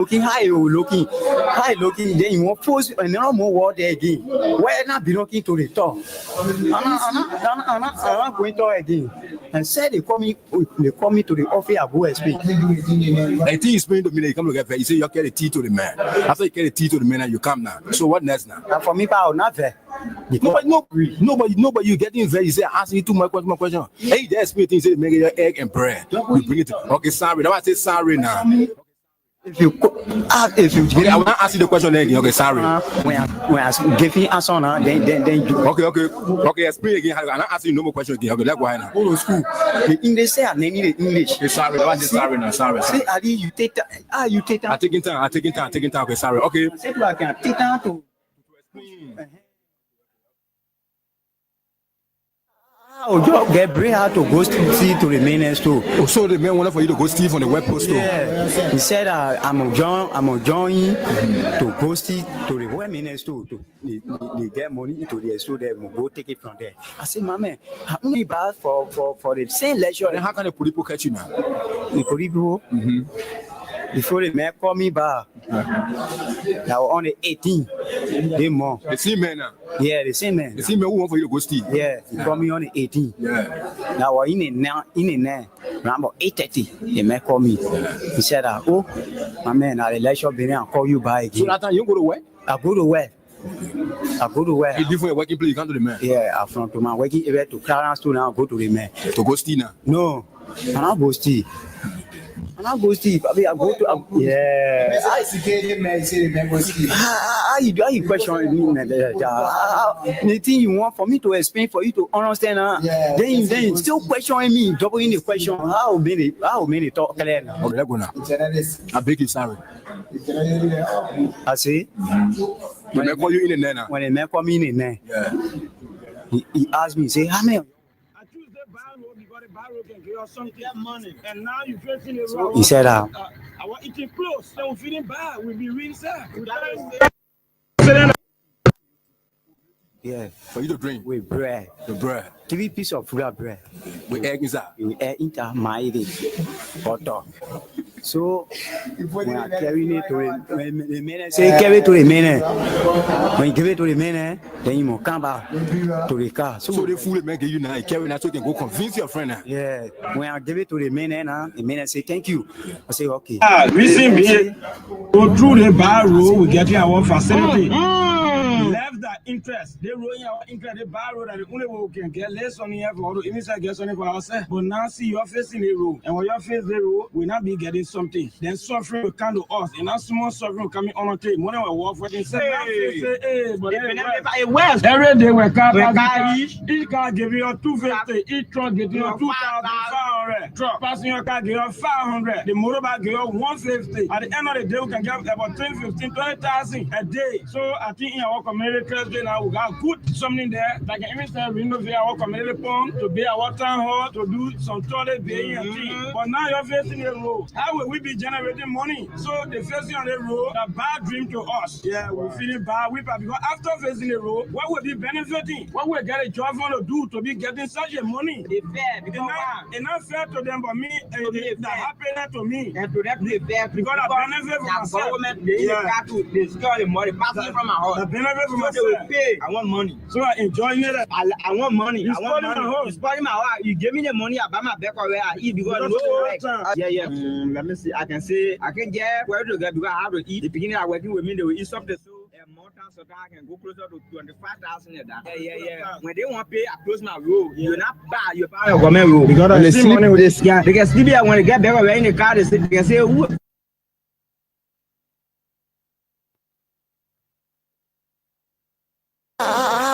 Looking high, looking, then you want post and no more word there again. Why not be looking to the top? I'm not going to again. And said they call me to the office at OSP. The tea is paying to me, they come to get you say you carry the tea to the man. After you carry the tea to the man and you come now. So what next now? And for me, I'll not there. Nobody, you getting very, you say, asking you too much question. Hey, there's me things, say, make your egg and bread. We bring it to, okay, sorry. Now I say sorry now. If you okay, I will not ask you the question again. Okay, sorry. When I give you answer now, then you. Okay, explain again. I'm not asking you no more question again. Okay, let's go ahead now. Go to school. The English say I name the English. Okay, sorry. I say sorry now. Sorry. Say, Adi, you take time. You take time. I'm taking time. Okay, sorry. Okay. Say I can take time to explain. Oh, you get bring her to go see to the main store. Oh, so the man wanted for you to go steal from the web post store. Yeah, he said I'm join to go see to the web main store to they get money into the store. They will go take it from there. I said, my man, how many bars for the same leisure? Then how can the people catch you now? The people. Before the man call me back, now on the 18th, they more. The same man now. Yeah, the same man. The same man who want for you to go steal. Yeah, he called me on the 18th. Yeah. Now we're in there, around about 8:30. The man called me. He said, "Oh, my man, I'll let you be there and call you back again." So that time you go to where? I go to where? You different working place, you come to the man. Yeah, I'm from to my working area to Clarence to now go to the man. To go steal now? No, I'm not go steal. I go Steve. I go to yeah. I see man say remember Steve. How you question me? The thing you want for me to explain for you to understand, yeah, then you still questioning me, doubling the question. How many talk clear now? Okay, let's go now. I beg you, sorry. I say when they call you in the net now. When the man call me in the net, yeah. He asked me, say, how many? Money, and now you're facing a road. He said, I want eating close, so feeling bad. We'll be real sad. Yeah, for you to drink with bread. The bread. 3 pieces of real bread. With egg inside. With egg inside, my butter. So when I carry it to the man, say carry it to the man. When you give it to the man, then you must come back to the car. So the food man give you now, you carry that so you can go convince your friend now. Yeah. When I give it to the man say thank you. I say okay. Reason being, go through the bar road, we get our facility. Left that interest. They rolling our interest. The bar road that the only way we can get less on here for all the inside get something for ourselves. But now see you're facing the road, and when you're facing the road, we not be getting something. Then suffering will come to us, and now small suffering will come in on our table. Money will work for themselves. Hey, but every day we come. Each car give you 250. Each truck give you 2,500. Truck passenger car give you 500. The motorbike give you 150. At the end of the day, we can get about 10, 15, 20,000 a day. So I think in our community Thursday now we got good something there. Like even say renovate our community pump to be our town hall to do some toilet baying and things. But now you're facing the road. How will we be generating money? So the facing on the road, a bad dream to us. Yeah, we're feeling bad. Because after facing the road, what will be benefiting? What will get a job for to do to be getting such a money? It's fair because it's not fair to them, but me, that happens to me. And to them, it's fair because I benefit from myself. Government, they got to destroy the money, passing from my house. I benefit from myself. They will pay. I want money. So I enjoying it. I want money. You spoiling my house. You spoiling my house. You give me the money, I buy my back where I eat because yeah. Let me see. I can get where to get because I have to eat. The beginning are working with me, they will eat something. So more times so that I can go closer to 25,000 a day. Yeah. When they want to pay, I close my road. You're not bad. You're bad. Your government road. Because I see money with this. Yeah. They can sleep here when they get back away in the car. They can say, who?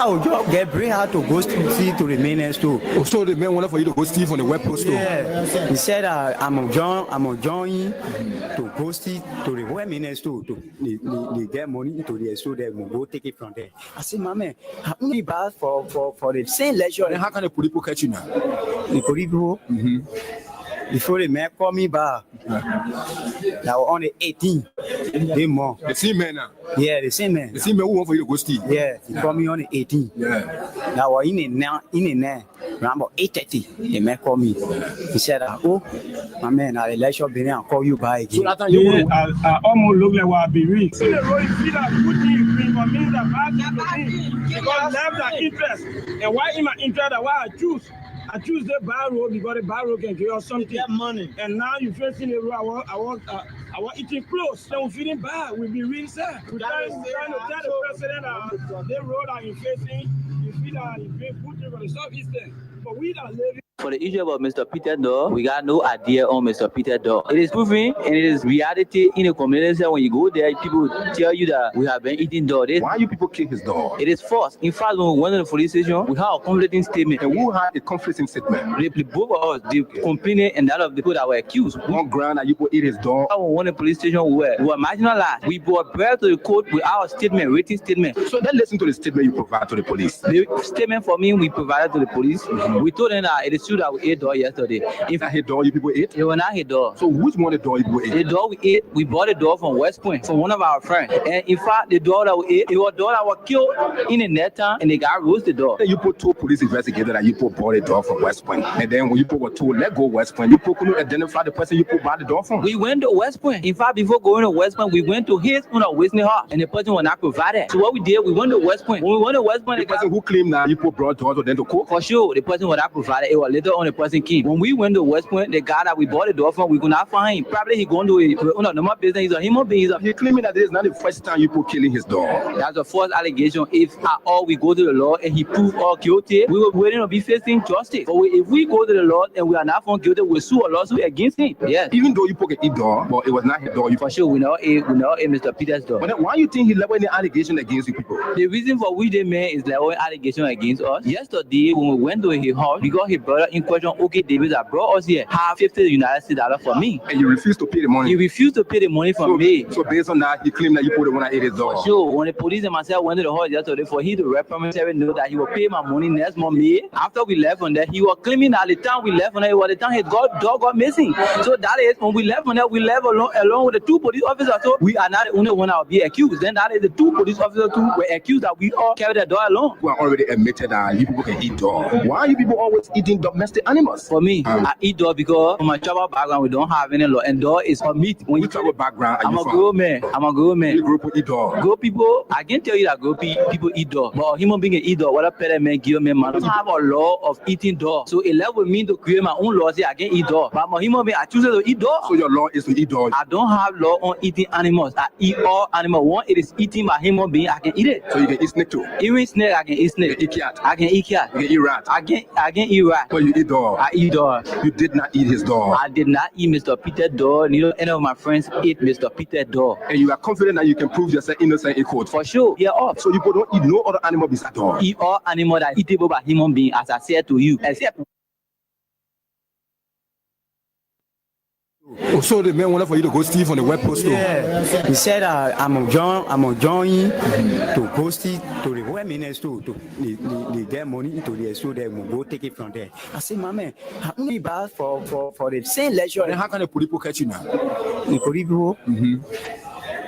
You get bring her to go see to the main store. Oh, so the man wanted for you to go steal from the web post store. Yeah. He said I'm join to go see to the web main store to they get money into the store. They will go take it from there. I said, my man, how many bars for the same leisure? Then how can the people catch you now? The people. Before the man called me back, that was on the 18th. They more. The same man now. Yeah, the same man. The same man who want for you to go steal. Yeah, he called me on the 18th. Yeah. That was in the around about 8:30. The man called me. He said, "Oh, my man, I'll let you be there and call you back again." So that time you Yeah, go. I almost look like what I be reading. See the road, you feel that good thing you bring for me, that bad thing for me. Because left that interest. And why in my interest, that why I choose? I choose the bad road because the bad road can give us something. Get money. And now you facing the road, I want eating close. Then we feeling bad. We be real sad. We're trying to tell the president that the road that you facing, you feel that you bring good thing for the southeastern. But we that live For the issue about Mr. Peter Dog, we got no idea on Mr. Peter Dog. It is proven and it is reality in the community. When you go there, people tell you that we have been eating dog. Why you people kill his dog? It is false. In fact, when we went to the police station, we had a conflicting statement. And who had a conflicting statement? The both of us, the complainant and that of the people that were accused. On ground that you people eat his dog. When we went to the police station, we were marginalized. We brought back to the court with our statement, written statement. So let's listen to the statement you provide to the police. The statement for me, we provided to the police. We told them that it is true that we ate dog yesterday. If that his dog you people ate? It was not his dog. So which one the dog you people ate? The dog we ate, we bought the dog from West Point, from one of our friends. And in fact, the dog that we ate, it was a dog that was killed in the net town, and the guy roasted the dog. You put two police investigators that you put bought a dog from West Point. And then when you put were told, let go West Point, you put couldn't identify the person you put bought the dog from. We went to West Point. In fact, before going to West Point, we went to his own Whitney Hall, and the person was not provided. So what we did, we went to West Point. When we went to West Point, The person who claimed that you put brought dogs to them to cook? for sure, the person was not provided. It was later on the person came. When we went to West Point, the guy that we bought the dog from, we could not find him. Probably he going to a normal business. He's a human being. He claiming that this is not the first time you put killing his dog. That's a false allegation. If at all we go to the law and he proved all guilty, we were waiting to be facing justice. But if we go to the law and we are not found guilty, we'll sue a lawsuit against him. Yes. Even though you put a dog, but it was not his dog. You For sure, we know Mr. Peter's dog. But then why you think he leveled any allegation against you people? The reason for which they made is like an allegation against us. Yesterday, when we went to his house, because his brother in question, OK Davis, that brought us here, have $50 for me. And you refused to pay the money. He refused to pay the money for me. So based on that, he claimed that you put the one that ate his dog. Sure, when the police and myself went to the house yesterday for he to reprimand know that he will pay my money next month. After we left on that, he was claiming that the time we left on that, it was the time his dog got missing. So that is when we left on that, we left along with the two police officers. So we are not the only one that will be accused. Then that is the two police officers too were accused that we all carried the dog along. Who are already admitted that you people can eat dog. Why are you people always eating domestic animals? For me, I eat dog because from my tribal background, we don't have any law. And dog is for meat. When Which travel background are I'm you a from? grown man. I'm a grown man. You grew up with eat dog. Go people, I can tell you that people eat dog. But a human being can eat dog. What a pet man give me, man. I don't have a law of eating dog. So it level me to create my own law. Say I can eat dog. But I'm a human being, I choose to eat dog. So your law is to eat dog. I don't have law on eating animals. I eat all animals. One, it is eating by human being. I can eat it. So you can eat snake too. Even snake, I can eat snake. You can eat cat. I can eat cat. You can eat rat. I can eat rat. But you eat dog. I eat dog. You did not eat his dog. I did not eat Mr. Peter dog. Neither any of my friends ate Mr. Peter dog. And you are confident that you can prove yourself innocent in court. For sure, yeah, off. So you people don't eat no other animal besides dog. Eat all animals that are eatable by human being, as I said to you, except Oh, so the man wanted for you to go steal from the web post. Yeah, he said I'm gonna join to go steal to the women's store to they get money into the store. They will go take it from there. I said, my man, I only buy for the same leisure. Then how can the police catch you now? The police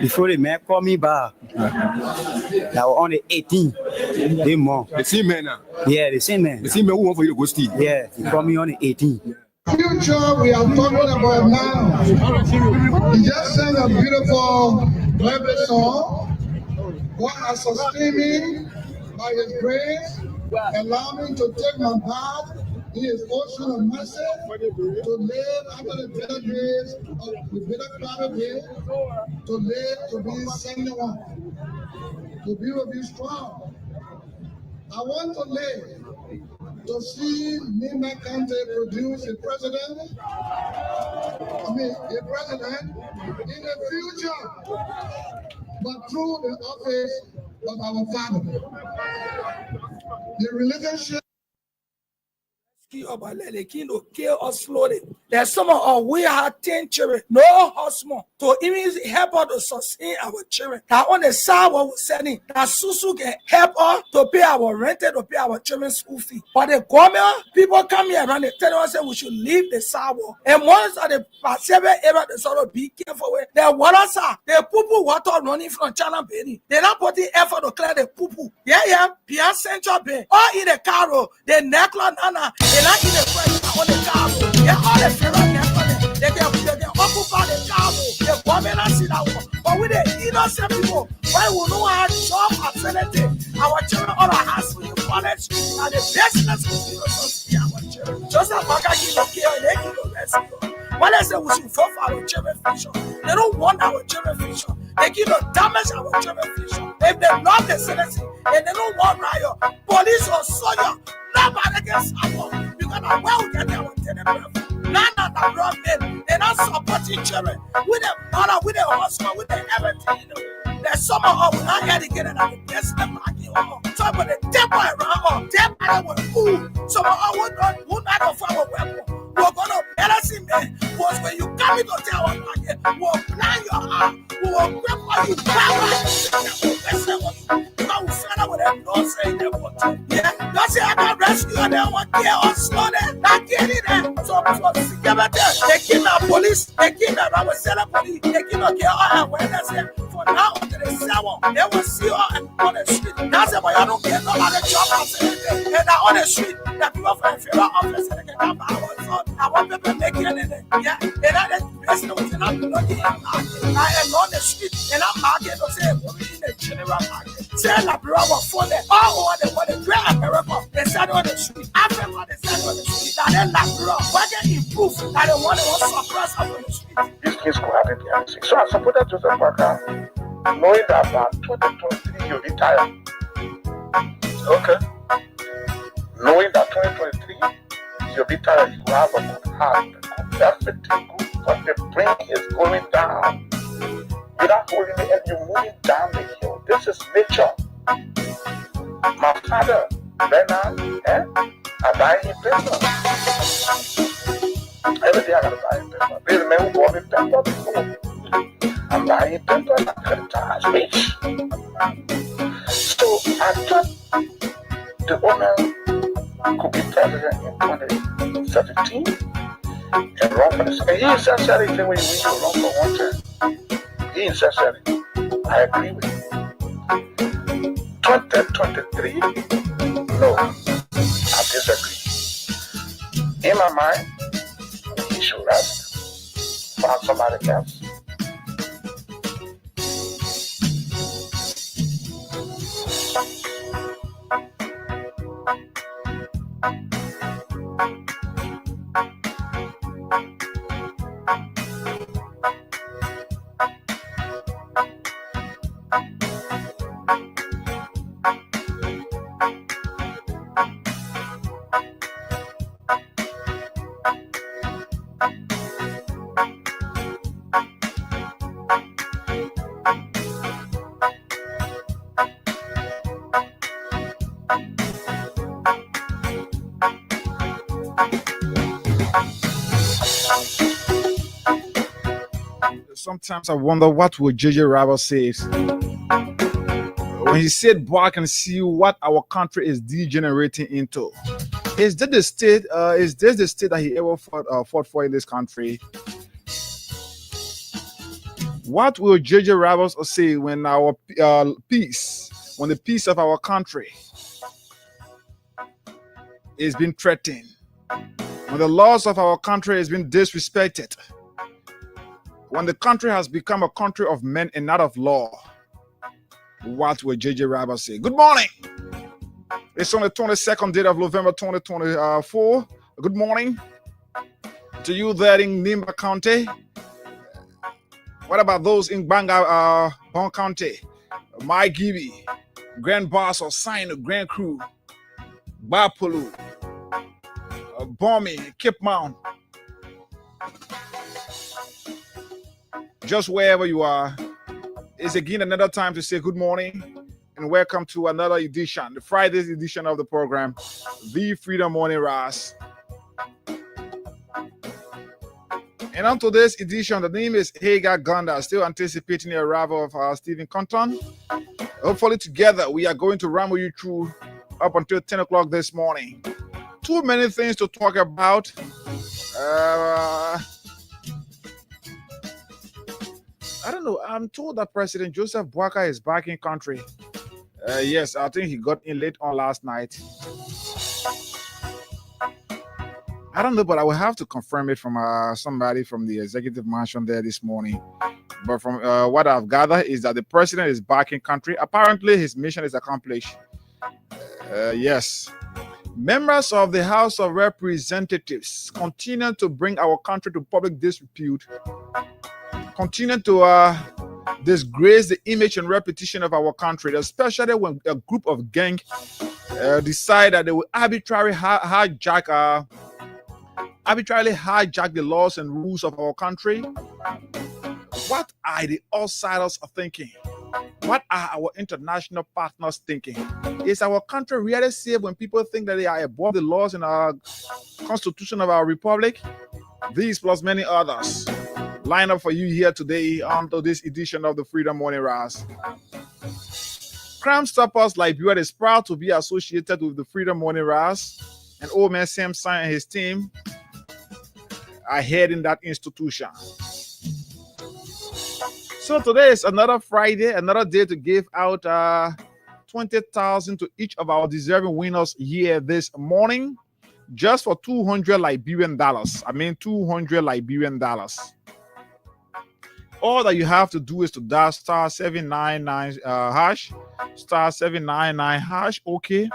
before the man called me back, that was on the 18th. They more. The same man now. Yeah, the same man. The same man who want for you to go steal. Yeah, he called me on the 18th. Future we are talking about now. He just sang a beautiful Bible song. God has sustained me by His grace, allow me to take my path in His ocean of mercy, to live after the better days of the better clouded day, to live to be 71, to be with you strong. I want to live to see Nima Kante produce a president in the future, but through the office of our father. The relationship kill us slowly. There's some of us, we have 10 children, no husband to even help us to sustain our children. That on the side what we're selling, that Susu can help us to pay our rent, to pay our children's school fee. But the government, people come here around, they tell us that we should leave the sidewalk. And once at the Pacific area, they sort of be careful with the water side, the poo water running from China Bay. They're not putting effort to clear the poo. Yeah, Pierre Central Bay, or in the carro, the necklace, nana, they not in the fresh on the carro. Yeah, all the ferro necklace, they can occupy the carro. The government see that one. But with the innocent people, why we know our job facility, our children all are asking college, and the business is our children. Just like Makaki, they give the rescue. When they say we should fall for our children future, they don't want our children future. They give the damage our children future. If they love the citizen and they don't want riot, police or soldier, nobody can support because of where we get our children. None of the wrong men, they're not supporting children with the mother, with the husband, with the everything. There's some of us who are not educated at the best level. Some of the devil around us, devil will fool. Some of us will not offer our weapon. We're going to balance men. Because when you come into town, we'll plan your heart. We will grab what you grab. Because we find out what they're not saying. Yeah, don't say I can rescue them. They want to kill us. Slow them. Not getting them. So, they kidnap police. They kidnap our seller police. They kidnap our awareness. For now, until they sell them, they will see us on the street. That's why I don't get no other job. And on the street, that people from federal office, they can come by our son. I want people making anything. Yeah, and I just and I'm looking at I am on the street and I'm market to say, we're in the general market. Say, La Brava for them. All over the world, great America, they said on the street. Africa, they said on the street. That they La Brava, why they improve that they want to suppress up on the street. These kids could have it behind. So I supported Joseph Parker, knowing that by 2023 you'll be tired. Okay. Knowing that 2023 you'll be tired, you have a good heart, everything good, but the brain is going down. You're not holding it and you're moving down the hill. This is nature. My father, Bernard, I buy him paper. Every day I gotta buy him paper. They remember who bought me paper before. I'm buying paper and I'm trying to rich. So I thought the owner could be president in 2017 and run for the second. He essentially said when you run for one term. He essentially, I agree with you. 2023, no, I disagree. In my mind, he should rest, find somebody else. Sometimes I wonder what would JJ Rabble say when he said back and see what our country is degenerating into. Is this the state? Is this the state that he ever fought for in this country? What will JJ Rabble say when our peace, when the peace of our country is being threatened, when the laws of our country has been disrespected? When the country has become a country of men and not of law, what will JJ Rabble say? Good morning. It's on the 22nd day of November 2024. Good morning to you there in Nimba County. What about those in Banga, Bon County? My Gibi, Grand Boss or Sign of Grand Crew, Bapulu, Bommy, Cape Mount. Just wherever you are, it's again another time to say good morning and welcome to another edition, the Friday's edition of the program, The Freedom Morning Ras. And on today's edition, the name is Hagar Gonda, still anticipating the arrival of Stephen Compton. Hopefully together we are going to ramble you through up until 10 o'clock this morning. Too many things to talk about. I don't know. I'm told that President Joseph Boakai is back in country. Yes, I think he got in late on last night. I don't know, but I will have to confirm it from somebody from the executive mansion there this morning. But from what I've gathered is that the president is back in country. Apparently, his mission is accomplished. Yes. Members of the House of Representatives continue to bring our country to public disrepute, continue to disgrace the image and reputation of our country, especially when a group of gang decide that they will arbitrarily hijack the laws and rules of our country. What are the outsiders thinking? What are our international partners thinking? Is our country really safe when people think that they are above the laws in our constitution of our republic? These plus many others line up for you here today on this edition of the Freedom Morning Rise. Crime Stoppers Liberia is proud to be associated with the Freedom Morning Rise, and old man Samson and his team are heading that institution. So today is another Friday, another day to give out 20,000 to each of our deserving winners here this morning, just for $200 Liberian dollars. I mean, $200 Liberian dollars. All that you have to do is to dial star 799 hash, star 799 hash. Okay.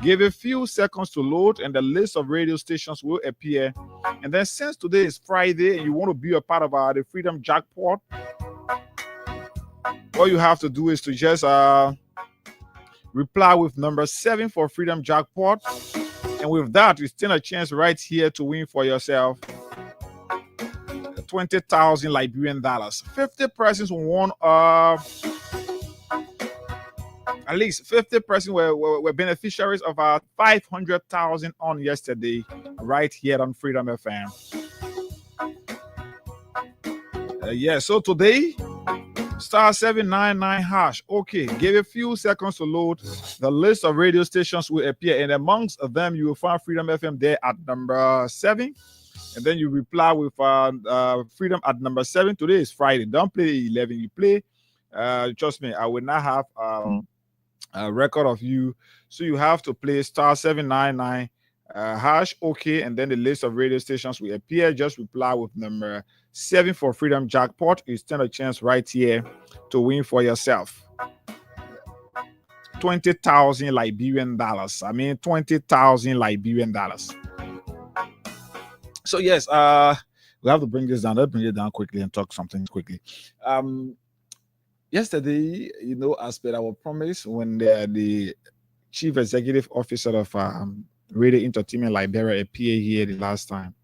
Give a few seconds to load, and the list of radio stations will appear. And then, since today is Friday and you want to be a part of the Freedom Jackpot, all you have to do is to just reply with number 7 for Freedom Jackpot. And with that, you stand a chance right here to win for yourself 20,000 Liberian dollars. 50 persons won. At least 50 persons were beneficiaries of our 500,000 on yesterday, right here on Freedom FM. So today, star 799 hash. Okay, give a few seconds to load. The list of radio stations will appear, and amongst them, you will find Freedom FM there at number 7. And then you reply with Freedom at number 7. Today is Friday. Don't play 11. You play. Trust me, I will not have a record of you. So you have to play star 799 hash. Okay, and then the list of radio stations will appear. Just reply with number 7 for Freedom Jackpot. You stand a chance right here to win for yourself 20,000 Liberian dollars. I mean, 20,000 Liberian dollars. So yes, we have to bring this down. Let's bring it down quickly and talk something quickly. Yesterday, as per our promise, when the chief executive officer of Radio Entertainment Liberia appeared here the last time,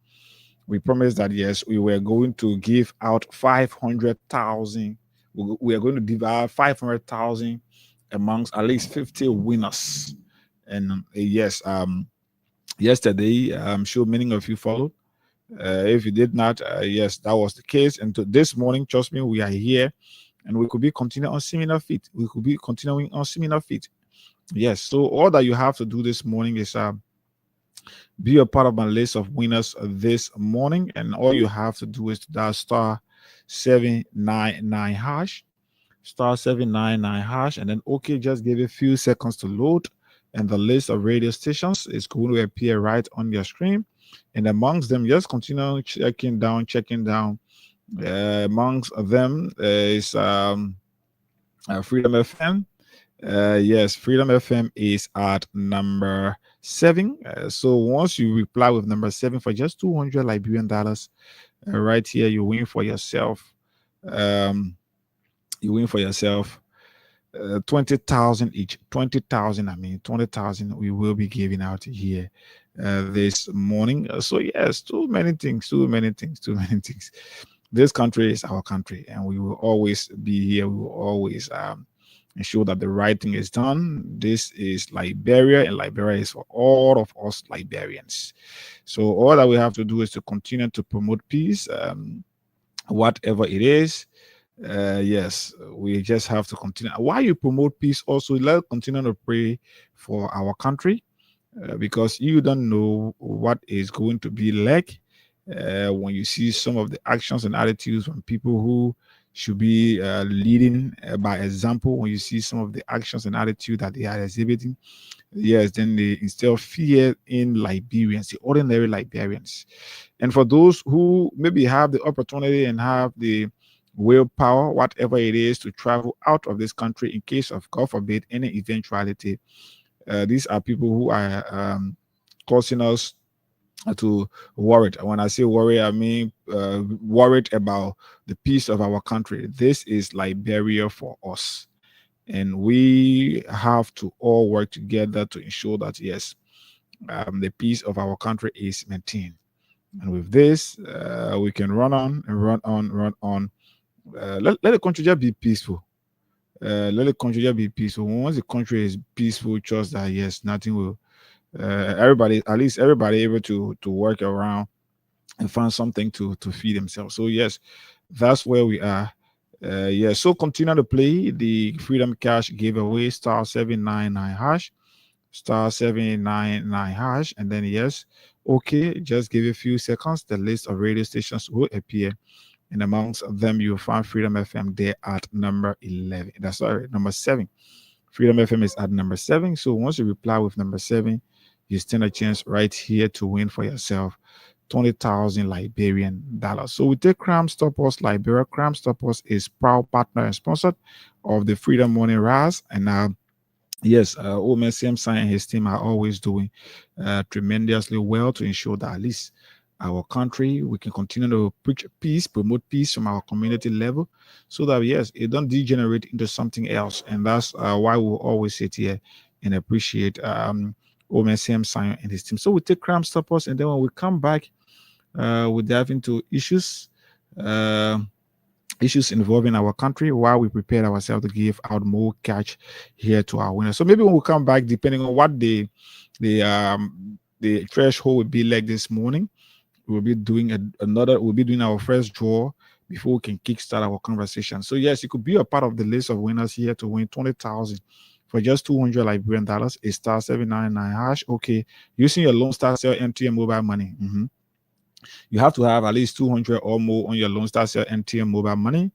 we promised that yes, we were going to give out 500,000. We are going to divide 500,000 amongst at least 50 winners. And yes, yesterday, I'm sure many of you followed. If you did not, yes, that was the case. And this morning, trust me, we are here, and we could be continuing on similar feet. Yes. So all that you have to do this morning is be a part of my list of winners this morning, and all you have to do is to dial star 799 hash, star 799 hash, and then okay, just give it a few seconds to load, and the list of radio stations is going to appear right on your screen. And amongst them, just continue checking down. Amongst them is Freedom FM. Yes, Freedom FM is at number 7. So once you reply with number 7 for just $200 Liberian dollars, right here, you win for yourself. 20,000 each. 20,000. I mean, 20,000. We will be giving out here this morning. So yes, too many things. This country is our country, and we will always be here. We will always ensure that the right thing is done. This is Liberia, and Liberia is for all of us Liberians. So all that we have to do is to continue to promote peace, whatever it is. Yes, we just have to continue. While you promote peace, also let's continue to pray for our country, because you don't know what is going to be like when you see some of the actions and attitudes from people who should be leading by example. When you see some of the actions and attitude that they are exhibiting, yes, then they instill fear in Liberians, the ordinary Liberians. And for those who maybe have the opportunity and have the willpower, whatever it is, to travel out of this country in case of, God forbid, any eventuality, these are people who are causing us to worried. When I say worry, I mean worried about the peace of our country. This is Liberia for us, and we have to all work together to ensure that, yes, the peace of our country is maintained. And with this, we can run on and run on, run on. Let the country just be peaceful. Let the country just be peaceful. Once the country is peaceful, trust that, yes, nothing will. Everybody, at least everybody, able to work around and find something to feed themselves. So yes, that's where we are. Yeah, so continue to play the Freedom Cash giveaway, *799#, *799#, and then yes, okay, just give it a few seconds. The list of radio stations will appear, and amongst them you'll find Freedom FM there at number 11. That's sorry, number 7. Freedom FM is at number 7. So once you reply with number 7, you stand a chance right here to win for yourself 20,000 Liberian dollars. So we take Crime Stoppers Liberia. Crime Stoppers is proud partner and sponsor of the Freedom Morning Rise. And yes, Omen Samson and his team are always doing tremendously well to ensure that at least our country, we can continue to preach peace, promote peace from our community level, so that yes, it don't degenerate into something else. And that's why we'll always sit here and appreciate Omen Samson and his team. So we take Crime Stoppers, and then when we come back, we dive into issues involving our country while we prepare ourselves to give out more cash here to our winners. So maybe when we come back, depending on what the threshold will be like this morning, we'll be doing our first draw before we can kickstart our conversation. So yes, you could be a part of the list of winners here to win 20,000 for just 200 Liberian dollars. A *799#. Okay, using your Lone Star Cell MTN mobile money. You have to have at least 200 or more on your Lone Star Cell MTN mobile money,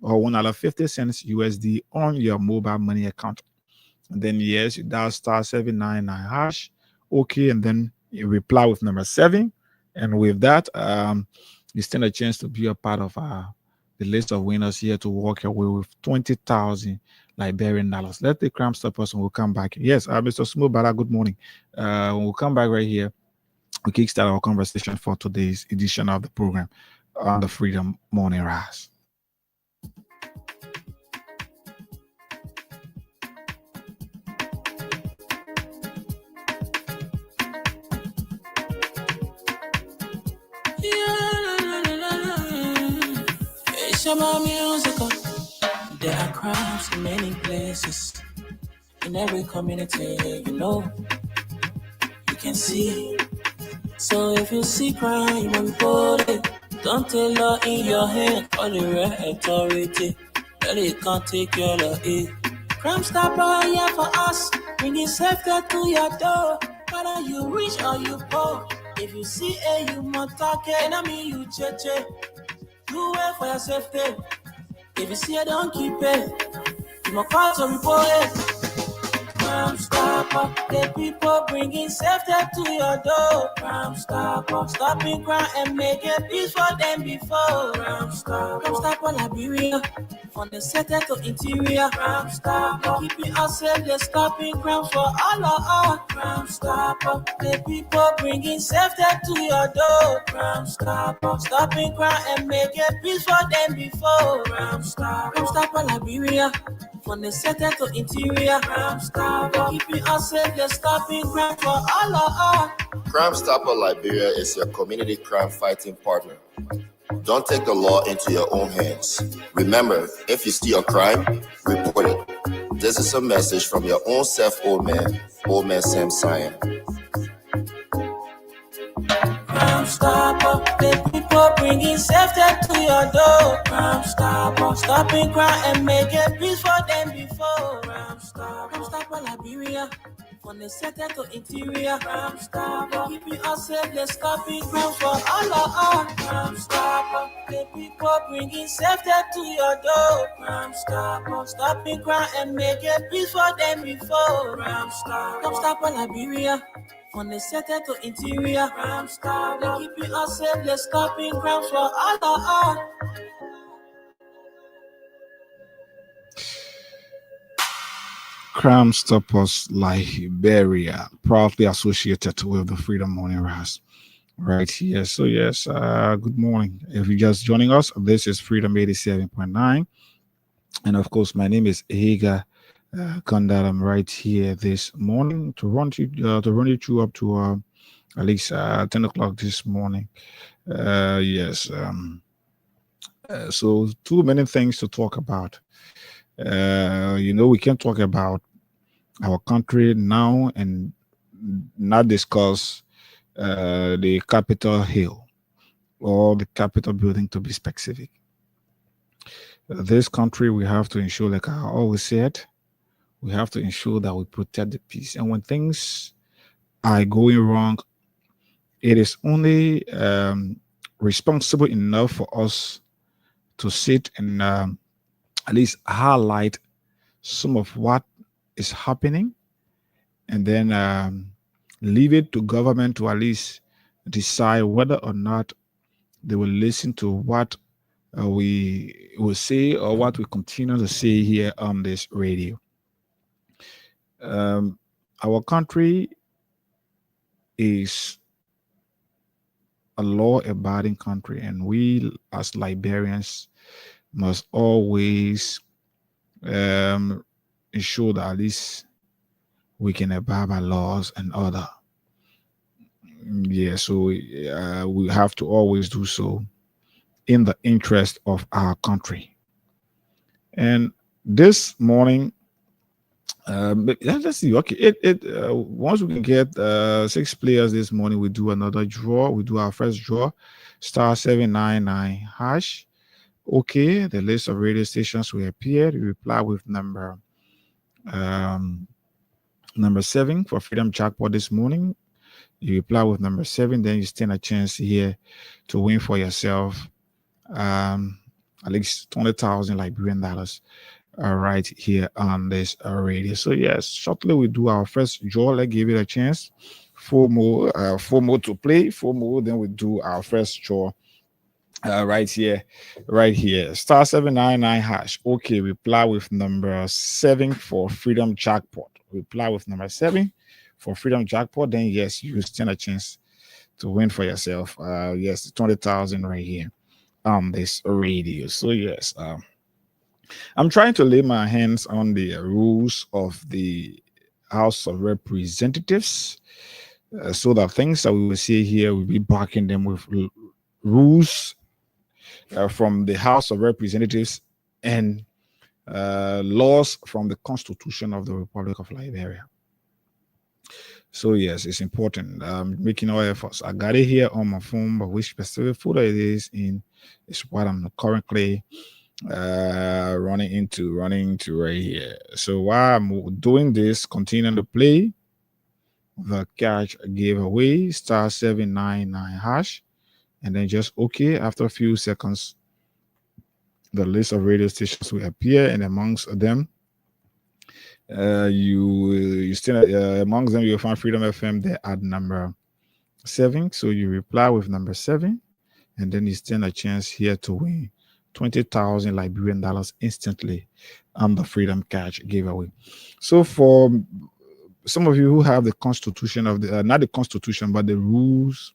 or $1.50 USD on your mobile money account. And then yes, you dial *799#. Okay, and then you reply with number 7. And with that, you stand a chance to be a part of the list of winners here to walk away with 20,000 Liberian dollars. Let the Crime Stoppers, and we'll come back. Yes, Mr. Smobara, good morning. When we'll come back right here, we kickstart our conversation for today's edition of the program on the Freedom Morning Rise. Shabba musical. There are crimes in many places, in every community, you can see. So if you see crime, you will report it. Don't take law in your hand, call the real authority. Really can't take your law in. Crime Stopper here for us, bringing safety to your door. Whether you rich or you poor, if you see you must talk it, enemy you cheche. Do it for your safety. If you see it, don't keep it. You must call to report it. Crime Stopper, the people bringing safety to your door. Crime Stopper, stopping crime and making peace for them before. Crime Stopper Liberia, from the center to interior. Crime Stopper, keeping us safe, they're stopping crime for all of us. Crime Stopper, the people bringing safety to your door. Crime Stopper, stopping crime and making peace for them before. Crime Stopper Liberia, from the center to interior. Crime Stopper, keeping us safe, they're stopping crime for all of us. Crime Stopper Liberia is your community crime fighting partner. Don't take the law into your own hands. Remember, if you see a crime, report it. This is a message from your own self, old man Sam Sion. Crime Stopper, the people bringing safety to your door. Crime Stopper, stopping crime and making peace for them before. Crime Stopper, Liberia, from the center to interior. Crime Stopper, keeping us safe, let's stopping crime for all of us. Crime Stopper, the people bringing safety to your door. Crime Stopper, stopping crime and making peace for them before. Crime Stopper, Liberia. From the center to interior, crime stop. They keeping us safe, let's stopping crimes for all of us. Crime Stoppers Liberia, proudly associated with the Freedom Morning Rise. Right here. So, yes, good morning. If you're just joining us, this is Freedom 87.9. And of course, my name is Haga Kondal. I'm right here this morning to run you through up to at least 10 o'clock this morning. Yes. So too many things to talk about. We can talk about our country now and not discuss the Capitol Hill or the Capitol building, to be specific. This country, we have to ensure, like I always said, we have to ensure that we protect the peace. And when things are going wrong, it is only responsible enough for us to sit and at least highlight some of what is happening, and then leave it to government to at least decide whether or not they will listen to what we will say or what we continue to say here on this radio. Our country is a law-abiding country, and we as Liberians must always ensure that at least we can abide by laws and order. Yeah, so we have to always do so in the interest of our country. And this morning, let's see. Okay, once we can get 6 players this morning, we do another draw. We do our first draw, *799#. Okay, the list of radio stations will appear. You reply with number 7 for Freedom Jackpot this morning. You reply with number 7, then you stand a chance here to win for yourself at least 20,000 Liberian dollars right here on this radio. So yes, shortly we do our first draw. Let's give it a chance. 4 more to play. 4 more, then we do our first draw. Right here, *799#. Okay, reply with number 7 for Freedom Jackpot. Reply with number 7 for Freedom Jackpot. Then yes, you stand a chance to win for yourself. Yes, 20,000 right here on this radio. So yes, I'm trying to lay my hands on the rules of the House of Representatives, so that things that we will see here, we'll be backing them with rules from the House of Representatives and laws from the Constitution of the Republic of Liberia. So yes, it's important. Making all efforts. I got it here on my phone, but which specific folder it is in is what I'm currently running into right here. So while I'm doing this, continuing to play the catch giveaway, *799#. And then just okay. After a few seconds, the list of radio stations will appear, and amongst them, you still amongst them you'll find Freedom FM there at number 7. So you reply with number 7, and then you stand a chance here to win 20,000 Liberian dollars instantly on the Freedom Catch giveaway. So for some of you who have the Constitution of the not the Constitution but the rules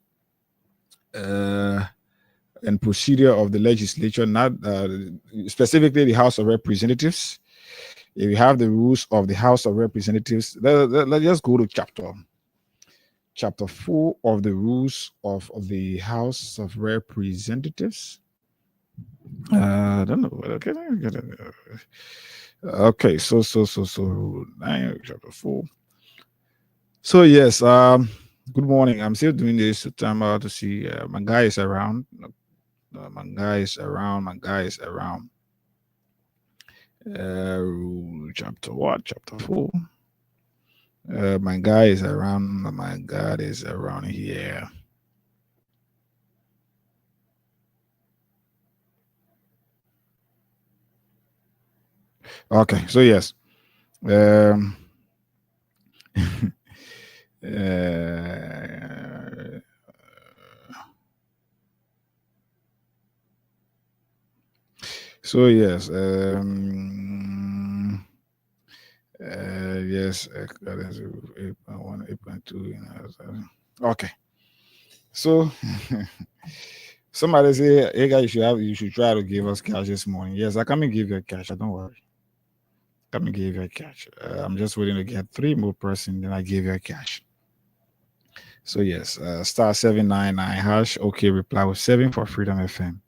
and procedure of the legislature, not specifically the House of Representatives. If you have the rules of the House of Representatives, let's just go to chapter 4 of the rules of the House of Representatives. I don't know. Okay. Okay. So 9 chapter 4. So yes. Good morning. I'm still doing this time out to see my guy is around. My guy is around. My guy is around. Chapter what? Chapter 4. My guy is around. My God is around here. Okay, so yes. Um, uh, so yes. Yes. That is 8.1, 8.2. Okay. So somebody say, "Hey guys, you should try to give us cash this morning." Yes, I come and give you cash. Don't worry. Come and give you cash. I'm just waiting to get 3 more person, then I give you cash. So yes, star 799 hash. Okay, reply with 7 for Freedom FM.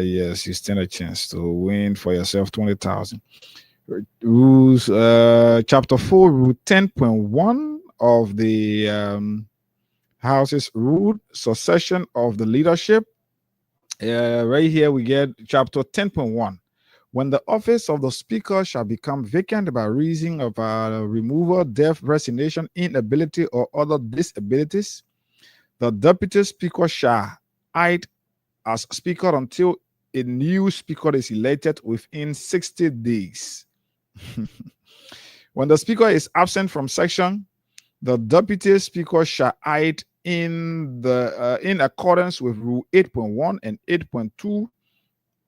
Yes, you stand a chance to win for yourself 20,000. Rules, chapter 4, rule 10.1 of the House's rule succession of the leadership. Right here we get chapter 10.1. When the office of the speaker shall become vacant by reason of removal, death, resignation, inability, or other disabilities, the deputy speaker shall act as speaker until a new speaker is elected within 60 days. When the speaker is absent from session, the deputy speaker shall act in accordance with rule 8.1 and 8.2. Rule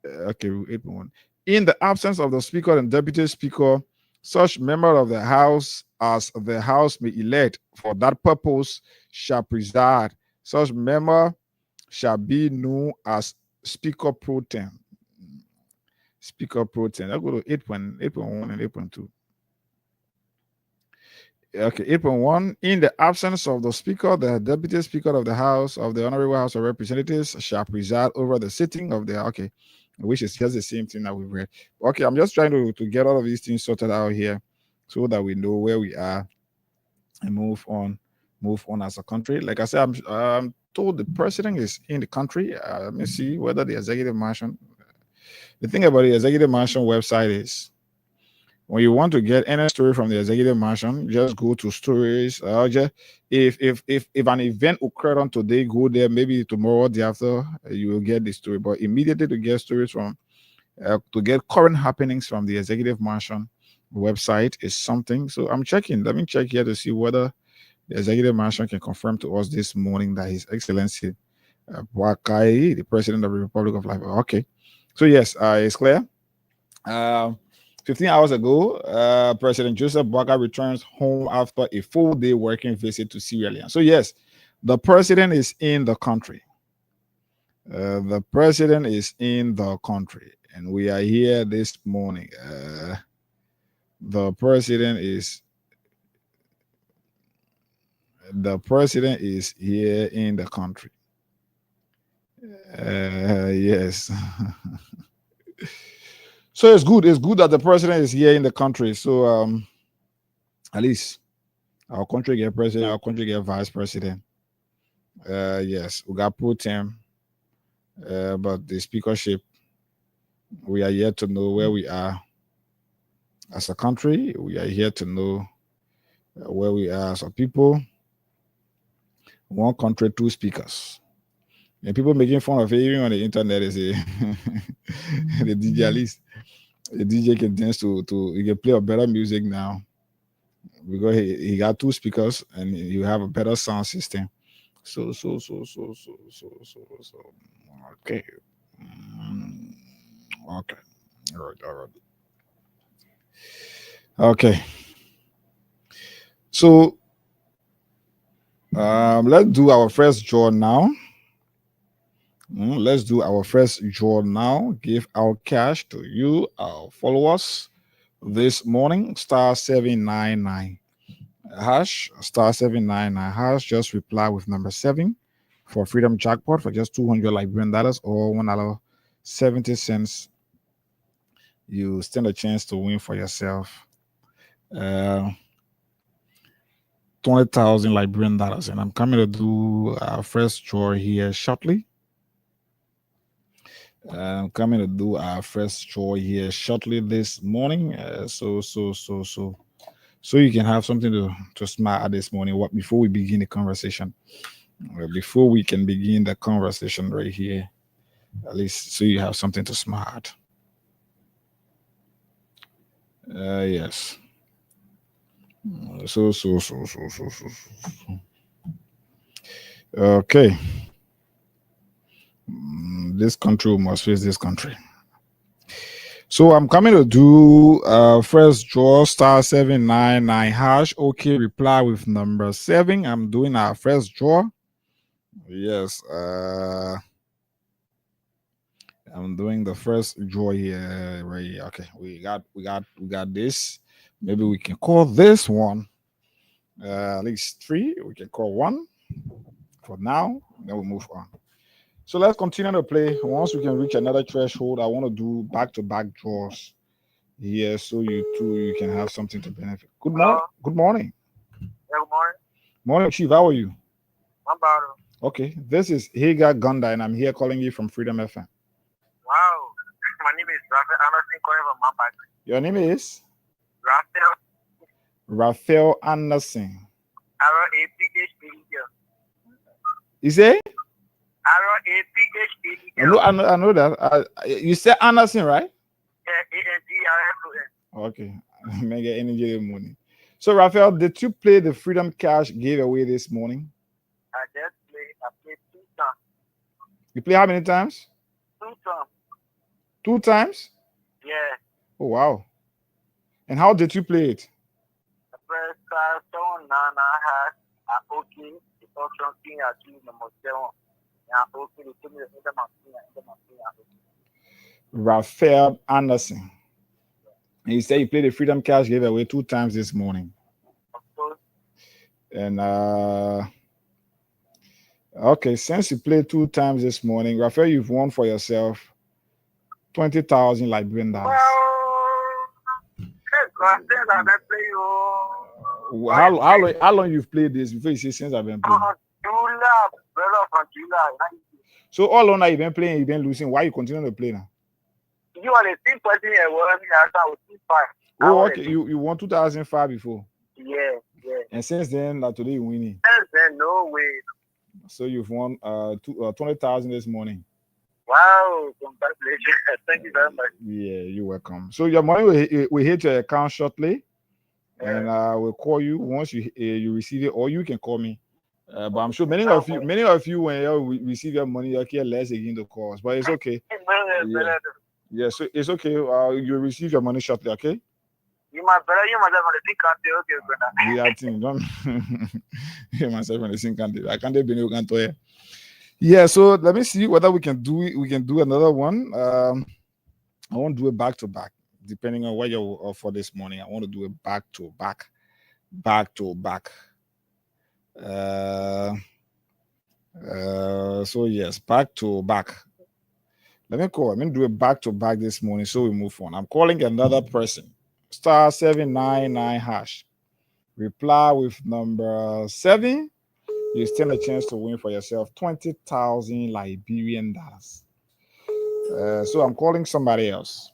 8.1. In the absence of the speaker and deputy speaker, such member of the house as the house may elect for that purpose shall preside. Such member shall be known as speaker pro tem. Speaker pro tem. I'll go to 8.1 and 8.2. Okay, 8.1. In the absence of the speaker, the deputy speaker of the House of the Honorable House of Representatives shall preside over the sitting of the, okay, which is just the same thing that we've read. Okay, I'm just trying to get all of these things sorted out here so that we know where we are and move on as a country. Like I said, I'm told the president is in the country. Let me see whether the executive mansion. The thing about the executive mansion website is, when you want to get any story from the executive mansion, just go to stories. Just if an event occurred on today, go there. Maybe tomorrow, or the after, you will get the story. But immediately to get stories from, to get current happenings from the executive mansion website is something. So I'm checking. Let me check here to see whether the executive mansion can confirm to us this morning that His Excellency Wakai, the President of the Republic of Liberia. Okay, so yes, it's clear. 15 hours ago, President Joseph Boakai returns home after a full day working visit to Sierra Leone. So, yes, the president is in the country. The president is in the country, and we are here this morning. The president is here in the country. Yes. So it's good. It's good that the president is here in the country. So at least our country get president, our country get vice president. Yes, we got pro tem. But the speakership, we are yet to know where we are as a country. We are here to know where we are as a people. One country, 2 speakers. And people making fun of it even on the internet is the DJ at least. The DJ can dance to he can play a better music now because he got 2 speakers and you have a better sound system. So okay. Okay. All right. Okay. So let's do our first draw now. Let's do our first draw now. Give our cash to you, our followers, this morning. Star 799 hash. Star 799 hash. Just reply with number 7 for Freedom Jackpot for just $200 Liberian or $1 70 cents. You stand a chance to win for yourself 20,000 Liberian dollars. And I'm coming to do our first draw here shortly. I'm coming to do our first draw here shortly this morning. So you can have something to smile at this morning. What before we begin the conversation? Before we can begin the conversation right here, at least so you have something to smile at. Yes. So. Okay. This country must face this country. So I'm coming to do first draw *799#. Okay, reply with number 7. I'm doing our first draw. Yes. I'm doing the first draw here right here. Okay, we got this. Maybe we can call this one at least 3. We can call 1 for now. Then we'll move on. So let's continue to play. Once we can reach another threshold, I want to do back-to-back draws here, so you can have something to benefit. Good morning. Good morning. Yeah, good morning. Morning, Chief. How are you? I'm about Okay, this is Hagar Gunda, and I'm here calling you from Freedom FM. Wow. My name is Raphael Anderson calling from Mumbai. Your name is? Raphael. Raphael Anderson. R-A-P-H-A-E-L. You say? R-A-P-H-A-E-L. I know that. You said Anderson, right? Yeah, A-N-D-R-S-O-N. Okay. Mega energy money. So, Raphael, did you play the Freedom Cash giveaway this morning? I played 2 times. You play how many times? 2 times. 2 times? Yeah. Oh, wow. And how did you play it? The first time, someone Nana had a okay. The option thing I do number 7. Yeah, okay. They told me the machine. Raphael Anderson. And you said you played the Freedom Cash giveaway 2 times this morning. Of course. And okay, since you played 2 times this morning, Raphael, you've won for yourself 20,000 Liberian dollars. How long you've played this before you say since I've been playing? So all along you've been playing, you've been losing. Why you continue to play now? You are the same person here. Oh, okay. You won 2005 before. Yeah. And since then, like today, you're winning. Since then, no way. So you've won 20,000 this morning. Wow, congratulations. Thank you very much. Yeah, you're welcome. So your money will hit your account shortly, and we'll call you once you receive it, or you can call me. But I'm sure many of you when you receive your money, you care less again to call us. But it's okay. Yeah, so it's okay. You'll receive your money shortly, okay? You my brother, you myself on the same country, okay, brother. Yeah, I think don't you myself on the same country. I can't be no country. Yeah, so let me see whether we can do it. We can do another one. I won't do it back to back, depending on what you're for this morning. I want to do it back to back. So yes, back to back. Let me call. I'm gonna do it back to back this morning, so we move on. I'm calling another person. *799#. Reply with number 7. You stand a chance to win for yourself 20,000 Liberian dollars. So I'm calling somebody else.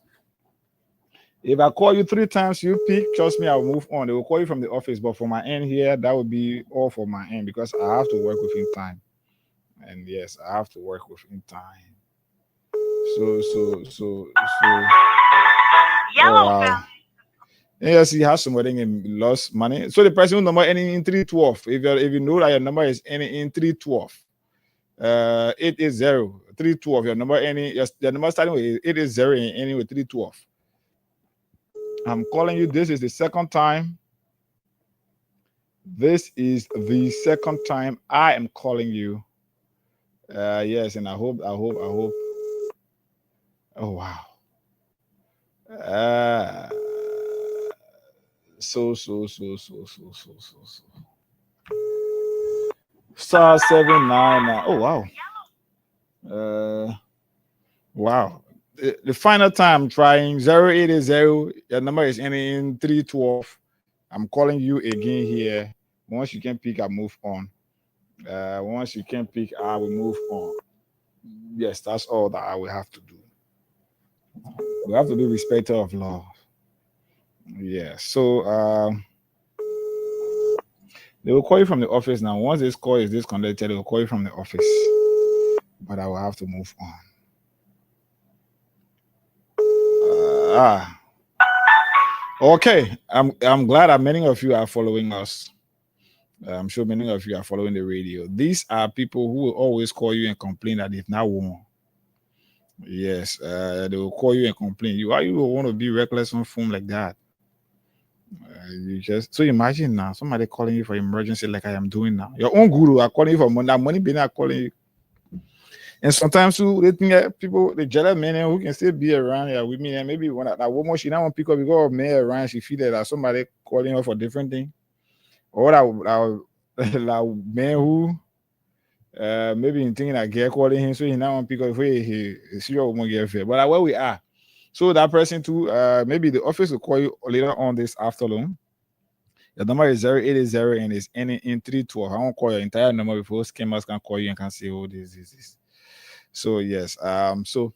If I call you 3 times, you pick. Trust me, I'll move on. They will call you from the office, but for my end here, that will be all for my end because I have to work within time. And yes, I have to work within time. So. Yellow. Wow. Yes, he has somebody and lost money. So the person who number ending in 312. If you know that your number is ending in 312, 880 312. Your number ending, your number starting with 880 and ending with 312. I'm calling you. This is the second time. This is the second time I am calling you. Yes, and I hope. Oh wow. So. *799. Oh wow. Wow. The final time trying 080. Your number is ending in 312. I'm calling you again here. Once you can pick, I move on. Once you can pick, I will move on. Yes, that's all that I will have to do. We have to be respectful of law. Yeah. So they will call you from the office now. Once this call is disconnected, they will call you from the office. But I will have to move on. Okay. I'm glad that many of you are following us. I'm sure many of you are following the radio. These are people who will always call you and complain that they've not won. Yes, they will call you and complain. Why you want to be reckless on phone like that? You just so imagine now somebody calling you for emergency like I am doing now. Your own guru are calling you for money. That money being not calling you. And sometimes too, they think that people, the jealous men who can still be around here with me, and maybe when that woman she not want to pick up because of me around, she feel that somebody calling her for different thing. Or that man who maybe in thinking that girl calling him, so he now want to pick up he see your woman get fair. But where we are. So that person too, maybe the office will call you later on this afternoon. The number is 080 and it's ending in 312. I won't call your entire number before scammers can call you and can say, oh, this. So yes, so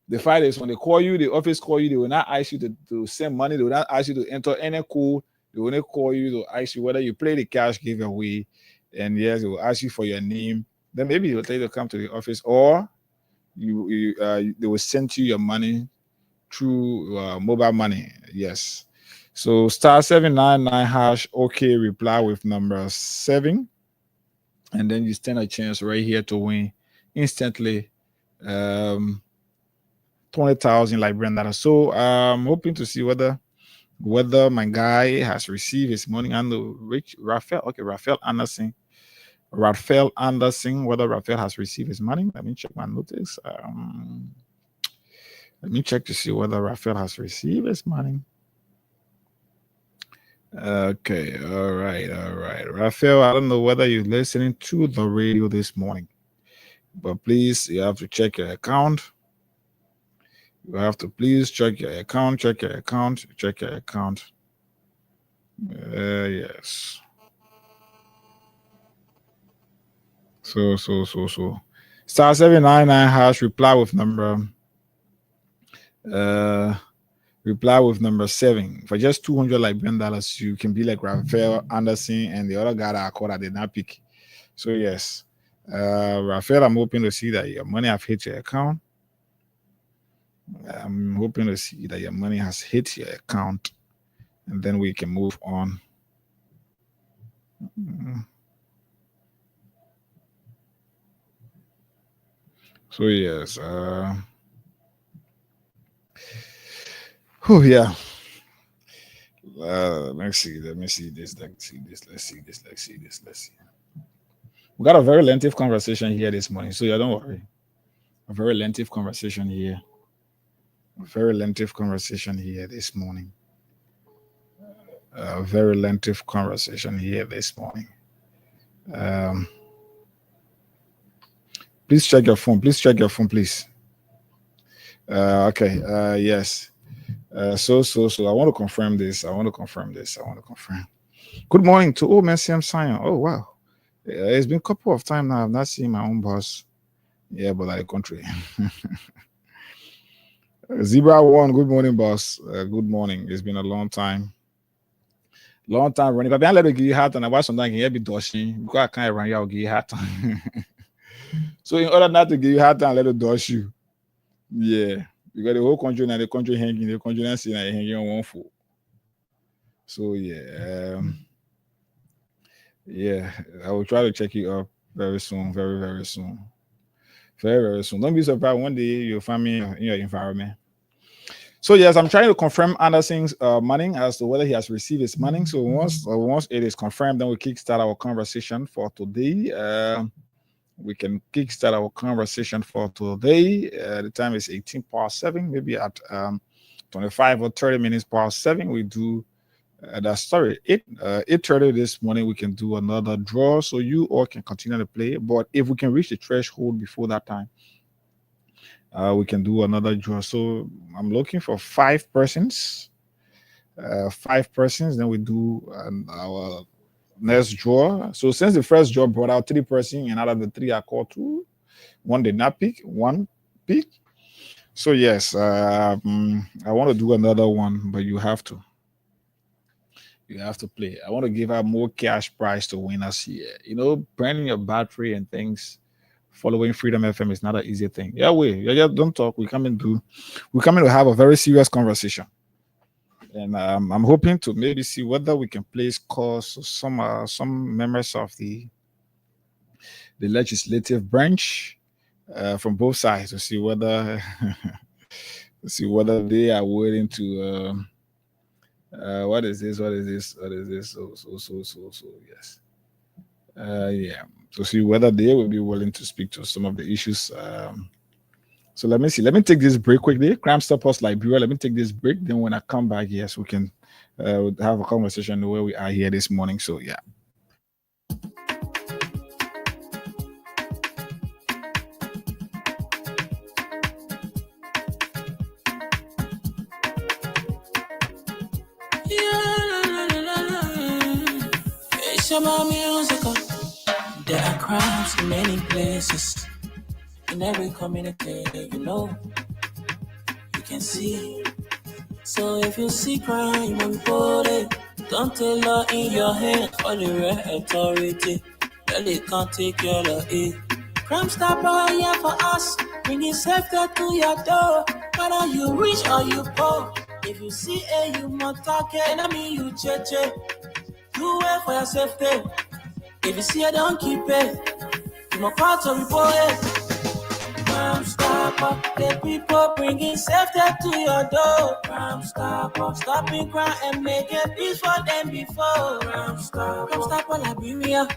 the fact is when they call you, the office call you, they will not ask you to send money, they will not ask you to enter any code, they will not call you to ask you whether you play the cash giveaway, and yes, they will ask you for your name. Then maybe they will tell you to come to the office, or they will send you your money through mobile money. Yes. So *799# OK reply with number 7, and then you stand a chance right here to win instantly 20,000 Liberian dollars. So I'm hoping to see whether my guy has received his money. And the Raphael Anderson, whether Raphael has received his money. Let me check my notice. Let me check to see whether Raphael has received his money. Okay, all right. Raphael, I don't know whether you're listening to the radio this morning, but please, you have to check your account. You have to please check your account. Yes. So. *799# reply with number 7 for just 200 Liberian dollars. You can be like Raphael Anderson and the other guy that I called that did not pick. So yes, Raphael, I'm hoping to see that your money have hit your account. I'm hoping to see that your money has hit your account, and then we can move on. So yes, oh yeah. Let me see this. Let's see. We got a very lengthy conversation here this morning, so yeah, don't worry. A very lengthy conversation here. This morning. A very lengthy conversation here this morning. Please check your phone. Please. Okay. Yes. So. I want to confirm this. Good morning to old man Sam Sion. Oh wow. It's been a couple of times now. I've not seen my own boss. Yeah, but like country. Zebra One. Good morning, boss. Good morning. It's been a long time. Running. But I let me give you hard time. I watch something can be dashing because I can't run you. I'll give you hard time. So in order not to give you hard time, let it dash you. Yeah, because the whole country and the country hanging, the country not seeing hanging on one foot. So yeah, I will try to check you up very soon, very soon. Don't be surprised one day you'll find me in your environment. So yes, I'm trying to confirm Anderson's money as to whether he has received his money. So once it is confirmed, then we kickstart our conversation for today. We can kickstart our conversation for today. The time is 7:18, maybe at 25 or 30 minutes past 7. We do that story 8:30 this morning. We can do another draw, so you all can continue to play. But if we can reach the threshold before that time, we can do another draw. So I'm looking for 5 persons. 5 persons. Then we do our next draw. So since the first draw brought out 3 persons, and out of the 3 I called 2, 1 did not pick, 1 pick. So yes, I want to do another one, but you have to play. I want to give out more cash prize to winners here. You know, burning your battery and things. Following Freedom FM is not an easy thing. Yeah, don't talk. We come in to have a very serious conversation. And I'm hoping to maybe see whether we can place calls some members of the legislative branch from both sides to see whether they are willing to what is this? So yes. Yeah. To see whether they will be willing to speak to some of the issues. So let me see. Let me take this break quickly. Crime Stop Us Liberia. Let me take this break. Then when I come back, yes, we can have a conversation where we are here this morning. So yeah. There are crimes in many places, in every community, you know, you can see. So if you see crime, you report it. Don't take law in your hand or the real authority. Really can't take care of it. Crime Stopper here for us, bringing safety to your door. Whether you rich or you poor, if you see a you must talk it, I mean you cheche. Do it for your safety. If you see it, don't keep it. You must part to report it. Crime Stopper, the people bringing safety to your door. Crime Stopper, stopping crime and making peace for them before. Crime Stopper Liberia,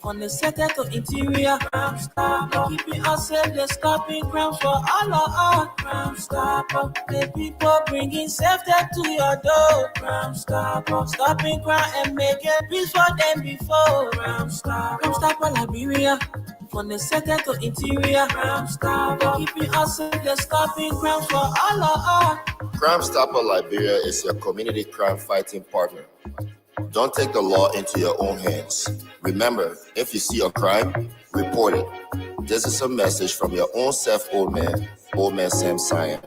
from the center to interior. Crime Stopper, keeping us safe, they're stopping crimes for all of us. Crime Stopper, the people bringing safety to your door. Crime Stopper, stopping crime and making peace for them before. Crime Stopper Liberia, from the center to interior. Crime Stopper, keeping us safe, they're stopping crimes for all of us. Crime Stopper Liberia is your community crime fighting partner. Don't take the law into your own hands. Remember, if you see a crime, report it. This is a message from your own self, Old Man Sam Cyan.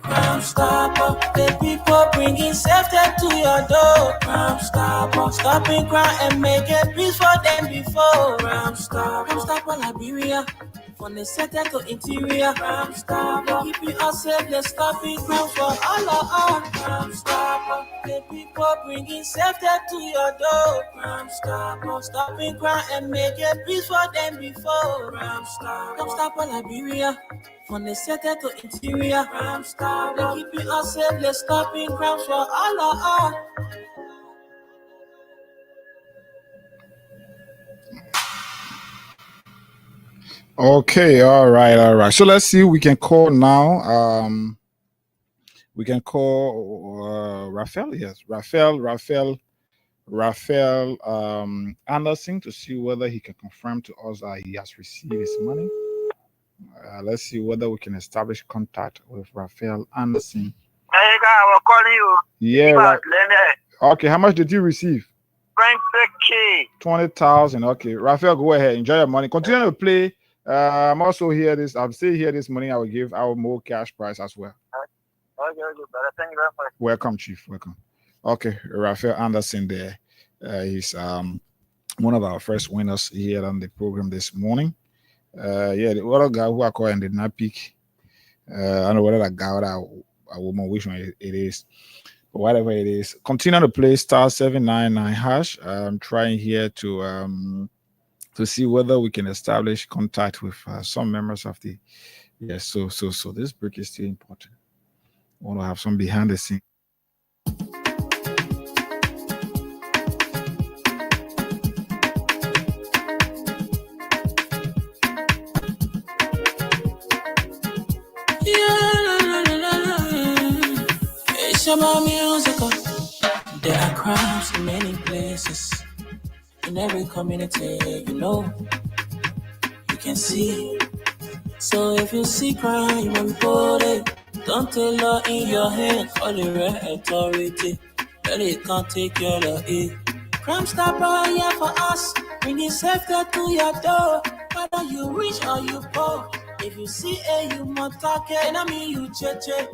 Crime Stopper, the people bringing safety to your door. Crime Stopper, stopping crime and making peace for them before. Crime Stopper Liberia, from the center to interior. Crime Stopper, keeping us safe, they're stopping crime for all of us. Crime Stopper, the people bringing safety to your door. Crime Stopper, stopping crime and making peace for them before. Crime Stopper Liberia, from the center to interior. Crime Stopper, keeping us safe, they're stopping crimes for all of us. Okay, all right. So let's see. We can call now. We can call Raphael. Yes, Raphael Anderson, to see whether he can confirm to us that he has received his money. Let's see whether we can establish contact with Raphael Anderson. Hey, guy, I was calling you. Yeah. Okay, how much did you receive? 20K. 20,000. Okay, Raphael, go ahead. Enjoy your money. Continue to play. I'm also here. I'm still here this morning. I will give our more cash prize as well. Okay, brother. Thank you very much. Welcome, Chief. Welcome. Okay, Raphael Anderson there. He's one of our first winners here on the program this morning. The other guy who I called and did not pick. I don't know whether that guy or a woman, which one it is. But whatever it is, continue to play *799#. I'm trying here to see whether we can establish contact with some members of the. Yes, so this break is still important. I want to have some behind the scenes. There are crimes in many places, in every community, you know, you can see. So if you see crime, report it. Don't take law in your hands, all the right authority. That it can't take care of it. Crime Stopper here for us, bringing safety to your door. Whether you rich or you poor, if you see a you must talk it, and I mean you cheche.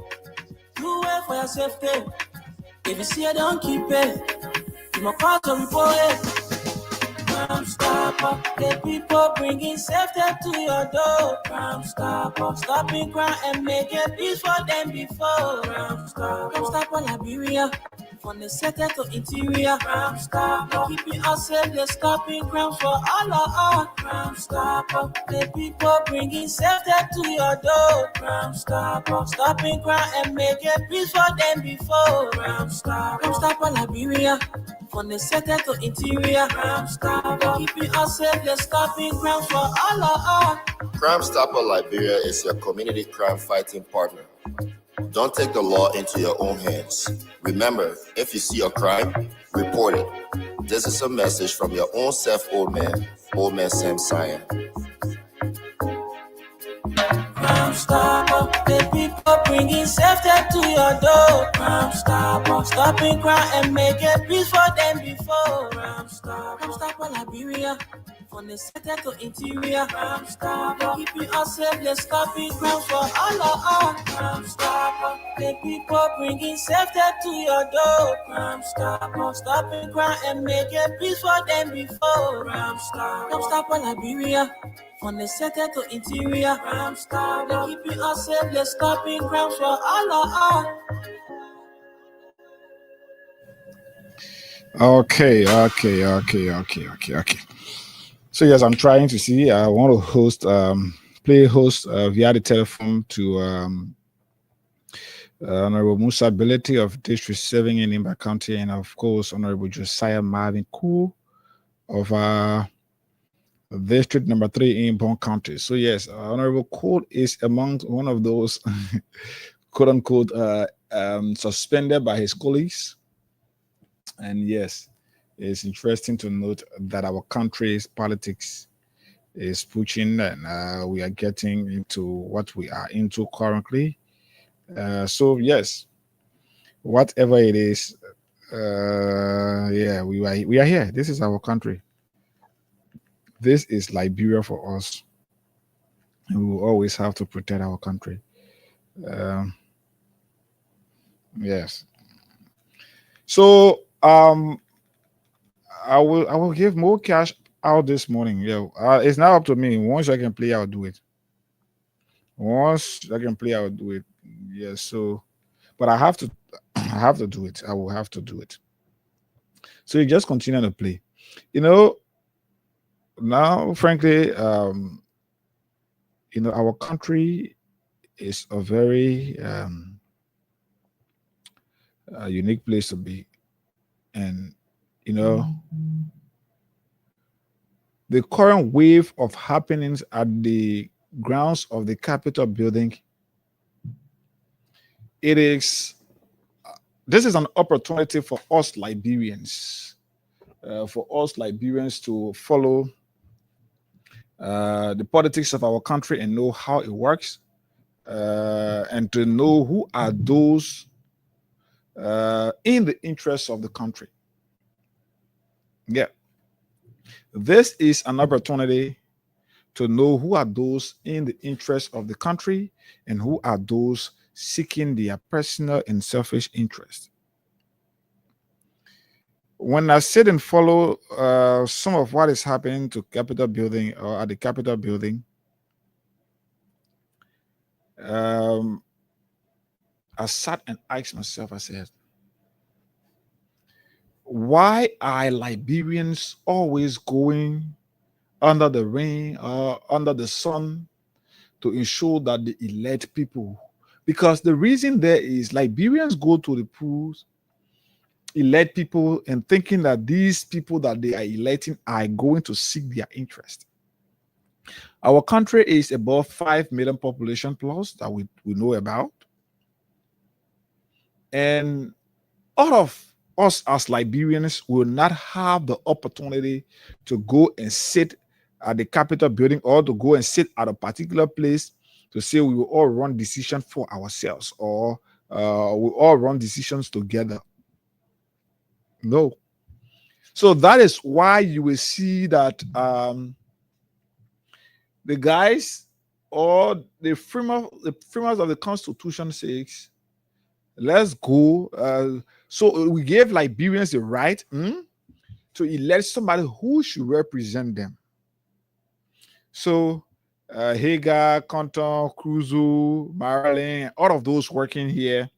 Do it for your safety. If you see it, don't keep it. You must call to report it. Crime Stopper, the people bringing safety to your door. Crime Stopper, stopping crime and making peace for them before. Crime Stopper, Liberia, from the center to interior. Crime Stopper, keeping us safe, they're stopping crime for all of us. Crime Stopper, the people bringing safety to your door. Crime Stopper, stopping crime and making peace for them before. Crime Stopper, Liberia. From the center to interior, Crime Stopper, keeping us safe, they're stopping crime for all of us. Crime Stopper Liberia is your community crime fighting partner. Don't take the law into your own hands. Remember, if you see a crime, report it. This is a message from your own self, old man Sam Cyan. Crime Stopper, the people bringing safety to your door. Crime Stopper, stopping crime and making peace for them before. Crime Stopper, Liberia, from the center to interior. Crime Stopper, keeping us safe, they're stopping crime for all of us. Crime Stopper, the people bringing safety to your door. Crime Stopper, stopping crime and making peace for them before. Crime Stopper, Liberia. From the center to interior, Crime Stopper, keeping us safe, they're stopping crime for all of us. Okay. So yes, I'm trying to see. I want to host, play host via the telephone to Honorable Musa Ability of District 7 in Imba County, and of course Honorable Josiah Marvin Koo of District number 3 in Bon County. So yes, Honorable Koo is among one of those quote unquote suspended by his colleagues. And yes, it's interesting to note that our country's politics is pushing, and we are getting into what we are into currently. So yes, whatever it is, yeah, we are here. This is our country. This is Liberia for us. We will always have to protect our country. Yes. So I will give more cash out this morning. Yeah, it's now up to me. Once I can play, I'll do it. Once I can play, I'll do it. Yeah. So, but I have to do it. I will have to do it. So you just continue to play. Now, frankly, our country is a very unique place to be, and the current wave of happenings at the grounds of the Capitol building, this is an opportunity for us Liberians, to follow the politics of our country and know how it works, and to know who are those in the interests of the country. Yeah. This is an opportunity to know who are those in the interest of the country and who are those seeking their personal and selfish interest. When I sit and follow some of what is happening to Capitol building or at the Capitol building, I sat and asked myself, I said, why are Liberians always going under the rain or under the sun to ensure that they elect people? Because the reason there is Liberians go to the polls, elect people, and thinking that these people that they are electing are going to seek their interest. Our country is above 5 million population plus that we know about. And all of us as Liberians will not have the opportunity to go and sit at the Capitol building or to go and sit at a particular place to say we will all run decisions for ourselves or we all run decisions together. No. So that is why you will see that the guys or the framers of the Constitution says, let's go. So we gave Liberians the right to elect somebody who should represent them. So Hagar, Compton, Cruzo, Marilyn, all of those working here,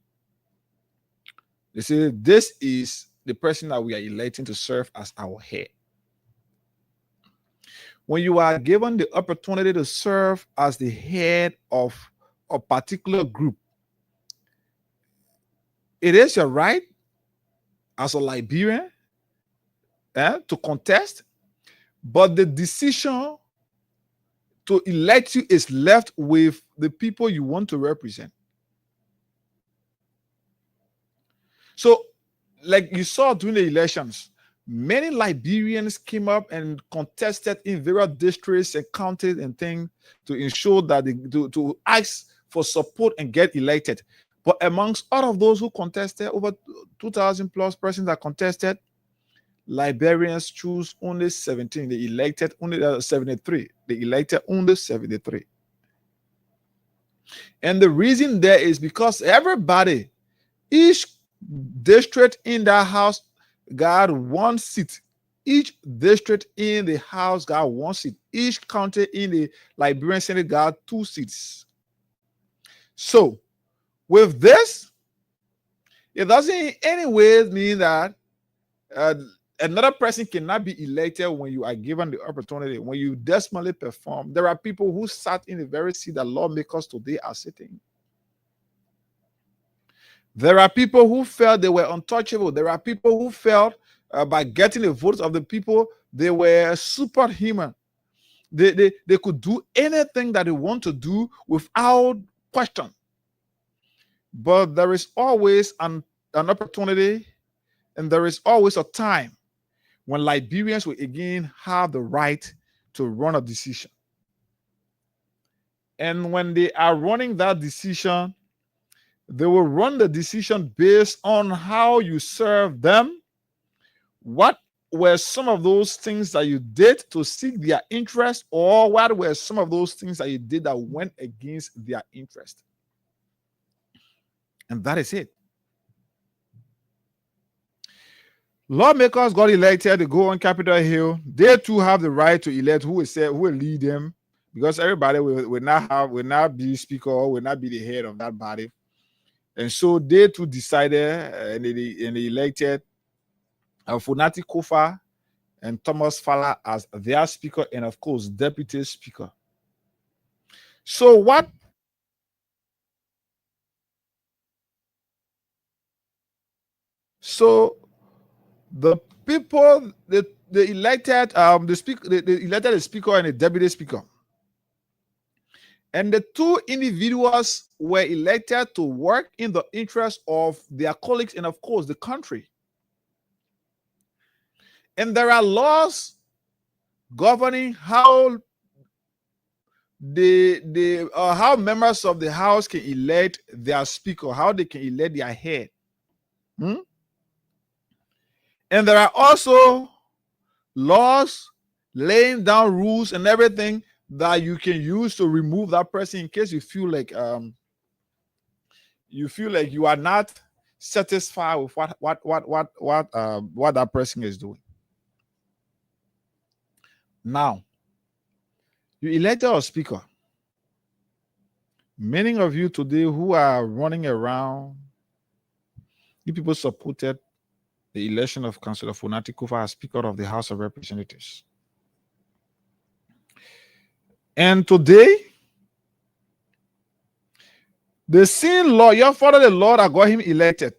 they say this is the person that we are electing to serve as our head. When you are given the opportunity to serve as the head of a particular group, it is your right as a Liberian to contest, but the decision to elect you is left with the people you want to represent. So, like you saw during the elections, many Liberians came up and contested in various districts and counties and things to ensure that to ask for support and get elected. But amongst all of those who contested, over 2,000 plus persons that contested, Liberians choose only 17. They elected only 73. They elected only 73. And the reason there is because everybody, each district in that house got one seat. Each district in the house got one seat. Each county in the Liberian Senate got 2 seats. So, with this, it doesn't in any way mean that another person cannot be elected when you are given the opportunity, when you desperately perform. There are people who sat in the very seat that lawmakers today are sitting. There are people who felt they were untouchable. There are people who felt by getting the votes of the people, they were superhuman. They could do anything that they want to do without question. But there is always an opportunity and there is always a time when Liberians will again have the right to run a decision. And when they are running that decision, they will run the decision based on how you serve them. What were some of those things that you did to seek their interest, or what were some of those things that you did that went against their interest? And that is it. Lawmakers got elected to go on Capitol Hill. They too have the right to elect who will lead them, because everybody will not be speaker or will not be the head of that body. And so they too decided and they elected Funati Kofa and Thomas Fala as their speaker and of course deputy speaker. So what? So the people they elected they elected a speaker and a deputy speaker. And the 2 individuals were elected to work in the interest of their colleagues and of course the country. And there are laws governing how how members of the House can elect their speaker, how they can elect their head. And there are also laws laying down rules and everything that you can use to remove that person in case you feel like you are not satisfied with what that person is doing. Now, you elected a speaker. Many of you today who are running around, you people supported the election of Councillor Funati Kofa as Speaker of the House of Representatives. And today, the same law, your father, the law that got him elected,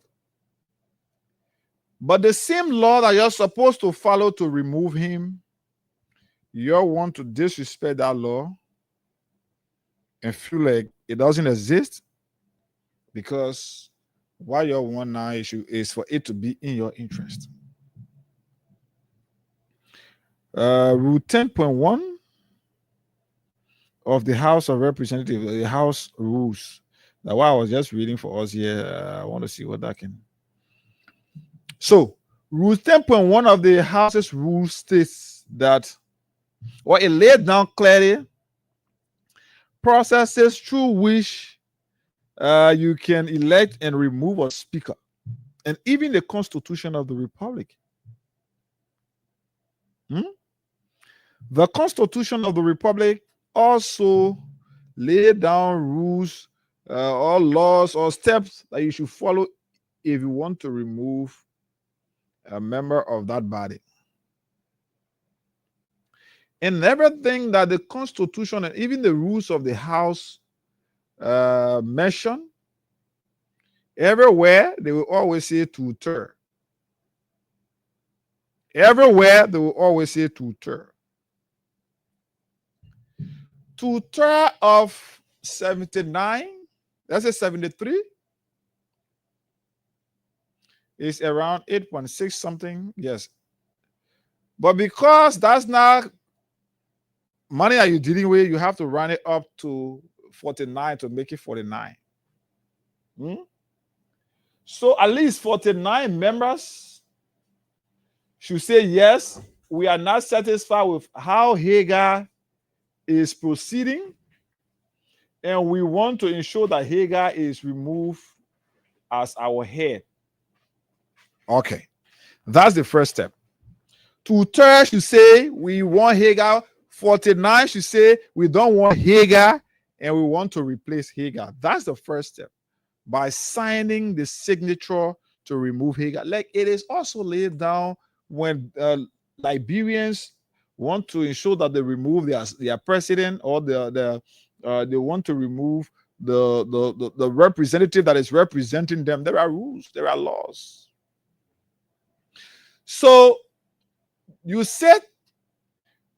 but the same law that you're supposed to follow to remove him, you want to disrespect that law and feel like it doesn't exist, because what you want now is for it to be in your interest. Rule 10.1 of the House of Representatives, the House rules. Now, what I was just reading for us here, I want to see what that can. So, Rule 10.1 of the House's rules states that, or it laid down clearly processes through which you can elect and remove a speaker, and even the Constitution of the Republic. The Constitution of the Republic also laid down rules or laws or steps that you should follow if you want to remove a member of that body. And everything that the Constitution and even the rules of the House mention, everywhere they will always say two-thirds. Everywhere they will always say two-thirds. Two-thirds of 79, that's a 73, is around 8.6 something. Yes. But because that's not money that you're dealing with, you have to run it up to 49 to make it 49. So at least 49 members should say, yes, we are not satisfied with how Hagar is proceeding, and we want to ensure that Hagar is removed as our head. Okay, that's the first step. Two-thirds should say we want Hagar. 49 should say we don't want Hagar and we want to replace Hagar. That's the first step, by signing the signature to remove Hagar. Like it is also laid down when Liberians want to ensure that they remove their president, or they want to remove the representative that is representing them. There are rules, there are laws. So you said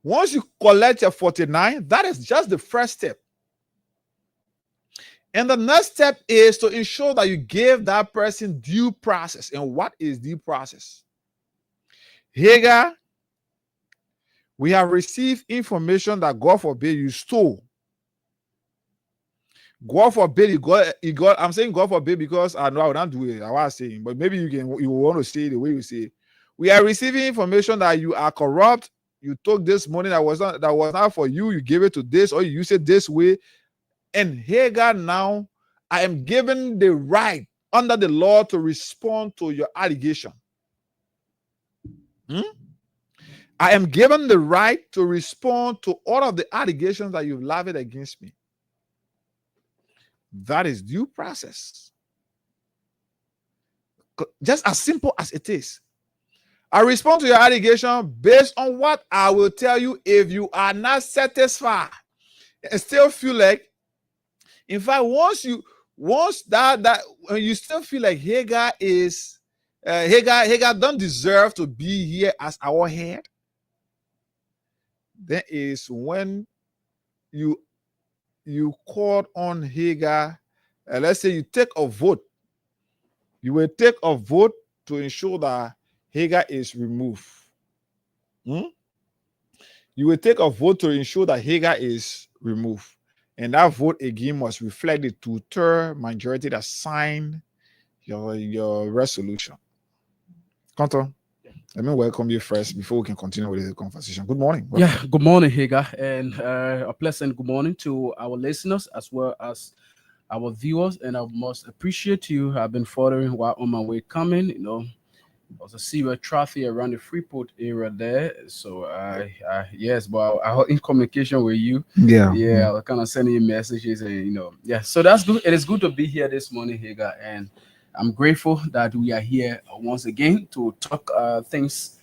once you collect your 49, that is just the first step. And the next step is to ensure that you give that person due process. And what is due process? Hagar, we have received information that, God forbid, you stole. God forbid you got. I'm saying God forbid because I know I will not do it. I was saying, but maybe you want to say it the way you say it. We are receiving information that you are corrupt. You took this money that was not for you. You gave it to this, or you use it this way. And Hagar, now I am given the right under the law to respond to your allegation. I am given the right to respond to all of the allegations that you've levied against me. That is due process. Just as simple as it is. I respond to your allegation based on what I will tell you. If you are not satisfied and still feel like, in fact, once you still feel like Hagar don't deserve to be here as our head, then is when you called on Hagar. Let's say you take a vote. You will take a vote to ensure that Hagar is removed. You will take a vote to ensure that Hagar is removed. And that vote again must reflect the two-thirds majority that signed your resolution. Conto, let me welcome you first before we can continue with the conversation. Good morning. Welcome. Yeah, good morning, Hagar, and a pleasant good morning to our listeners as well as our viewers. And I must appreciate you. I've been following while on my way coming. There was a serious traffic around the Freeport area there. So yes, but I was in communication with you. Yeah. I was kind of sending you messages, and so that's good. It is good to be here this morning, Hagar, and I'm grateful that we are here once again to talk things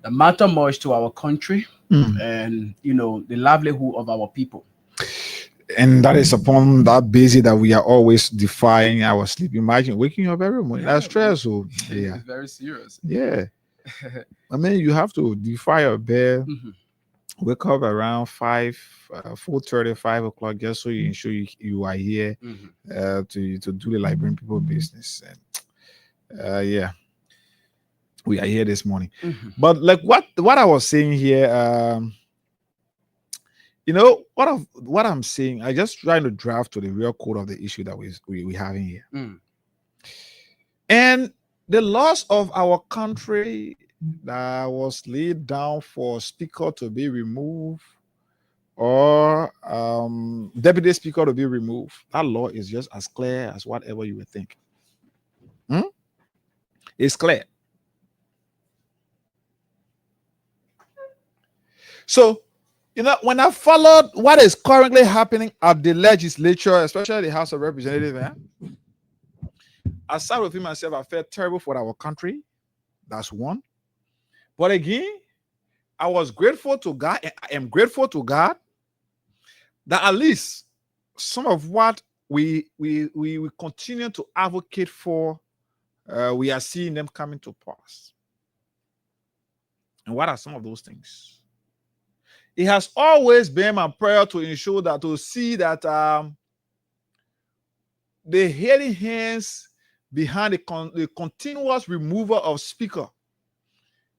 that matter much to our country and the livelihood of our people. And that is upon that basis that we are always defying our sleep. Imagine waking up every morning. That's stressful. It's very serious. Yeah. I mean, you have to defy your bed, wake up around 4:30, 5 o'clock, just so you ensure you are here to do the Liberian people business. And we are here this morning. But like what I was saying here, You know what I'm saying? I just trying to draft to the real core of the issue that we having here. And the loss of our country that was laid down for speaker to be removed or deputy speaker to be removed, that law is just as clear as whatever you would think. It's clear. So, when I followed what is currently happening at the legislature, especially the House of Representatives, I started with myself, I felt terrible for our country. That's one. But again, I was grateful to God. I am grateful to God that at least some of what we continue to advocate for, we are seeing them coming to pass. And what are some of those things? It has always been my prayer to ensure that, to see that the hidden hands behind the continuous removal of speaker,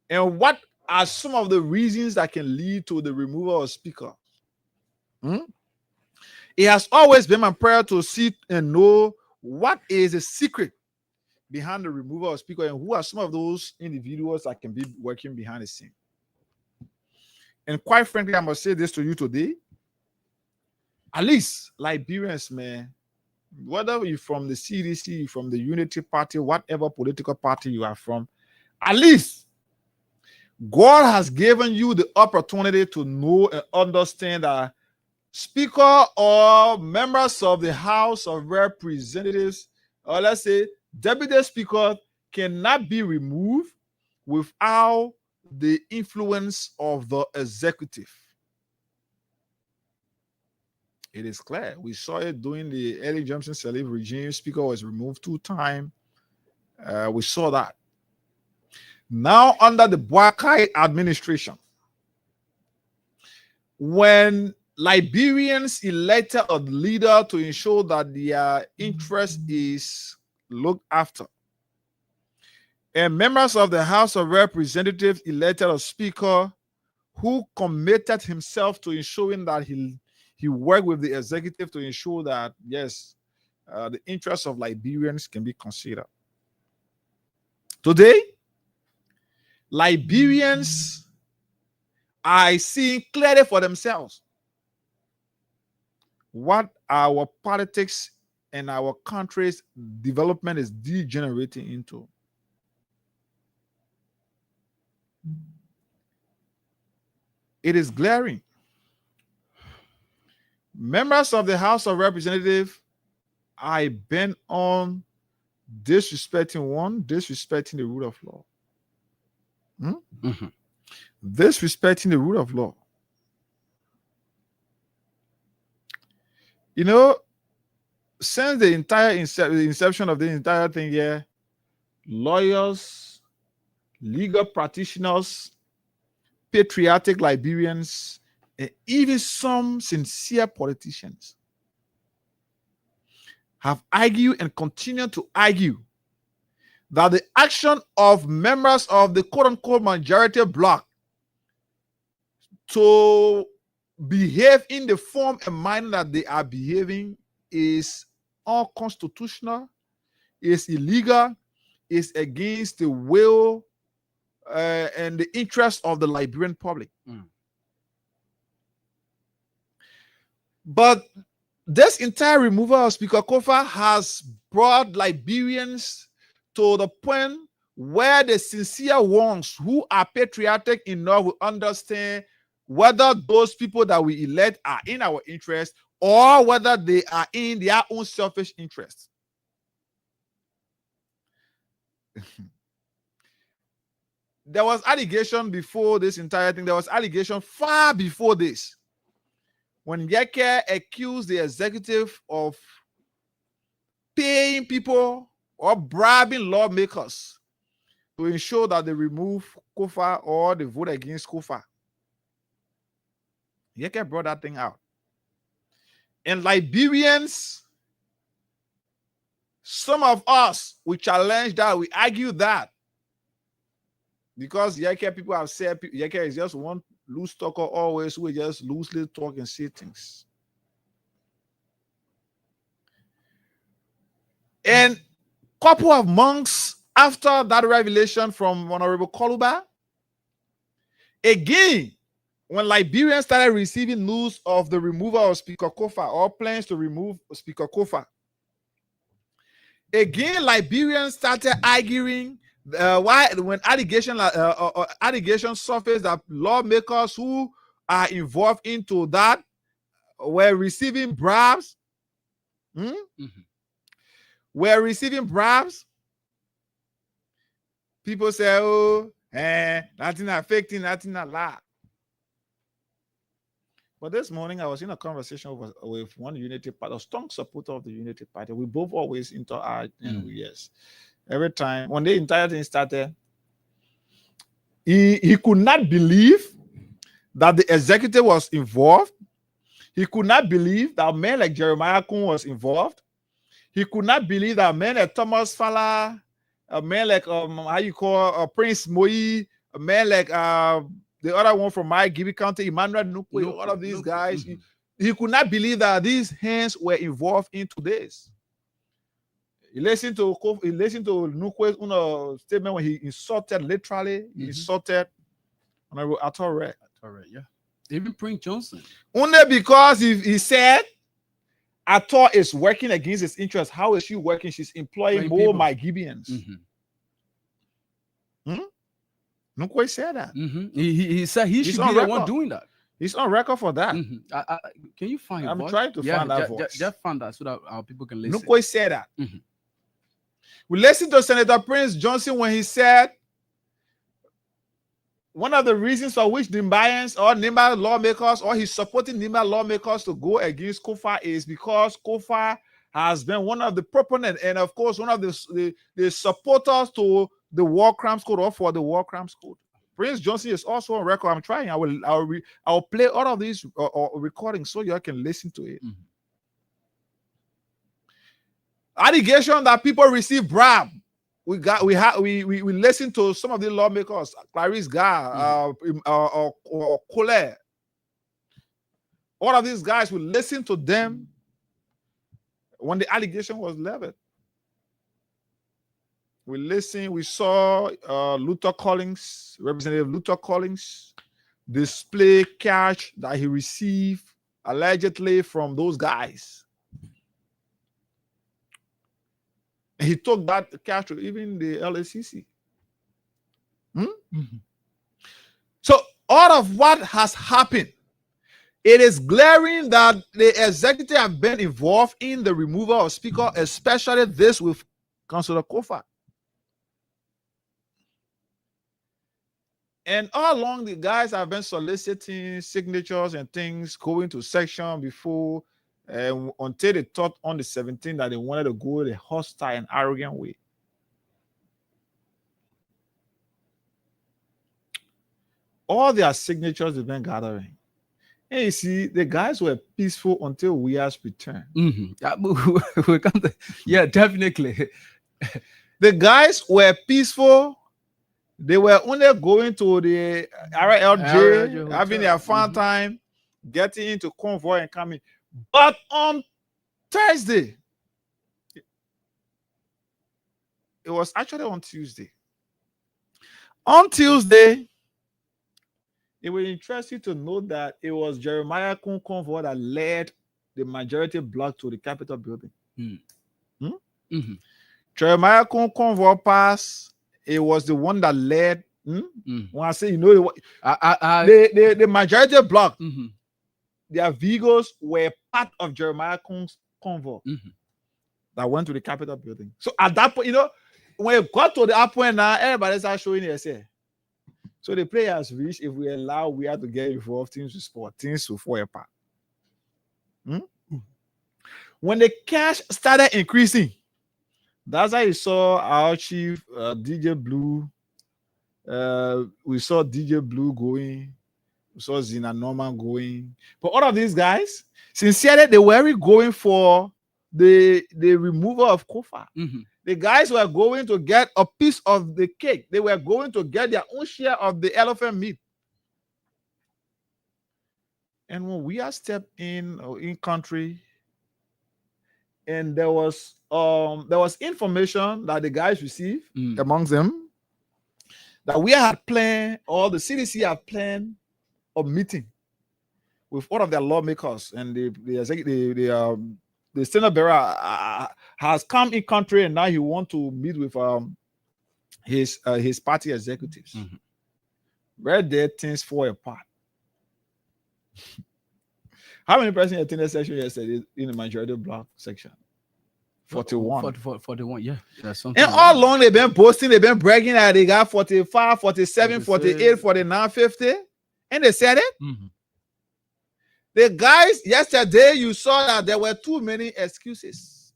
and what are some of the reasons that can lead to the removal of speaker. It has always been my prayer to see and know what is the secret behind the removal of speaker, and who are some of those individuals that can be working behind the scene. And quite frankly, I must say this to you today. At least Liberians, man, whether you're from the CDC, from the Unity Party, whatever political party you are from, at least God has given you the opportunity to know and understand that speaker or members of the House of Representatives, or let's say deputy speaker, cannot be removed without the influence of the executive. It is clear. We saw it during the Early Johnson Sirleaf regime. Speaker was removed 2 times. We saw that. Now, under the Boakai administration, when Liberians elected a leader to ensure that their interest is looked after, and members of the House of Representatives elected a speaker who committed himself to ensuring that he worked with the executive to ensure that, yes, the interests of Liberians can be considered. Today, Liberians are seeing clearly for themselves what our politics and our country's development is degenerating into. It is glaring. Members of the House of Representatives are bent on disrespecting the rule of law. Disrespecting the rule of law. Since the entire inception of the entire thing here, lawyers, legal practitioners, patriotic Liberians, and even some sincere politicians have argued and continue to argue that the action of members of the quote-unquote majority bloc to behave in the form and manner that they are behaving is unconstitutional, is illegal, is against the will and the interest of the Liberian public. But this entire removal of Speaker Kofa has brought Liberians to the point where the sincere ones who are patriotic enough will understand whether those people that we elect are in our interest or whether they are in their own selfish interest. There was allegation before this entire thing. There was allegation far before this, when Yeke accused the executive of paying people or bribing lawmakers to ensure that they remove Kofa or they vote against Kofa. Yeke brought that thing out. And Liberians, some of us, we challenge that, we argue that. Because Yeke people have said Yeke is just one loose talker always will just loosely talk and say things. And couple of months after that revelation from Honorable Koluba, again, when Liberians started receiving news of the removal of Speaker Kofa or plans to remove Speaker Kofa, again, Liberians started arguing why when allegations surfaced that lawmakers who are involved into that were receiving bribes. Were receiving bribes. People say, oh, nothing affecting, nothing a lot. But this morning, I was in a conversation with one Unity Party, a strong supporter of the Unity Party. We both always interact, and yes, every time when the entire thing started, he could not believe that the executive was involved. He could not believe that a man like Jeremiah Kun was involved. He could not believe that a man like Thomas Fala, a man like Prince Moi, a man like the other one from my Gibi County, Emmanuel Nukwe, all of these guys. He could not believe that these hands were involved into this. He listened to Nukwe's statement when he insulted, literally, he insulted Honorable Atore. Yeah. Even Prince Johnson. Only because he said Ator is working against his interests. How is she working? She's employing more my Gibeons. Nukwe said that. He said he should be the one doing that. He's on record for that. Can you find? I'm trying to find that voice. Just find that so that our people can listen. Nukwe said that. We listened to Senator Prince Johnson when he said one of the reasons for which Nimbayans or Nimba lawmakers or he's supporting Nimba lawmakers to go against Kofa is because Kofa has been one of the proponents and of course one of the supporters to the War Crimes Code or for the War Crimes Code. Prince Johnson is also on record. I'm trying. I'll play all of these recordings so you can listen to it. Allegation that people receive bribe. We listened to some of the lawmakers, Clarice Gar, or Colette. All of these guys, we listened to them when the allegation was leveled. We listened, we saw Luther Collins, Representative Luther Collins, display cash that he received allegedly from those guys. And he took that cash to even the LACC. So all of what has happened, it is glaring that the executive have been involved in the removal of Speaker, especially this with Councillor Kofa. And all along, the guys have been soliciting signatures and things, going to section before, until they thought on the 17th that they wanted to go the hostile and arrogant way. All their signatures they've been gathering. And you see, the guys were peaceful until Weah's return. Yeah, definitely. The guys were peaceful. They were only going to the RLJ, having their fun time, getting into convoy and coming. But on Thursday, it was actually on Tuesday. On Tuesday, it was interesting to note that it was Jeremiah Kun convoy that led the majority block to the Capitol building. Jeremiah Kun convoy pass. It was the one that led. When I say, you know, the majority block, their vehicles were part of Jeremiah Kun's convoy that went to the Capitol building. So at that point, you know, when it got to that point now, everybody started showing themselves. So the players reached, if we allow we have to get involved, things to sport, things to fall apart. When the cash started increasing, that's how you saw our chief DJ Blue. We saw DJ Blue going. We saw Zina Norman going. But all of these guys, sincerely, they were going for the removal of Kofa. The guys were going to get a piece of the cake. They were going to get their own share of the elephant meat. And when we are stepped in country, and there was information that the guys received amongst them that we had planned, or the CDC had planned a meeting with all of their lawmakers, and the Senate bearer has come in country, and now he want to meet with his party executives. Where there things fall apart. How many persons attended session yesterday in the majority block section? 41. 41, yeah. And all along they've been boasting, they've been bragging that they got 45, 47, 48, 49, 50. And they said it. The guys, yesterday, you saw that there were too many excuses.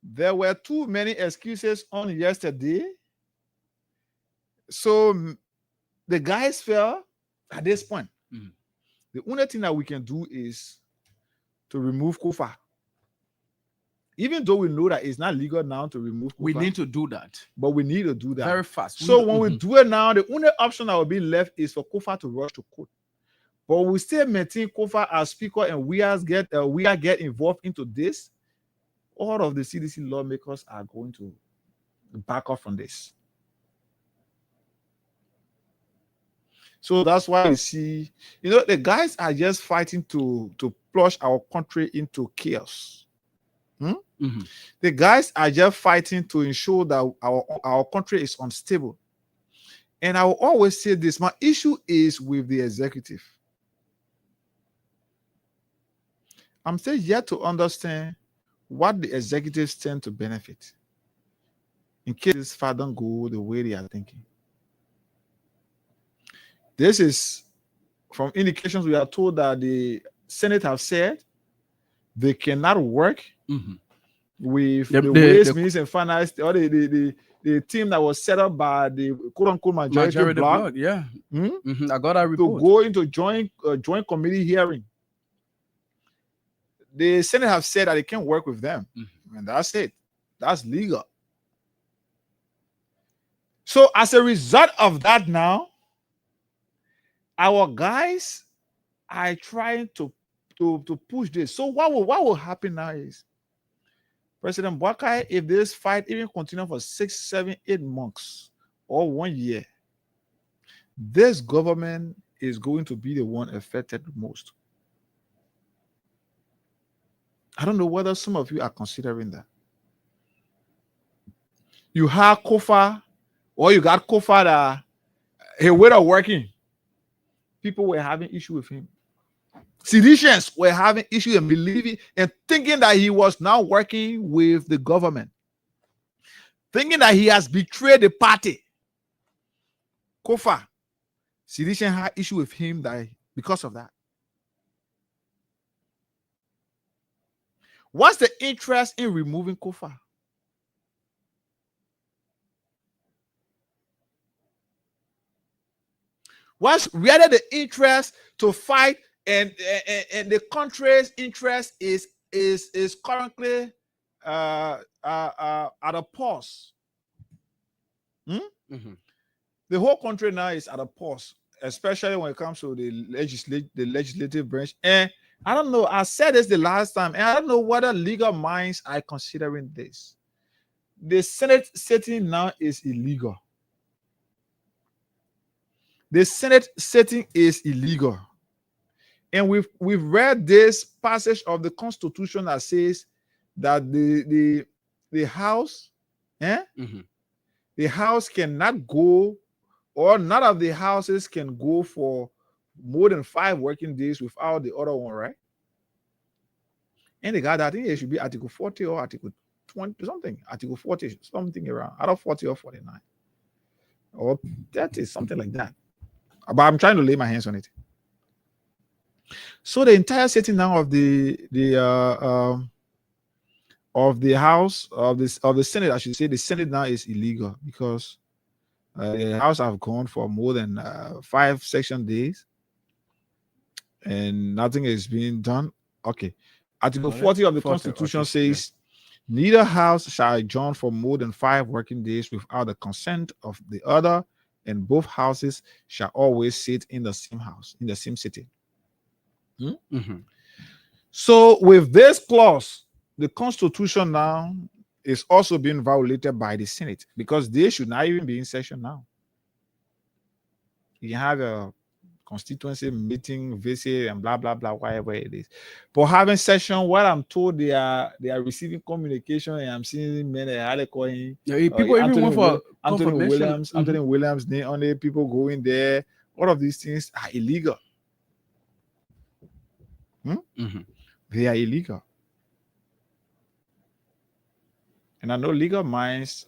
There were too many excuses on yesterday. So the guys felt at this point, the only thing that we can do is to remove Kofa. Even though we know that it's not legal now to remove Kofa, we need to do that. But we need to do that very fast. So when we do it now, the only option that will be left is for Kofa to rush to court. But we still maintain Kofa as speaker, and we are get involved into this. All of the CDC lawmakers are going to back off from this. So that's why we see, the guys are just fighting to plunge our country into chaos. The guys are just fighting to ensure that our country is unstable. And I will always say this, my issue is with the executive. I'm still yet to understand what the executives stand to benefit in case this fight don't go the way they are thinking. This is from indications we are told that the Senate have said they cannot work with the Ways, Means, and Finance, or the team that was set up by the quote-unquote majority bloc. Yeah. I got that report. To go into joint committee hearing. The Senate have said that they can't work with them. And that's it. That's legal. So as a result of that now, our guys are trying to push this. So what will happen now is, President Boakai, if this fight even continue for 6, 7, 8 months or 1 year, this government is going to be the one affected the most. I don't know whether some of you are considering that. You have Kofa, or you got Kofa that he wasn't working. People were having issue with him. Seditionists were having issue and believing and thinking that he was now working with the government, thinking that he has betrayed the party. Kofa, sedition had issue with him because of that. What's the interest in removing Kofa? What's really the interest to fight, and the country's interest is currently at a pause. The whole country now is at a pause, especially when it comes to the legislative branch. And I don't know, I said this the last time, and I don't know whether legal minds are considering this. The Senate sitting now is illegal. The Senate sitting is illegal. And we've read this passage of the Constitution that says that the House, the House cannot go, or none of the houses can go for more than 5 working days without the other one, right? And the guy, I think it should be Article 40 or Article 20, something. Article 40, something around, out of 40 or 49. Or 30, something like that. But I'm trying to lay my hands on it. So the entire setting now of the House of the Senate, I should say, the Senate now is illegal because the House have gone for more than 5 session days, and nothing is being done. Okay, Article 40 of the Constitution says, neither House shall adjourn for more than 5 working days without the consent of the other, and both houses shall always sit in the same house, in the same city. So with this clause, the Constitution now is also being violated by the Senate because they should not even be in session now. You have a constituency meeting, visit, and blah blah blah, whatever it is. But having session, what I'm told they are receiving communication, and I'm seeing many people even went for Anthony Williams, they only people going there. All of these things are illegal. They are illegal. And I know legal minds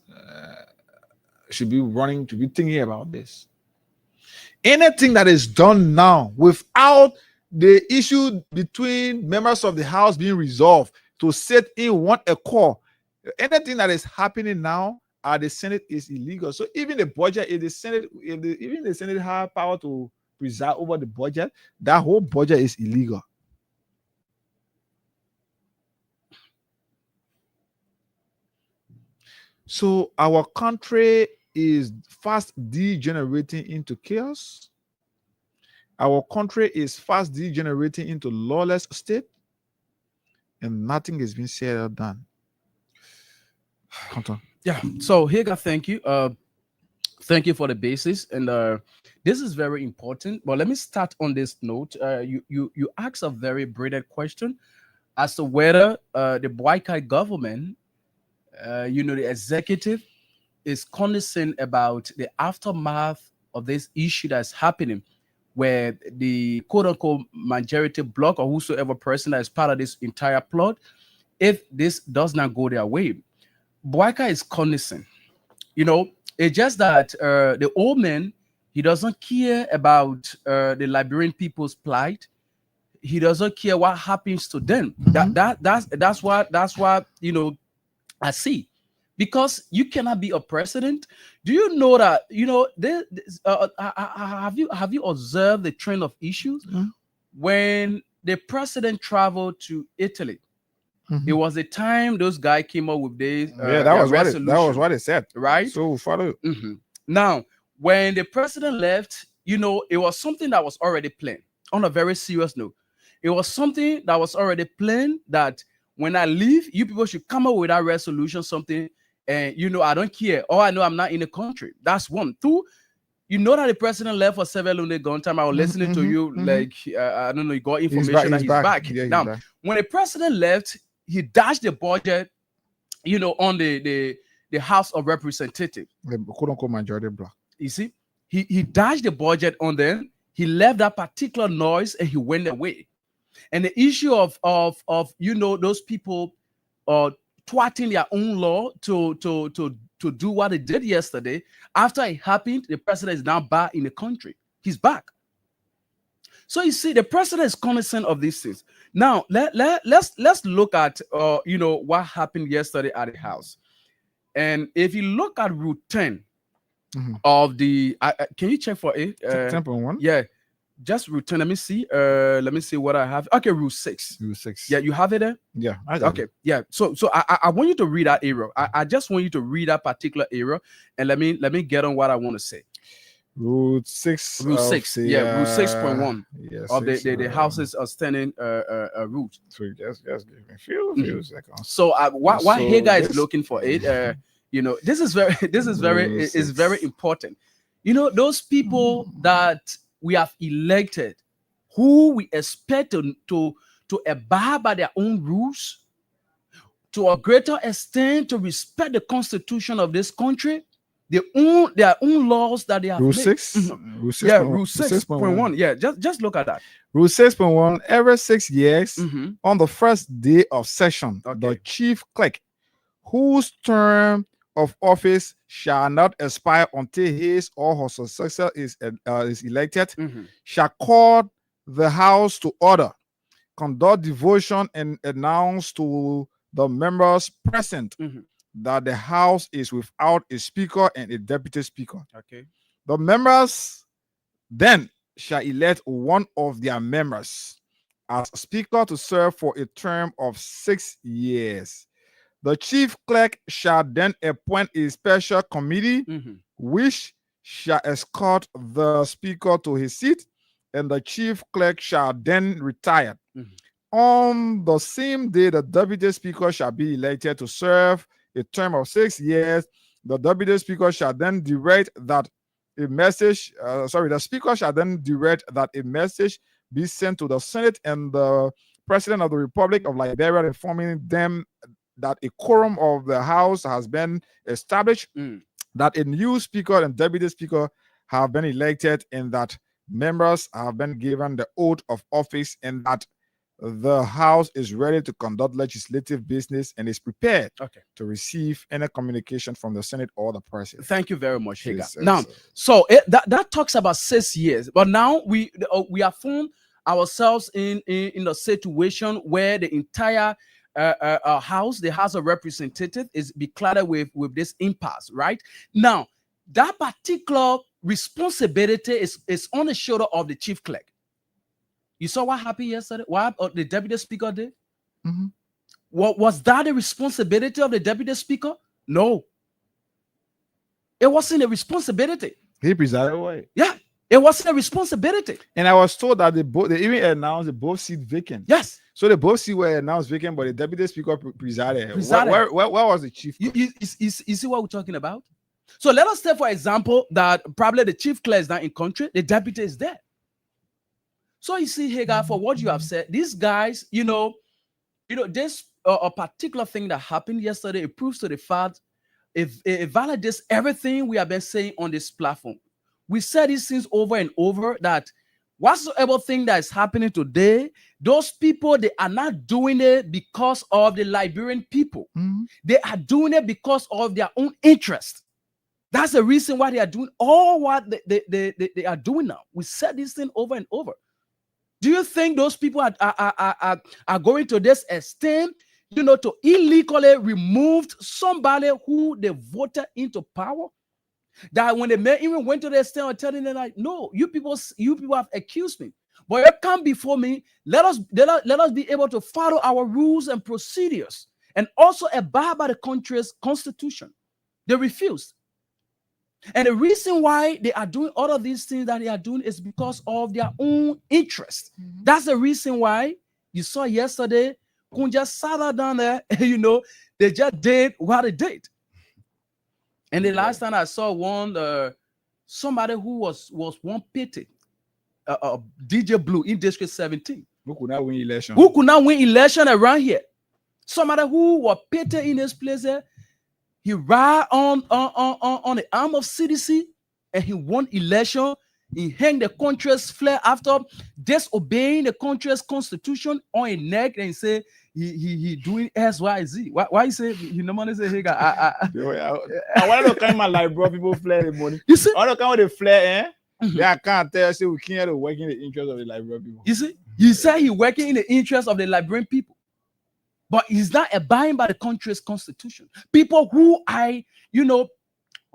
should be thinking about this. Anything that is done now without the issue between members of the House being resolved to sit in one accord, anything that is happening now at the Senate is illegal. So even the budget, if the Senate have power to preside over the budget, that whole budget is illegal. So our country is fast degenerating into chaos. Our country is fast degenerating into lawless state, and nothing is being said or done. Yeah. So Hagar, thank you. Thank you for the basis, and this is very important. But let me start on this note. You asked a very brilliant question as to whether the boycott government, the executive, is concerned about the aftermath of this issue that's happening, where the quote-unquote majority bloc or whosoever person that is part of this entire plot, if this does not go their way, Boyka is cognizant. It's just that the old man, he doesn't care about the Liberian people's plight. He doesn't care what happens to them. That's what I see. Because you cannot be a president. Do you know that? Have you observed the trend of issues? When the president traveled to Italy, it was the time those guys came up with this. That was what it said, right? So follow. Now, when the president left, it was something that was already planned. On a very serious note, it was something that was already planned that when I leave, you people should come up with that resolution, something. And I don't care. Oh, I know I'm not in the country. That's one. Two, that the president left for several Lunde gone time. I was listening to you, I don't know, you got information that he's back. Yeah, now, back. When the president left, he dashed the budget, on the House of Representatives. The quote-unquote majority bloc. You see, he dashed the budget on them. He left that particular noise and he went away. And the issue of those people twatting their own law to do what they did yesterday. After it happened, the president is now back in the country. He's back. So you see, the president is cognizant of these things. Now let's look at what happened yesterday at the House. And if you look at Rule 10 of the, can you check for it? 10.1. Yeah. Just Rule 10. Let me see what I have. Okay, Rule 6. Rule 6. Yeah, you have it there? Yeah. Okay. Yeah. So I want you to read that area. I just want you to read that particular area, and let me get on what I want to say. Rule 6. Rule 6. Yeah, Rule 6.1 yes, of the House's standing route. So just give me a few seconds. So what Hagar is looking for it, this is very important. Those people that we have elected, who we expect to abide by their own rules, to a greater extent to respect the constitution of this country, their own laws that they have Rule made. 6? Rule 6. Yeah, Rule 6.1. Yeah, just look at that. Rule 6.1, every 6 years, on the first day of session, the chief clerk, whose term of office shall not expire until his or her successor is elected, shall call the House to order, conduct devotion, and announce to the members present that the House is without a speaker and a deputy speaker. Okay. The members then shall elect one of their members as speaker to serve for a term of 6 years. The chief clerk shall then appoint a special committee which shall escort the speaker to his seat, and the chief clerk shall then retire. On the same day, the deputy speaker shall be elected to serve a term of 6 years. The deputy speaker shall then direct that a message, the speaker shall then direct that a message be sent to the Senate and the President of the Republic of Liberia, informing them that a quorum of the House has been established, that a new speaker and deputy speaker have been elected, and that members have been given the oath of office, and that the House is ready to conduct legislative business and is prepared to receive any communication from the Senate or the President. Thank you very much, Hagar. Yes, Now, sir. so that talks about 6 years, but now we have found ourselves in a situation where the entire House, the House of Representatives, is declared with this impasse. Right now, that particular responsibility is on the shoulder of the chief clerk. You saw what happened yesterday? What the deputy speaker did? What was that the responsibility of the deputy speaker? No. It wasn't a responsibility. He presided over it. Yeah, it wasn't a responsibility. And I was told that they even announced the both seat vacant. Yes. So the both seats were announced vacant, but the deputy speaker presided. Presided. Where was the chief? You see what we're talking about? So let us say, for example, that probably the chief clerk is not in country, the deputy is there. So you see, Hagar, for what you have said, these guys, this a particular thing that happened yesterday, it proves to the fact, it validates everything we have been saying on this platform. We said these things over and over, that whatsoever thing that is happening today, those people, they are not doing it because of the Liberian people. They are doing it because of their own interest. That's the reason why they are doing all what they are doing now. We said this thing over and over. Do you think those people are going to this extent, to illegally remove somebody who they voted into power? That when they even went to the extent of telling them, like, no, you people have accused me, but you come before me. Let us be able to follow our rules and procedures, and also abide by the country's constitution. They refused. And the reason why they are doing all of these things that they are doing is because of their own interest. That's the reason why you saw yesterday, Kunja sat down there, they just did what they did. And the last time I saw one, somebody who was one pity, DJ Blue in District 17. Who could not win election? Who could not win election around here? Somebody who was pity in this place there. He ride on the arm of CDC, and he won election. He hanged the country's flag after disobeying the country's constitution on his neck, and he say he doing SYZ. Why you say you normally say hey guy? I want to come my Liberian people flare the money. You see, I want to come with the flare, Yeah, I can't tell. Say we can't work in the interest of the Liberian people. You see, you say he working in the interest of the Liberian people. But he's not abiding by the country's constitution. People who are,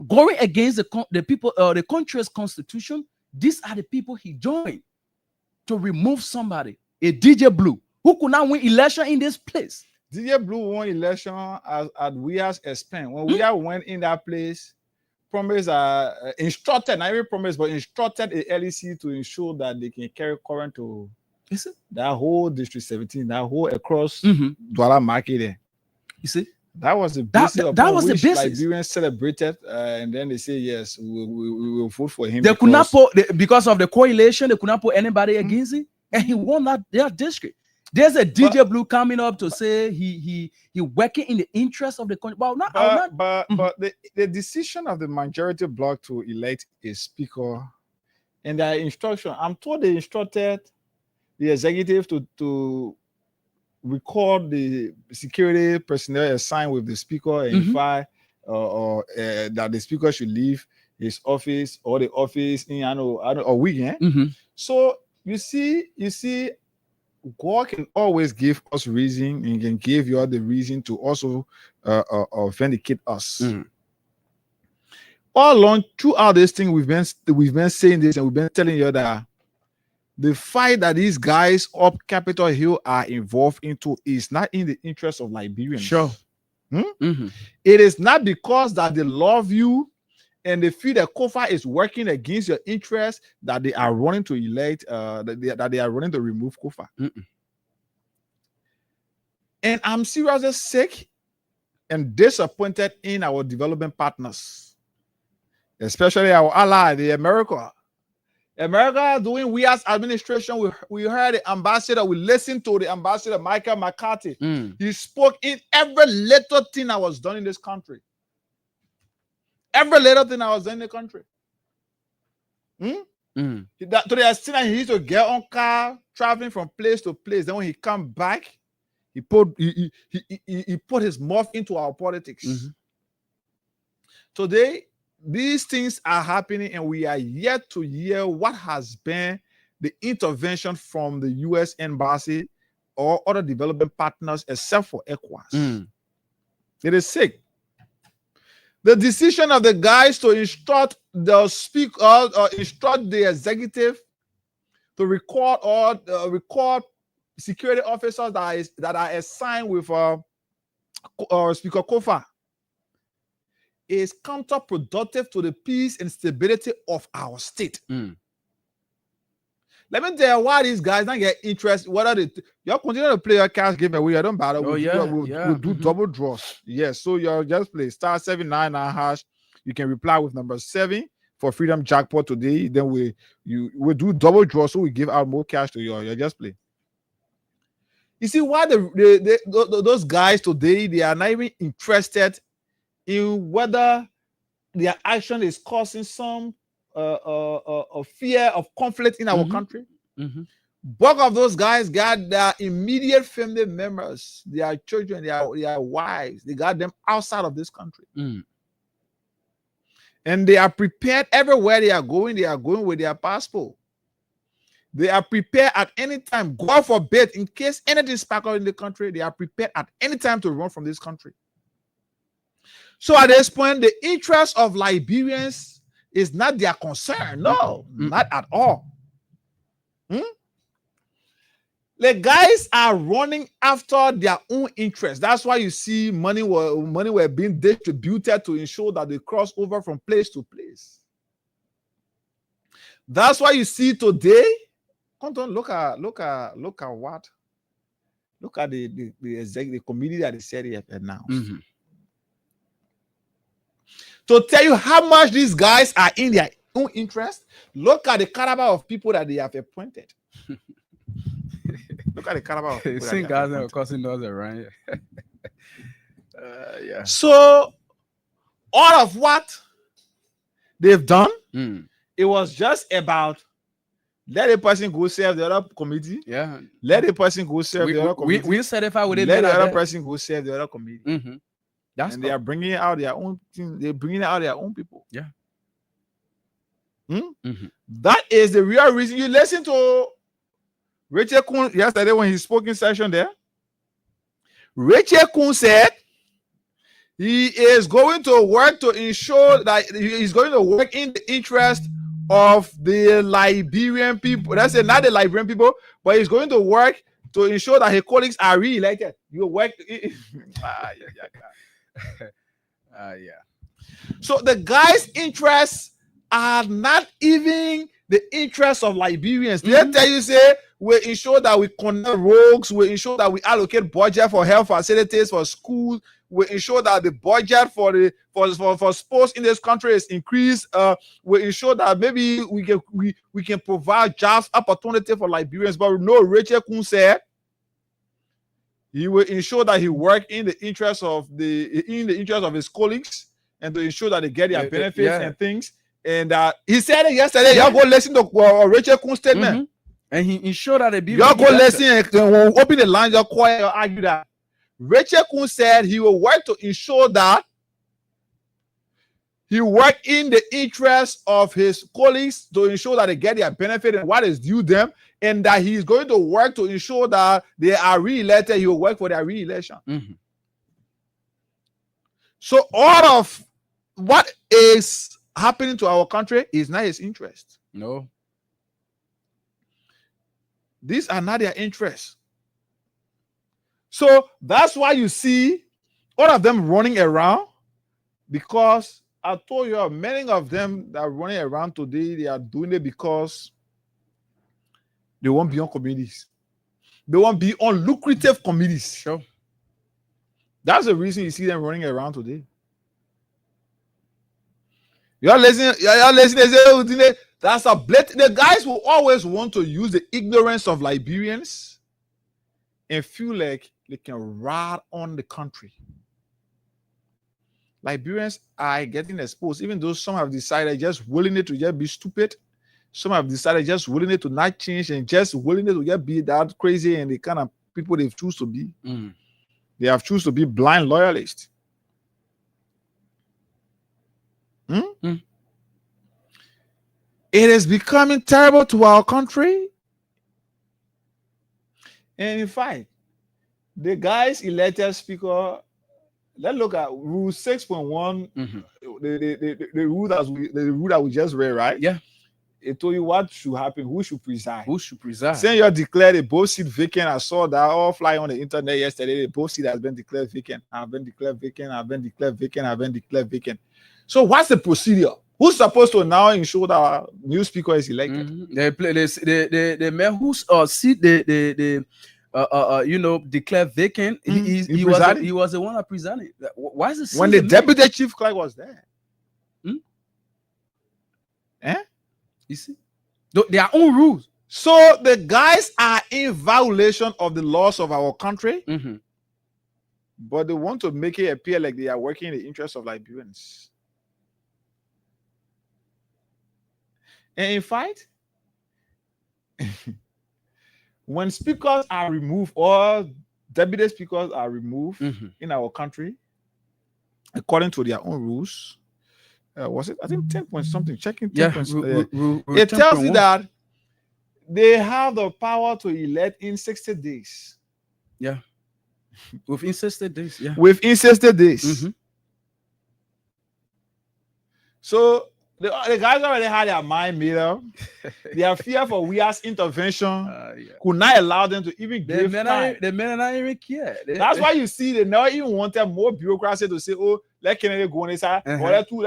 going against the country's constitution, these are the people he joined to remove somebody, a DJ Blue, who could not win election in this place. DJ Blue won election at Weah's expense. When Weah went in that place, instructed, not even promised, but instructed a LEC to ensure that they can carry current to that whole District 17, that whole across Douala Market there. You see? That was the basis that was the basis. Liberians celebrated, and then they say, yes, we will vote for him. They could not put, because of the coalition, they could not put anybody against it, and he won their district. There's a DJ Blue coming up to say he working in the interest of the country. Well, but the decision of the majority bloc to elect a speaker and their instruction, I'm told they instructed the executive to record the security personnel assigned with the speaker and ify that the speaker should leave his office or the office in a week. So you see, God can always give us reason and can give you all the reason to also vindicate us. All along throughout this thing, we've been saying this and we've been telling you that the fight that these guys up Capitol Hill are involved into is not in the interest of Liberians. Sure. It is not because that they love you and they feel that Kofa is working against your interest, that they are running to elect, that they are running to remove Kofa. And I'm seriously sick and disappointed in our development partners, especially our ally, the America. America doing we as administration, we heard the ambassador, we listened to the ambassador, Michael McCarthy. He spoke in every little thing that was done in this country. Every little thing that was done in the country. To the extent that he used to get on car, traveling from place to place. Then when he come back, he put his mouth into our politics. Today, these things are happening, and we are yet to hear what has been the intervention from the U.S. Embassy or other development partners, except for ECOWAS. It is sick. The decision of the guys to instruct the speaker or instruct the executive to record record security officers that are assigned with Speaker Kofa is counterproductive to the peace and stability of our state. Let me tell you why these guys don't get interest. Whether y'all continue to play your cash game away, I don't bother. We'll do double draws. Yes, so y'all just play *799#. You can reply with number 7 for Freedom Jackpot today. Then we do double draw, so we give out more cash to y'all. You just play. You see why those guys today, they are not even interested in whether their action is causing some a fear of conflict in our country. Bulk of those guys got their immediate family members, their children, their wives. They got them outside of this country. And they are prepared everywhere they are going with their passport. They are prepared at any time, God forbid, in case anything sparkles in the country, they are prepared at any time to run from this country. So at this point, the interest of Liberians is not their concern. No, not at all. The guys are running after their own interest. That's why you see money were being distributed to ensure that they cross over from place to place. That's why you see today. Look at what? Look at the executive committee that they said they have announced. To tell you how much these guys are in their own interest, look at the caliber of people that they have appointed. Look at the caliber of people. Same guys that are causing noise around here. So, all of what they've done, it was just about let a person go serve the other committee. Let a person go serve the other committee. We certify with it. Let the other person go serve the other committee. That's and they are bringing out their own thing. They're bringing out their own people. That is the real reason. You listen to Rachel Kuhn yesterday when he spoke in session there. Rachel Kuhn said he is going to work to ensure that he's going to work in the interest of the Liberian people. That's it, not the Liberian people, but he's going to work to ensure that his colleagues are re-elected. You work. So the guys' interests are not even the interests of Liberians. They tell you, say, we ensure that we connect roads, we ensure that we allocate budget for health facilities, for schools, we ensure that the budget for sports in this country is increased. We ensure that maybe we can provide jobs opportunity for Liberians. But no, Rachel Kuhn said he will ensure that he work in the interest of his colleagues and to ensure that they get their benefits and things. And he said it yesterday. Y'all go listen to Rachel Kuhn's statement. And he ensured that they be. Y'all go listen and open the line. Y'all quiet or argue that. Rachel Kuhn said he will work to ensure that he work in the interest of his colleagues to ensure that they get their benefit and what is due them, and that he's going to work to ensure that they are re-elected. He will work for their re-election. So all of what is happening to our country is not his interest. No. These are not their interests. So that's why you see all of them running around, because I told you, many of them that are running around today, they are doing it because they want to be on communities. They want to be on lucrative communities. Sure. That's the reason you see them running around today. You're listening. They say, oh, that's a blatant. The guys will always want to use the ignorance of Liberians and feel like they can ride on the country. Liberians are getting exposed, even though some have decided just willingly to just be stupid. Some have decided just willingly to not change and just willingly to just be that crazy and the kind of people they choose to be. They have choose to be blind loyalists. It is becoming terrible to our country. And in fact, the guys elected speaker, let's look at rule 6.1, the rule that we just read, right? Yeah. It told you what should happen, who should preside. Who should preside? Saying you declared a both seat vacant. I saw that all fly on the internet yesterday. The both seat has been declared vacant. I've been declared vacant. I've been declared vacant. I've been declared vacant. So what's the procedure? Who's supposed to now ensure that our new speaker is elected? The man whose seat they declare vacant. He was the one that presented. Why is it when the deputy chief clerk was there? You see, their own rules. So the guys are in violation of the laws of our country, but they want to make it appear like they are working in the interest of Liberians. And in fact, when speakers are removed or deputy speakers are removed in our country, according to their own rules, was it? I think 10 point something. Checking 10 points. It tells you that they have the power to elect in 60 days. Yeah. Within 60 days. Yeah. Within 60 days. So the guys already had their mind made up. Their fear for WEA's intervention could not allow them to even give time. The men not even care. That's why you see they never even wanted more bureaucracy to say, oh, let Kennedy go on this side. Or let who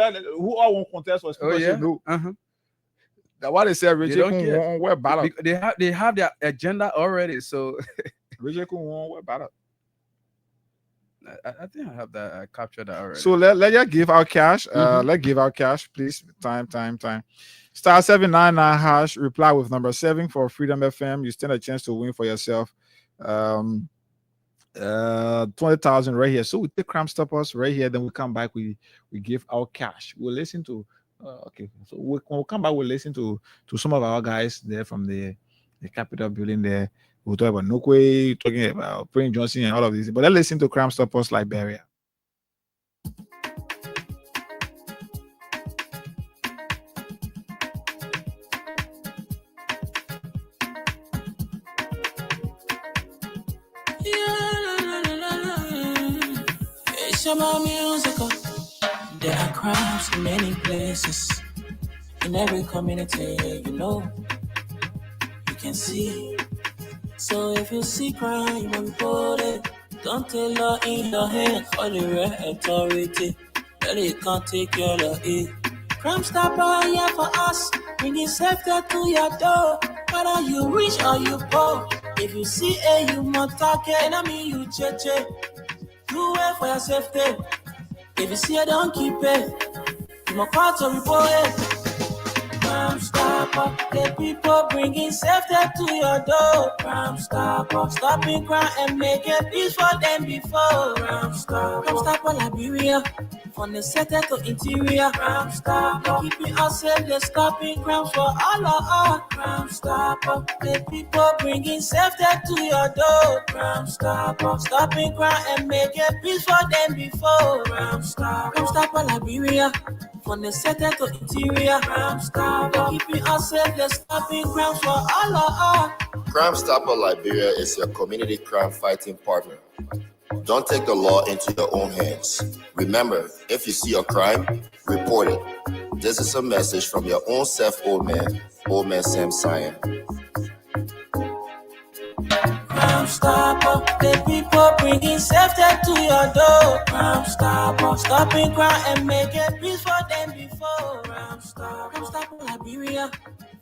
all want contest for speakership. No. That's why they said Richard won't wear ballot. They have their agenda already. So Richard won't wear ballot. I think I have that. I captured that already. So let's just give our cash. Let's give our cash, please. Time. Star 799 hash. Reply with number 7 for Freedom FM. You stand a chance to win for yourself. 20,000 right here. So we take Crime Stoppers right here. Then we come back. We give our cash. We'll listen to. Okay. So when we come back, we'll listen to some of our guys there from the Capitol building there. We'll talk about Nokwe, talking about Prince Johnson and all of this. But let's listen to Crime Stoppers Liberia. It's about music. There are crimes in many places. In every community, you can see. So if you see crime, you will report it. Don't take law in your hand for the real authority. Really can't take care of it. Crime Stopper here for us, bringing safety to your door. Whether you rich or you poor, if you see you must target. And I mean you cheche. Do it for your safety. If you see don't keep it. You must call to report it. Crime Stopper, the people bringing safety to your door. Crime Stopper, stopping crime and making peace for them before. Crime Stopper Liberia, from the center to interior. Crime Stopper, keeping us safe, they're stopping crimes for all of us. Crime Stopper, the people bringing safety to your door. Crime Stopper, stopping crime and making peace for them before. Crime Stopper Liberia, from the center to interior. Crime Stopper, keeping us safe, they're stopping crimes for all of us. Crime Stopper Liberia is your community crime fighting partner. Don't take the law into your own hands. Remember, if you see a crime, report it. This is a message from your own self, old man Sam Cyan. Crime Stopper, the people bringing safety to your door. Crime Stopper, stopping crime and making peace for them. Liberia.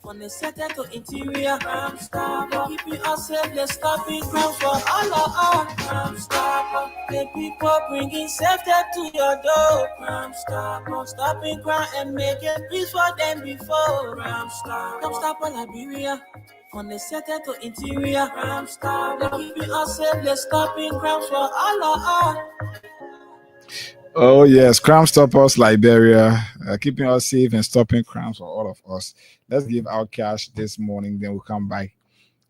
From the center to interior, Crime Stopper. Keeping us safe, let's stop it. Crime for all of us. Crime Stopper. The people bringing safety to your door. Crime Stopper. Stopping crime and making peace for them before. Crime Stopper. Crime Stopper Liberia. From the center to interior, Crime Stopper. Keeping us safe, let's stop it. Crime for all of us. Oh yes, Crime Stoppers Liberia, keeping us safe and stopping crimes for all of us. Let's give out cash this morning, then we'll come back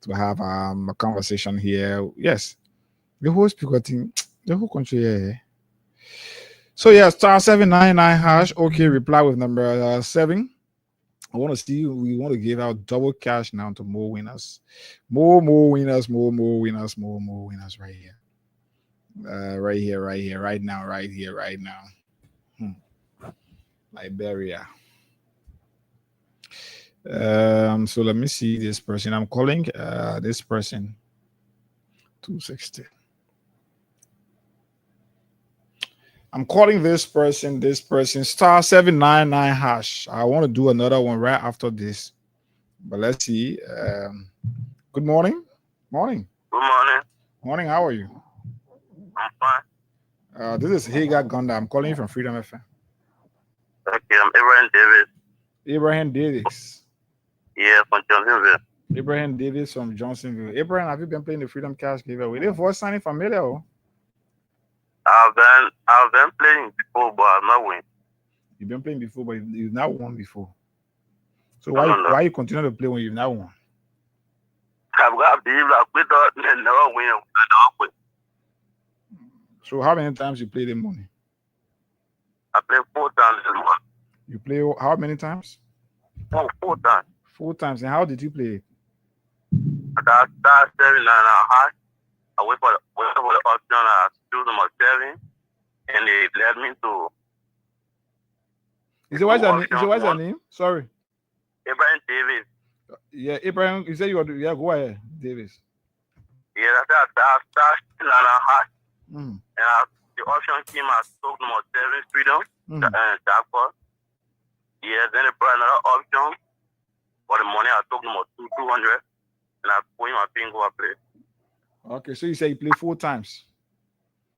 to have a conversation here. Yes, the whole speaker thing, the whole country here. So yeah, star 799 hash. Okay, reply with number 7. I want to see. We want to give out double cash now to more winners, more winners, more winners right here. Right here, right now. Liberia. So let me see this person. I'm calling this person 260. I'm calling this person star 799 hash. I want to do another one right after this. But let's see. Good morning. Good morning. How are you? I'm fine. This is Hagar Gonda. I'm calling you from Freedom FM. Okay, I'm Abraham Davis. Abraham Davis. Yeah, from Johnsonville. Abraham Davis from Johnsonville. Abraham, have you been playing the Freedom Cash giveaway? Their voice sounding familiar. Oh? I've been playing before, but I've not won. You've been playing before, but you've not won before. So why you continue to play when you've not won? I've got to believe I played out and never win. I don't win. So how many times you played the money? I played 4 times this month. You play how many times? 4 times. 4 times. And how did you play it? I got star 799. I wait for the option. I choose number 7, and they led me to. Is it what's your name? Sorry. Abraham Davis. Yeah, Abraham. You said you want to. Yeah, go ahead, Davis. Yeah, that's star 799. And the option came as took number 7 freedom and jackpot. Yeah, then they brought another option for the money. I took number 200, and I put in my finger I play. Okay, so you say you play 4 times.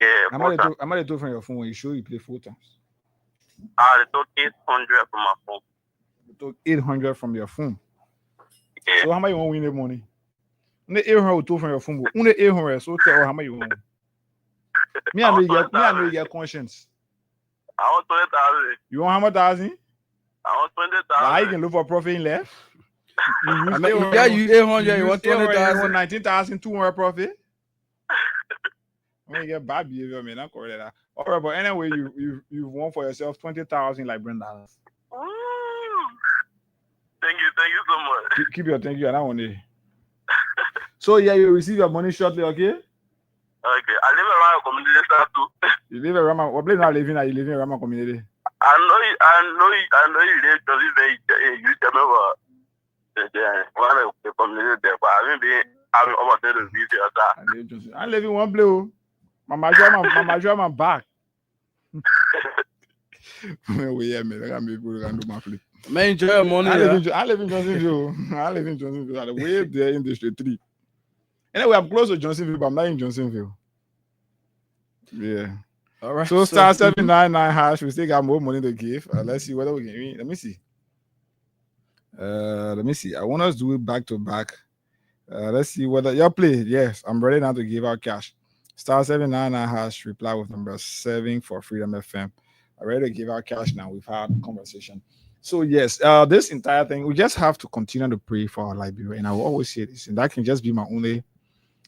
Yeah, I'm gonna do from your phone when you show you play 4 times. I took 800 from my phone. You took 800 from your phone. Yeah. So how much you want to win the money? Only 800 from your phone. Only 800. So tell how much you want. Me I know you get conscience. I want 20,000. You want how much thousand? I want 20,000. Now you can look for profit in left. You 800. You want 20,000. 19,200 profit. When you get bad behavior, man, I'm correct that. All right, but anyway, you won for yourself 20,000 like Brenda. Thank you so much. Keep your thank you and I want it. So yeah, you receive your money shortly, okay? Okay, I live around a community center too. You live in Rama. What place now living? Are you living in Rama community? I know you live to live you tell me about the community there, but I haven't been having opportunity to visit that. I live in one place. Mama drive my back. Yeah, man, I got me people can do my flip. Man, enjoy your money. I live in Johnsonville. I live in Johnsonville. At the way there in District 3. Anyway, I'm close to Johnsonville, but I'm not in Johnsonville. Yeah. All right. So star 799 hash. We still got more money to give. Let's see whether we can. Let me see. I want us to do it back to back. Let's see whether you play. Yes, I'm ready now to give out cash. Star 799 hash. Reply with number 7 for Freedom FM. I'm ready to give out cash now. We've had a conversation. So yes, this entire thing, we just have to continue to pray for our Liberia. And I will always say this, and that can just be my only.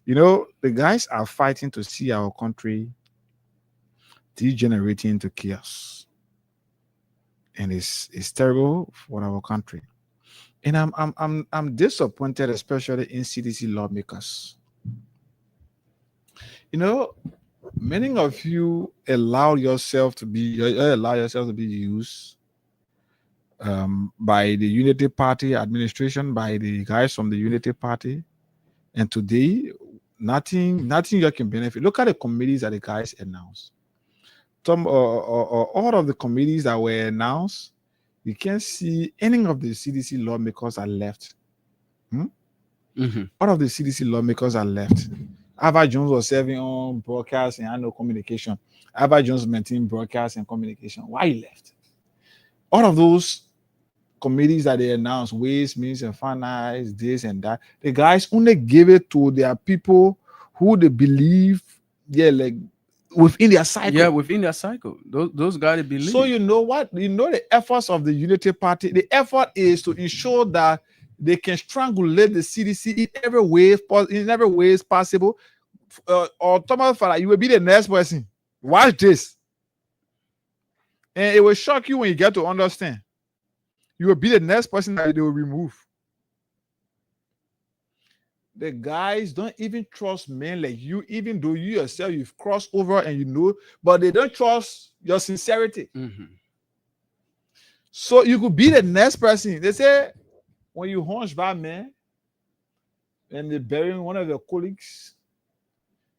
You know, the guys are fighting to see our country degenerating into chaos, and it's terrible for our country. And I'm disappointed, especially in CDC lawmakers. You know, many of you allow yourself to be used by the Unity Party administration, by the guys from the Unity Party, and today nothing you can benefit. Look at the committees that the guys announced. All of the committees that were announced, we can't see any of the CDC lawmakers are left. All of the CDC lawmakers are left. Ava Jones was serving on broadcast and no communication. Ava Jones maintained broadcast and communication. Why he left? All of those committees that they announced, ways, means, and finance, this and that, the guys only gave it to their people who they believe, like within their cycle. Yeah, within their cycle. Those guys believe. So you know what? You know the efforts of the Unity Party. The effort is to ensure that they can strangulate the CDC in every way possible. Or Thomas Farah, you will be the next person. Watch this, and it will shock you when you get to understand. You will be the next person that they will remove. The guys don't even trust men like you, even though you yourself you've crossed over and you know, but they don't trust your sincerity. So you could be the next person. They say when you hunch by man and they're burying one of your colleagues,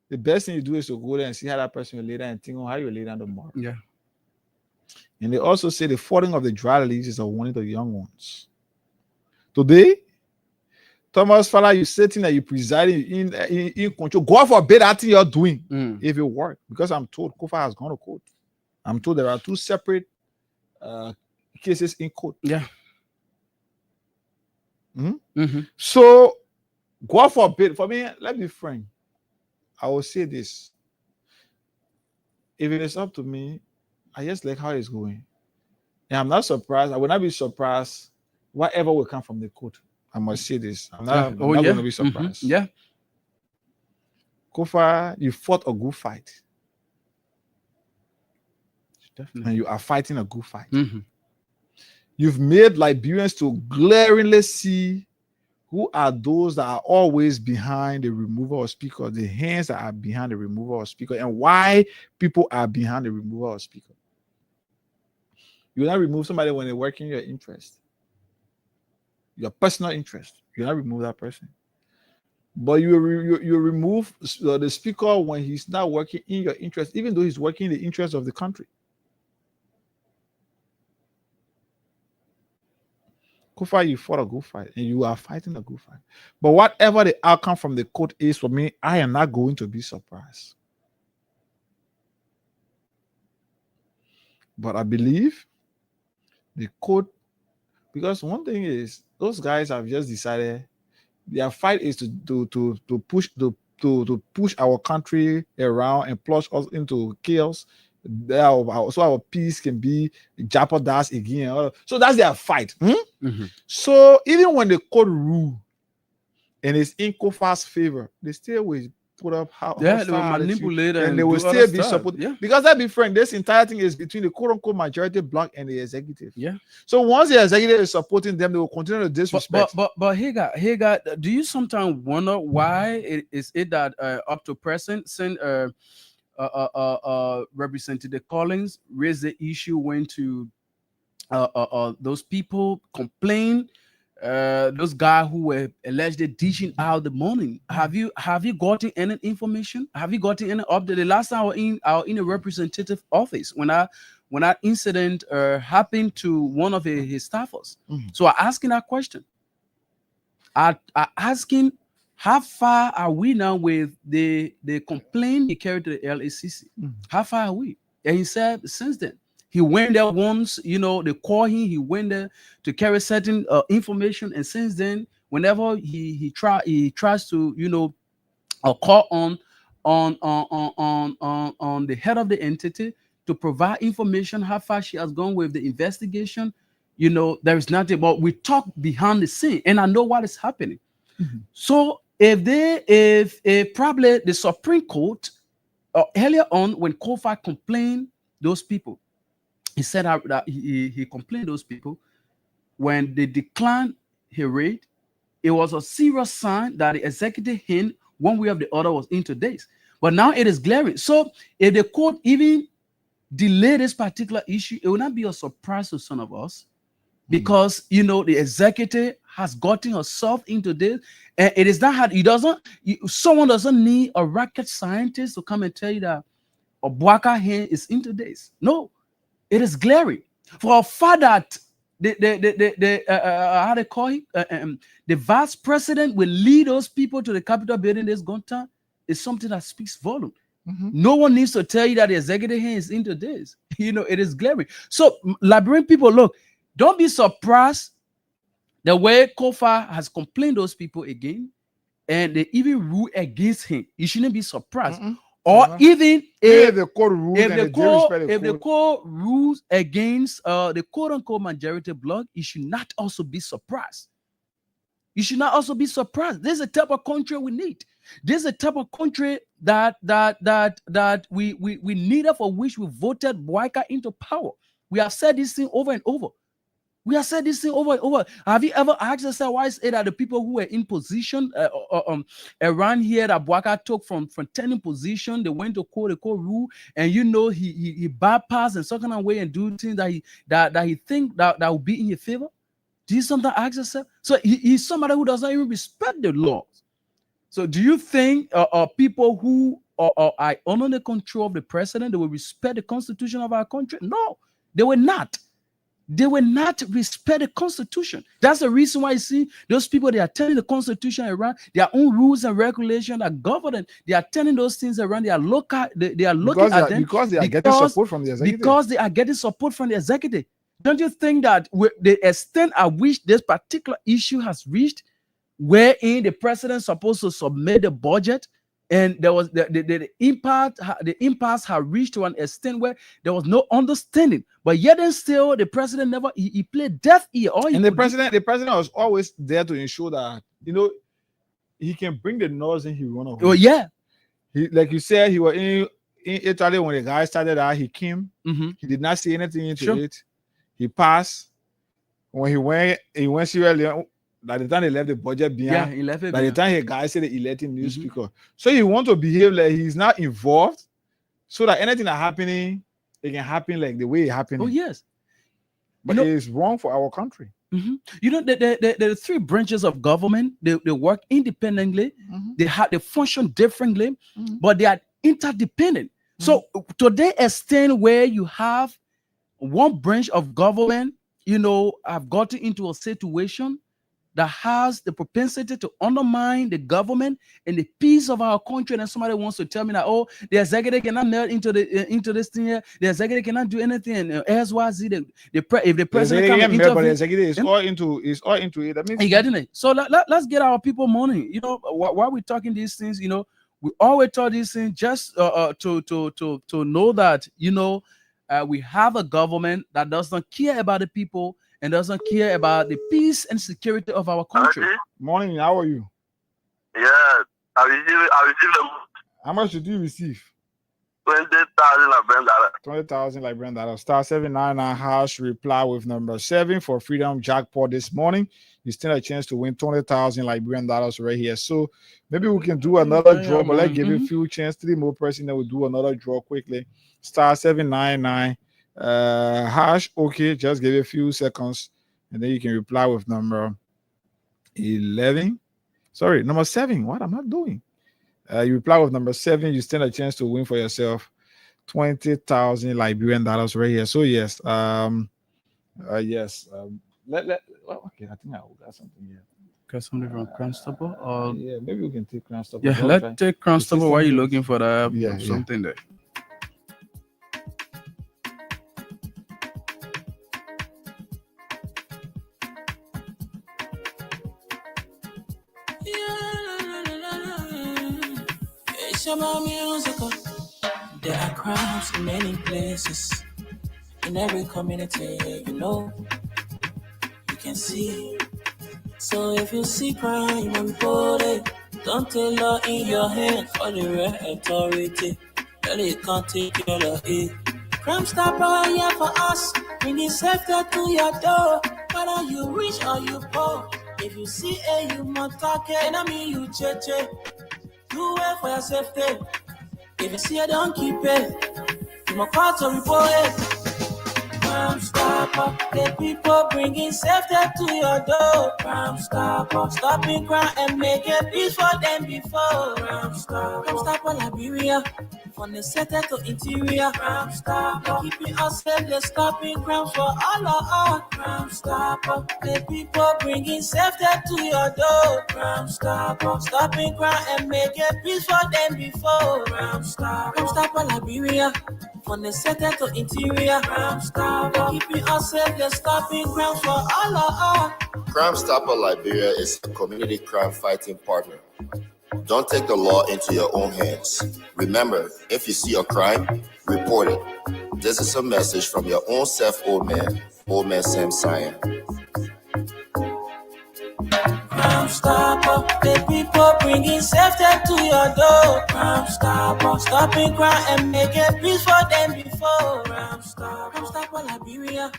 the best thing you do is to go there and see how that person will lay down and think on how you lay down tomorrow. Yeah. And they also say the falling of the dry leaves is a warning to the young ones. Today, Thomas Fowler, you sitting there, you presiding in control. God forbid that thing you're doing if it works. Because I'm told Kofa has gone to court. I'm told there are two separate cases in court. Yeah. So, God forbid, for me, let me be frank. I will say this. If it is up to me, I just like how it's going. And I'm not surprised. I will not be surprised whatever will come from the court. I must say this. I'm not going to be surprised. Yeah. Kofa, you fought a good fight. Definitely. And you are fighting a good fight. You've made Liberians to glaringly see who are those that are always behind the removal of speaker, the hands that are behind the removal of speaker, and why people are behind the removal of speaker. You will not remove somebody when they're working your interest, your personal interest. You will not remove that person. But you remove the speaker when he's not working in your interest, even though he's working in the interest of the country. Kofa, you fought a good fight, and you are fighting a good fight. But whatever the outcome from the court is for me, I am not going to be surprised. But I believe the court, because one thing is, those guys have just decided their fight is to push our country around and plunge us into chaos. So our peace can be jeopardized again. So that's their fight. So even when the court rule and it's in Kofa's favor, they still will put up they will manipulate and they will still be supported. Yeah. Because let's be frank, this entire thing is between the quote-unquote majority bloc and the executive. Yeah. So once the executive is supporting them, they will continue to disrespect. But Hagar, do you sometimes wonder why is it that up to present, Representative Collins raised the issue when to those people complain, those guys who were allegedly dishing out the money. Have you gotten any information? Have you gotten any update? The last time I was in a representative office when that incident happened to one of his staffers. So I asking that question. I asking, how far are we now with the complaint he carried to the LACC? How far are we? And he said since then, he went there once, they call him, he went there to carry certain information. And since then, whenever he tries to, call on the head of the entity to provide information, how far she has gone with the investigation, there is nothing. But we talk behind the scene, and I know what is happening. So if probably the Supreme Court earlier on when Kofa complained those people, he said that he complained those people when they declined his rate, it was a serious sign that the executive hand one way or the other was into this. But now it is glaring. So if the court even delay this particular issue, it will not be a surprise to some of us. Because the executive has gotten herself into this, and it is not hard. Someone doesn't need a rocket scientist to come and tell you that a Bwaka hand is into this. No, it is glaring. For a fact that how they call it, the vice president will lead those people to the Capitol building this gone time is something that speaks volume. No one needs to tell you that the executive hand is into this. It is glaring. So, Liberian people, look, don't be surprised the way Kofa has complained those people again, and they even rule against him. You shouldn't be surprised. Or even if the court rules against the quote-unquote majority bloc, you should not also be surprised. You should not also be surprised. This is the type of country we need. This is the type of country that we needed, for which we voted Boyka into power. We have said this thing over and over. Have you ever asked yourself why is it that the people who were in position around here that Boyka took from turning position, they went to court, the court rule, and he bypassed in some kind of way and do things that he think that will be in your favor? Do you sometimes ask yourself? So he's somebody who does not even respect the laws. So do you think people who are under the control of the president, they will respect the constitution of our country? No, they will not. They will not respect the constitution. That's the reason why you see those people, they are turning the constitution around, their own rules and regulations that govern them. They are turning those things around. They are looking at them because they are getting support from the executive. Because they are getting support from the executive. Don't you think that the extent at which this particular issue has reached, wherein the president is supposed to submit the budget, and there was the impasse had reached to an extent where there was no understanding, but yet and still the president never he played deaf ear. The president was always there to ensure that he can bring the noise in. He run away. Oh yeah, like you said, he was in Italy when the guy started out. He came. He did not say anything into it. He passed. When he went Sierra Leone. By the time they left the budget behind, he left it by the time the guy said the electing new speaker. So he want to behave like he's not involved, so that anything that happening, it can happen like the way it happened. Oh yes, but it is wrong for our country. The three branches of government, they work independently. They function differently, but they are interdependent. So to the extent where you have one branch of government, have gotten into a situation that has the propensity to undermine the government and the peace of our country, and then somebody wants to tell me that, the executive cannot melt into this thing here, the executive cannot do anything, and XYZ, if the president can't intervene, but the executive is all into it. That means you getting it. So let's get our people money. While we're talking these things, we always talk these things just to know that we have a government that does not care about the people and doesn't care about the peace and security of our country. Morning, how are you? Yeah, I received them. How much did you receive? 20,000 Liberian dollars. 20,000 Liberian dollars. Star 799 hash, reply with number 7 for Freedom Jackpot this morning. You still have a chance to win 20,000 Liberian dollars right here. So maybe we can do another draw, but let's give you a few chances. 3 more person, then we'll do another draw quickly. Star 799 hash. Okay, just give it a few seconds, and then you can reply with number 11. Sorry, number 7. What am I doing? You reply with number 7, you stand a chance to win for yourself 20,000 Liberian dollars right here. So yes, yes. Okay, I think I got something here. Got something from Constable, or yeah, maybe we can take Constable. Yeah, let's take Constable. Why are you looking for that? Something there. Musical. There are crimes in many places, in every community, you can see. So if you see crime, report it. Don't take law in your hand for the real authority. Really can't take care of it. Crime Stopper here for us, bringing safety to your door. Whether you rich or you poor, if you see you must talk it, and I mean you cheche. Do it for your safety. If you see it, don't keep it. You must call to report it. Crime Stopper, the people bringing safety to your door. Crime Stopper, stopping crime and making peace for them before. Crime Stopper Liberia, From the center to interior, Crime Stopper. Keeping us safe, they're stopping crimes for all of us. Crime Stopper. The people bringing safety to your door. Crime Stopper. Stopping crime and making peace for them before. Crime Stopper. Crime Stopper Liberia. From the center to interior, Crime Stopper. Keeping us safe, they're stopping crimes for all of us. Crime Stopper Liberia is a community crime fighting partner. Don't take the law into your own hands. Remember, if you see a crime, report it. This is a message from your own self, Old Man Sam Cyan. Crime Stopper, the people bringing safety to your door. Crime Stopper, stopping crime and making peace for them before. Crime Stopper Liberia.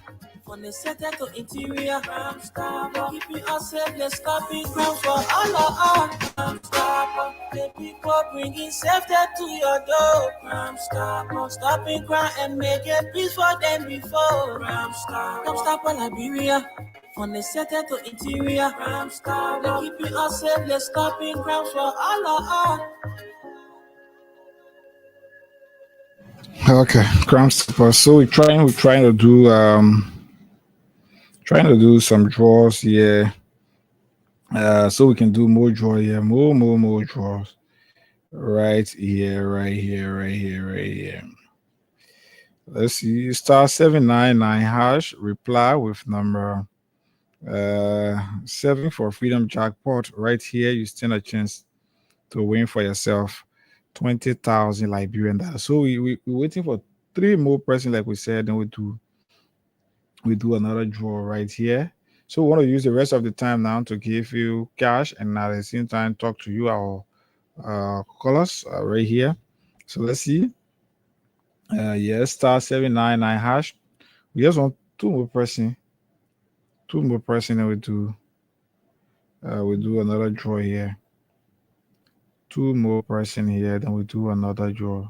From the center to interior, Crime Stopper. Keeping us safe, let's stopping crime for all of us. Crime Stopper, the people bringing safety to your door. Crime Stopper, stopping crime and making peace for them before. Crime Stopper Liberia. From the center to interior, Crime Stopper. Keeping us safe, let's stopping crime for all of us. Okay, Crime Stopper. So we're trying to do some draws here. So we can do more draw here, more draws. Right here. Let's see. Star 799 hash. Reply with number 7 for Freedom Jackpot. Right here, you stand a chance to win for yourself 20,000 Liberian dollars. So we're waiting for 3 more persons, like we said, then we do another draw right here. So we want to use the rest of the time now to give you cash and at the same time talk to you, our callers right here. So let's see. Yes, star 799 hash. We just want 2 more person. 2 more person, and we do another draw here. 2 more person here, then we do another draw.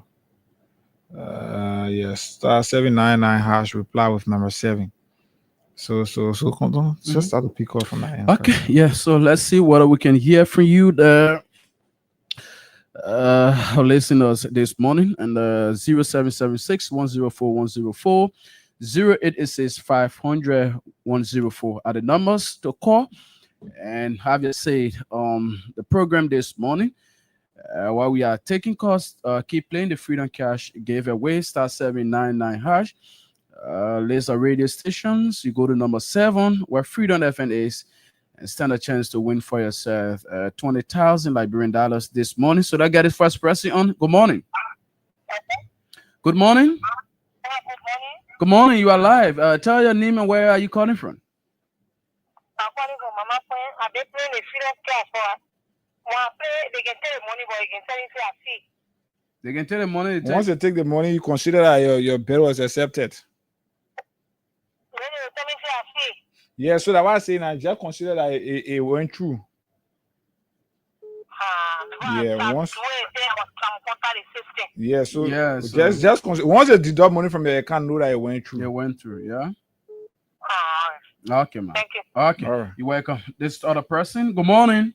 Yes, star 799 hash. Reply with number 7. So hold on. Just start to pick up from that end. Okay, yeah. So let's see what we can hear from you there. Listeners this morning, and 0776 104 104 0886 500 104 are the numbers to call and have you say the program this morning. While we are taking calls, keep playing the Freedom Cash giveaway, star 799 hash. List of radio stations. You go to number 7 where Freedom FM is and stand a chance to win for yourself 20,000 Liberian dollars this morning. So that got his first person on. Good morning. Good morning. Good morning. You are live. Tell your name and where are you calling from? I'm calling from Mama Point. I've been playing the Freedom Cash for they can tell the money, but you can tell it a fee. They can tell the money. Once they take the money, you consider that your bill was accepted. Yeah, so that was saying I just consider that it went through. Yeah, once. Yeah, so just once they deduct money from your account, know that it went through. It went through, yeah. Okay, man. Thank you. Okay, right. You're welcome. This other person. Good morning.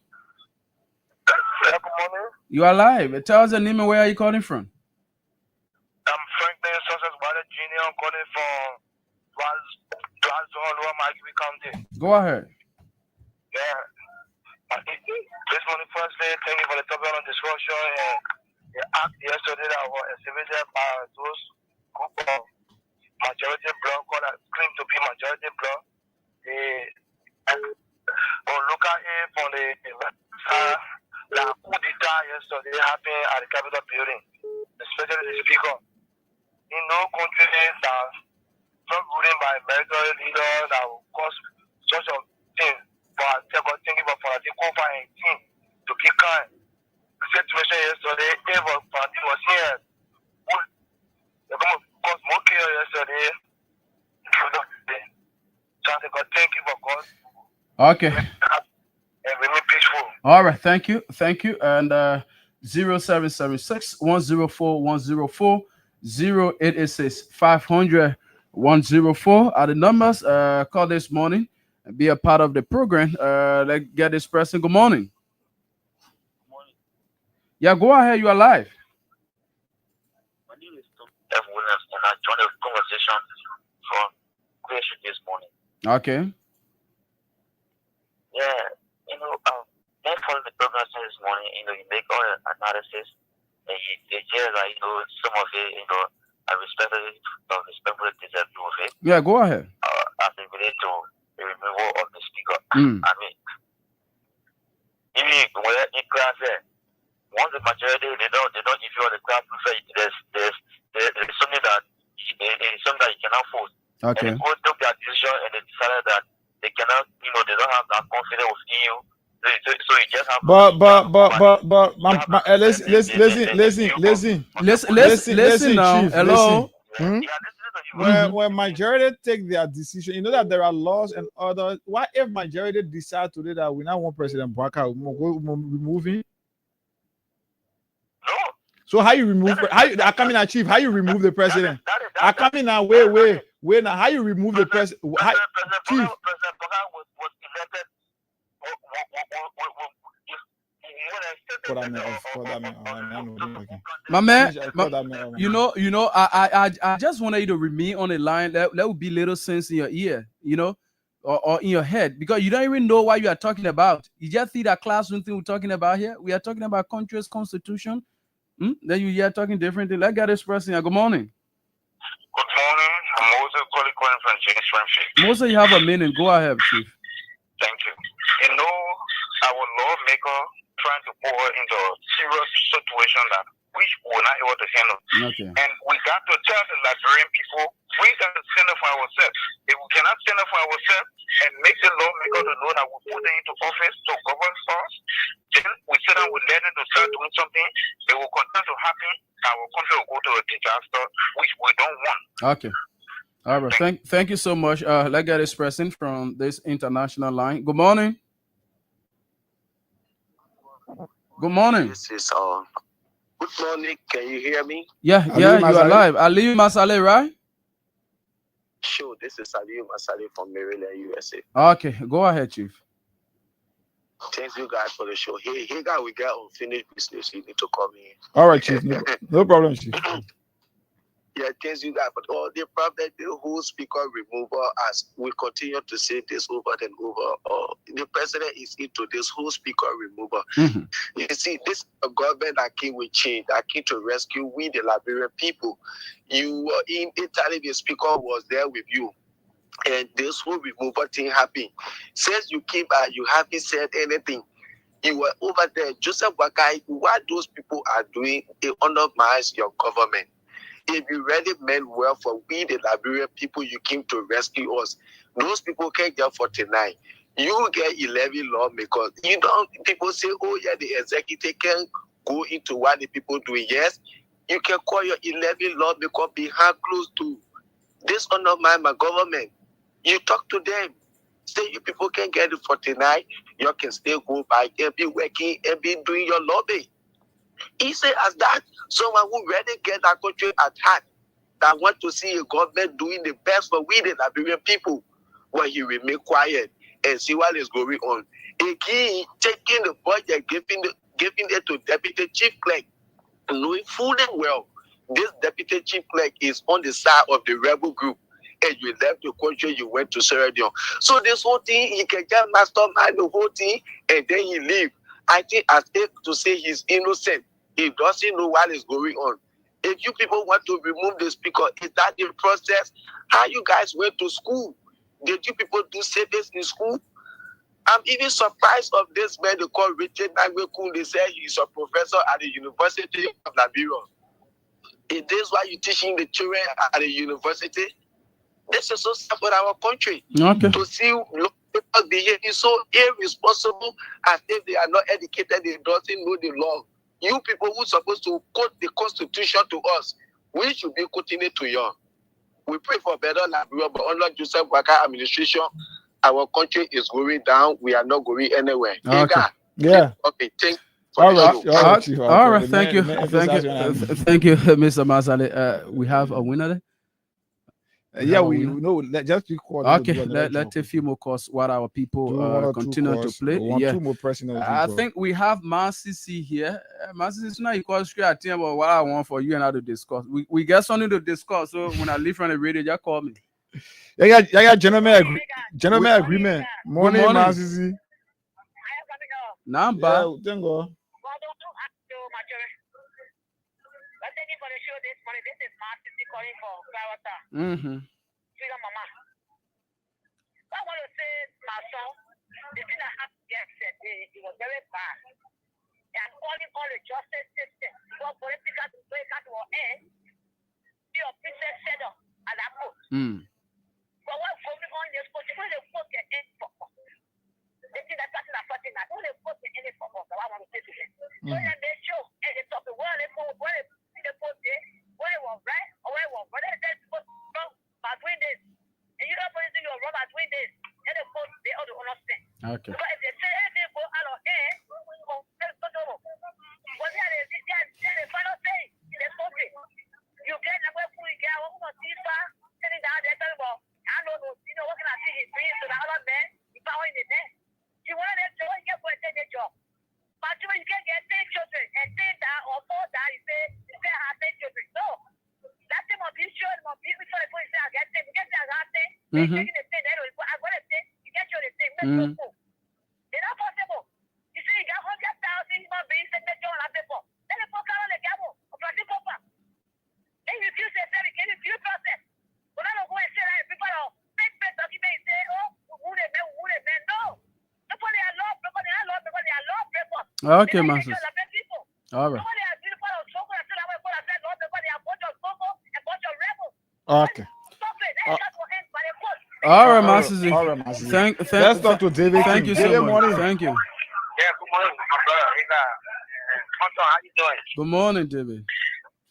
Good morning. You are live. Tell us the name and where are you calling from? I'm Franklin Success Water Jr. I'm calling from County. Go ahead. Yeah. This morning, firstly, thank you for the topic on discussion. The act yesterday that was exhibited by those group of majority bloc claim to be majority bloc. Look at it from the coup d'etat yesterday happened at the Capitol building, especially the speaker. In no country that not ruling by military leaders that will cause such a thing. But thank you for the COVID-19 to be kind. The situation yesterday, every party was here. They're going to cause more chaos yesterday. So I thank you for God. Okay. And remain peaceful. All right, thank you. And 0776 104 104 0886 500 104 are the numbers. Call this morning and be a part of the program. Let's get this person. Good morning. Good morning. Yeah, go ahead. You are live. F. Williams, and I joined the conversation from creation this morning. Okay. Yeah, then following the program this morning, you make all the analysis, and you share, some of it, I respectfully disagree with it. Yeah, go ahead. As it relates to the removal of the speaker. I mean, even when in class, once the majority they don't give you all the class prefer, there's something that you cannot force. Okay. And the court took their decision and they decided that they cannot, they don't have that confidence within you. So you just have listen now. Chief, Hello. When majority take their decision, you know that there are laws and others. What if majority decide today that we now want President Bwaka remove him? No. So how you remove? I come in, Chief. How you remove the president? I come in now. Wait now. How you remove the president? Chief. President Bwaka was elected. My man, I just wanted you to remain on the line. That would be little sense in your ear, or in your head, because you don't even know what you are talking about. You just see that classroom thing we're talking about here. We are talking about country's constitution. Then you are talking differently. Let's get this person here. Good morning. Good morning. I'm Moses calling from James Ramsey. Moses, you have a minute. Go ahead, Chief. Thank you. Our lawmaker trying to pour into a serious situation that which we're not able to handle. Okay. And we got to tell the Liberian people, we got to stand up for ourselves. If we cannot stand up for ourselves and make the lawmaker to know that we put them into office to govern us, then we sit down with them to start doing something, it will continue to happen. Our country will go to a disaster, which we don't want. Okay. All right. Thank you so much. Let's get this person from this international line. Good morning. Good morning. This is good morning. Can you hear me? Yeah, you are live. Aliyu Masale, right? Sure. This is Aliyu Masale from Maryland, USA. Okay, go ahead, Chief. Thanks you guys for the show. Hey guys, we got unfinished business. You need to call me. All right, Chief. No problem, Chief. Yeah, thanks you guys. But all the problem, the whole speaker removal, as we continue to say this over and over, the president is into this whole speaker removal. You see, this government that came with change, that came to rescue we, the Liberian people. You were in Italy, the speaker was there with you. And this whole removal thing happened. Since you came back, you haven't said anything. You were over there. Joseph Wakai, what those people are doing, it undermines your government. If you really meant well for we, the Liberian people, you came to rescue us. Those people can't get 49. You get 11 lawmakers. You don't, people say, oh yeah, the executive can go into what the people do. Yes, you can call your 11 lawmakers behind closed door. This undermine my government. You talk to them. Say you people can get the 49, you can still go back and be working and be doing your lobby. He said as that, someone who really get that country at heart, that want to see a government doing the best for we, the Liberian people, where he remain quiet and see what is going on. Again, taking the budget, giving it to Deputy Chief Clerk, knowing full and well, this Deputy Chief Clerk is on the side of the rebel group. And you left the country, you went to Sierra Leone. So this whole thing, he can just mastermind the whole thing, and then he leave. I think as if to say he's innocent. He doesn't know what is going on. If you people want to remove the speaker, is that the process? How you guys went to school? Did you people do service in school? I'm even surprised of this man they call Richard Nagweku. They say he's a professor at the University of Liberia. Is this why you're teaching the children at the university? This is so sad for our country. Okay. To see people behaving so irresponsible as if they are not educated, they don't know the law. You people who are supposed to quote the Constitution to us, we should be quoting it to you. We pray for better Liberia, but under Joseph Waka administration, our country is going down. We are not going anywhere. Okay. Yeah. Okay. Thank you. All right. Thank you, Mr. Masale. We have a winner there. Yeah, we know. Just be quiet. Okay, let's take a few more calls while our people continue to play. Yeah, 2 more pressing. I think we have CC here. CC, now you call straight at him about what I want for you and I to discuss. We got something to discuss. So when I leave from the radio, just call me. Yeah, gentlemen agreement. Morning, CC. Number. Yeah, thank God. Freedom Mama. I want to say, my son, the thing that happened yesterday, it was very bad. They are calling all the justice system for political to break out or end. The officer set up at that post. But what going on this post, when they put the end for us. They think that that's not something that when they put the end for us, I want to say to them. So then they show, and they talk the world, they put there, where it was right or where it was wrong. They're supposed to wrong by doing this. And you don't put it in your wrong by doing this. And they put the other understand. Okay. But if they say anything go out of hand, but they're the final thing in the country. You get like where you get, I'm going to see sitting down there telling about, I don't know, what can I see his dreams to the other man, if I were in the net. You want to job, you get for a job. But you can't get 10 children and 10 down or 4 down, you say I have 10 children. No. That thing must be sure, it must be before the point say I get 10. You get that last thing, you're taking the 10, then I got a 10, you get your 10, make no fool. It's not possible. You see, you got 100,000 human beings and make your paper. Then the poker on the gamble, or plastic paper. Then you feel yourself, you can't feel process. But I don't go and say that people are fake document say, oh, who they man, no. Nobody are law, nobody are law, nobody are law paper. Okay, Masters. All right. Okay. All right, Masters. Let's talk to David. Thank you so much. Thank you. Yeah, good morning, my brother. How you doing? Good morning, David.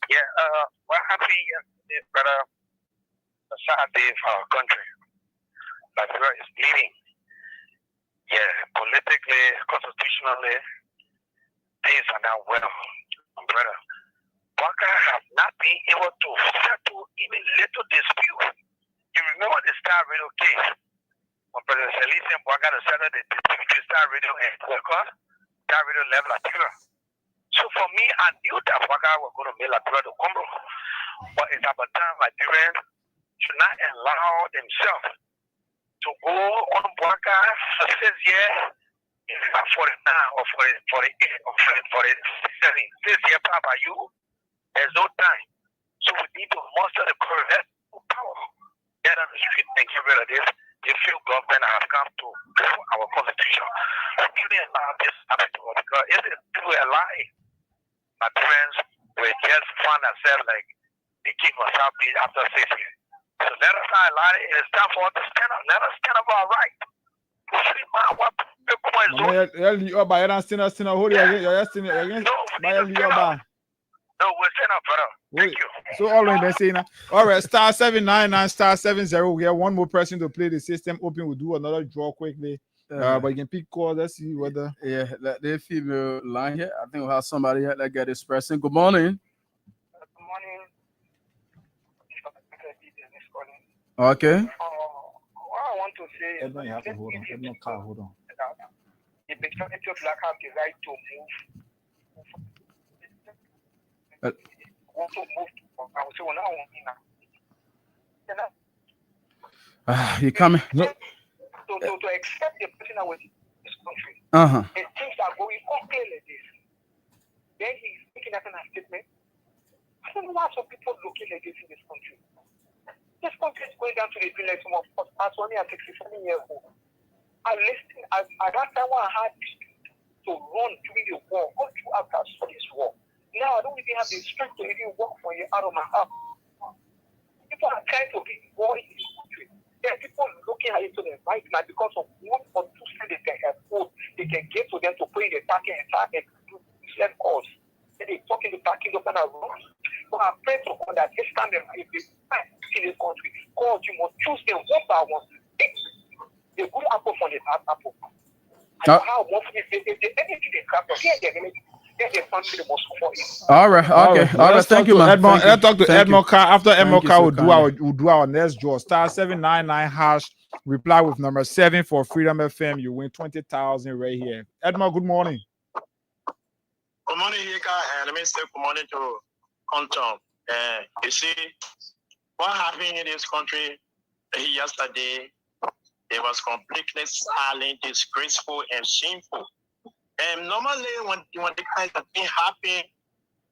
Yeah, we're happy yesterday, brother. A sad day for our country. Nigeria is bleeding. Yeah, politically, constitutionally, things are not well, brother. Waka have not been able to settle even little dispute. You remember the Star Radio case when President Selisa Waka to settle the dispute between Star Radio and Star Radio level Latira. So for me, I knew that Waka was going to make Latira to come. But it's about time Nigerians should not allow themselves to go on Waka for 6 years, 49 or 48 or 47. 6 years by you. There's no time. So we need to muster the correct power. Get on the street and get rid of this. They feel government has come to our constitution. We shouldn't allow this happen to us because if it were a lie, my friends will just find ourselves like the king of South Beach after 6 years. So let us not lie. It's time for us to stand up. Let us stand up our right. No, we're saying up, brother. Thank you. So all right, let's say now. All right, star 799 star 70. We have one more person to play the system open. We'll do another draw quickly. But you can pick call. Let's see whether the female line here. I think we'll have somebody here that get this person. Good morning. Good morning. Okay. What I want to say is you have to hold on. Hold on. The majority of black have the right to move. Want to move to I will say well, now. You coming? No. To accept the person that was in this country. And things are going okay like this. Then he's making that kind of statement. I don't know why some people looking like this in this country. This country is going down to the village of as only at 67 years old. I listened at that time when I had to run during the war, go through after this war. Now I don't even have the strength to even walk from you out of my house. People are trying to be war in this country. There are people looking at it to the right now because of 1 or 2 cents they can afford. They can get to them to put in the parking and do self calls. Then they talking to parking up and around. So I pray to God that this time if they find in this country, God, you must choose them one by one. Pick the good apple from the bad apple. How if anything they craft, here they're going to If the country they must support it. All right. Okay. All right. Thank you, man. Let's talk to Edmond Carr. After Edmond Carr, so we'll do our next draw. Star 799 hash. Reply with number 7 for Freedom FM. You win 20,000 right here. Edmond, good morning. Good morning, Yika, and let me say good morning to Quantum. You see, what happened in this country yesterday, it was completely silent, disgraceful, and shameful. And normally, when the kind of thing happen,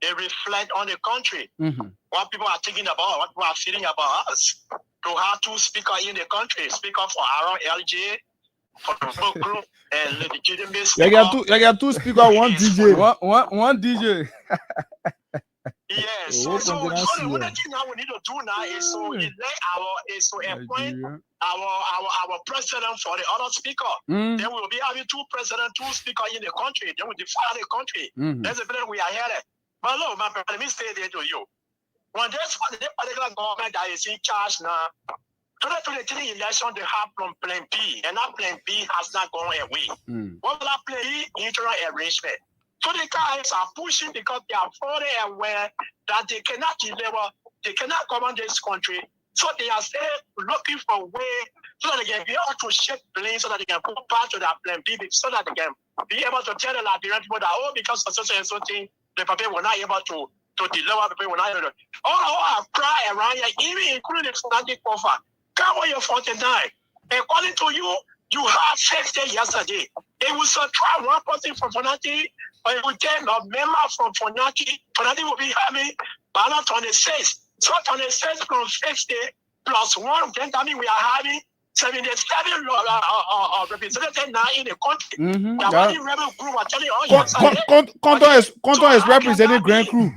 they reflect on the country. What people are thinking about, what people are feeling about us. To have two speakers in the country, speaker for Aaron LJ, for the whole group, and legitimate speaker. You got two speakers, one DJ. One DJ. Yes. So the only thing now we need to do now is to appoint our president for the other speaker. Then we will be having two presidents, two speakers in the country. Then we define the country. That's the plan we are headed. But look, my brother, let me say there to you. When this particular government that is in charge now, 2023 election they have from Plan B, and that Plan B has not gone away. What will that Plan B? Internal arrangement. So the guys are pushing because they are fully aware that they cannot deliver, they cannot govern this country. So they are still looking for a way so that they can be able to shift blame, so that they can put back to that Plan B, so that they can be able to tell the Liberian people that, oh, because of such and such thing, the people were not able to deliver, the people were not able to. All our cry around here, even including the fanatic offer. Come on, you're 49. According to you, you had 50 yesterday. They will subtract one person from fanatic, but it will take a member from fanatic. Fanatic will be having balance 26. So 26 from 50 plus 1, then that means we are having 77 representatives now in the country. The rebel group are telling you, Conto is representing Grand Crew.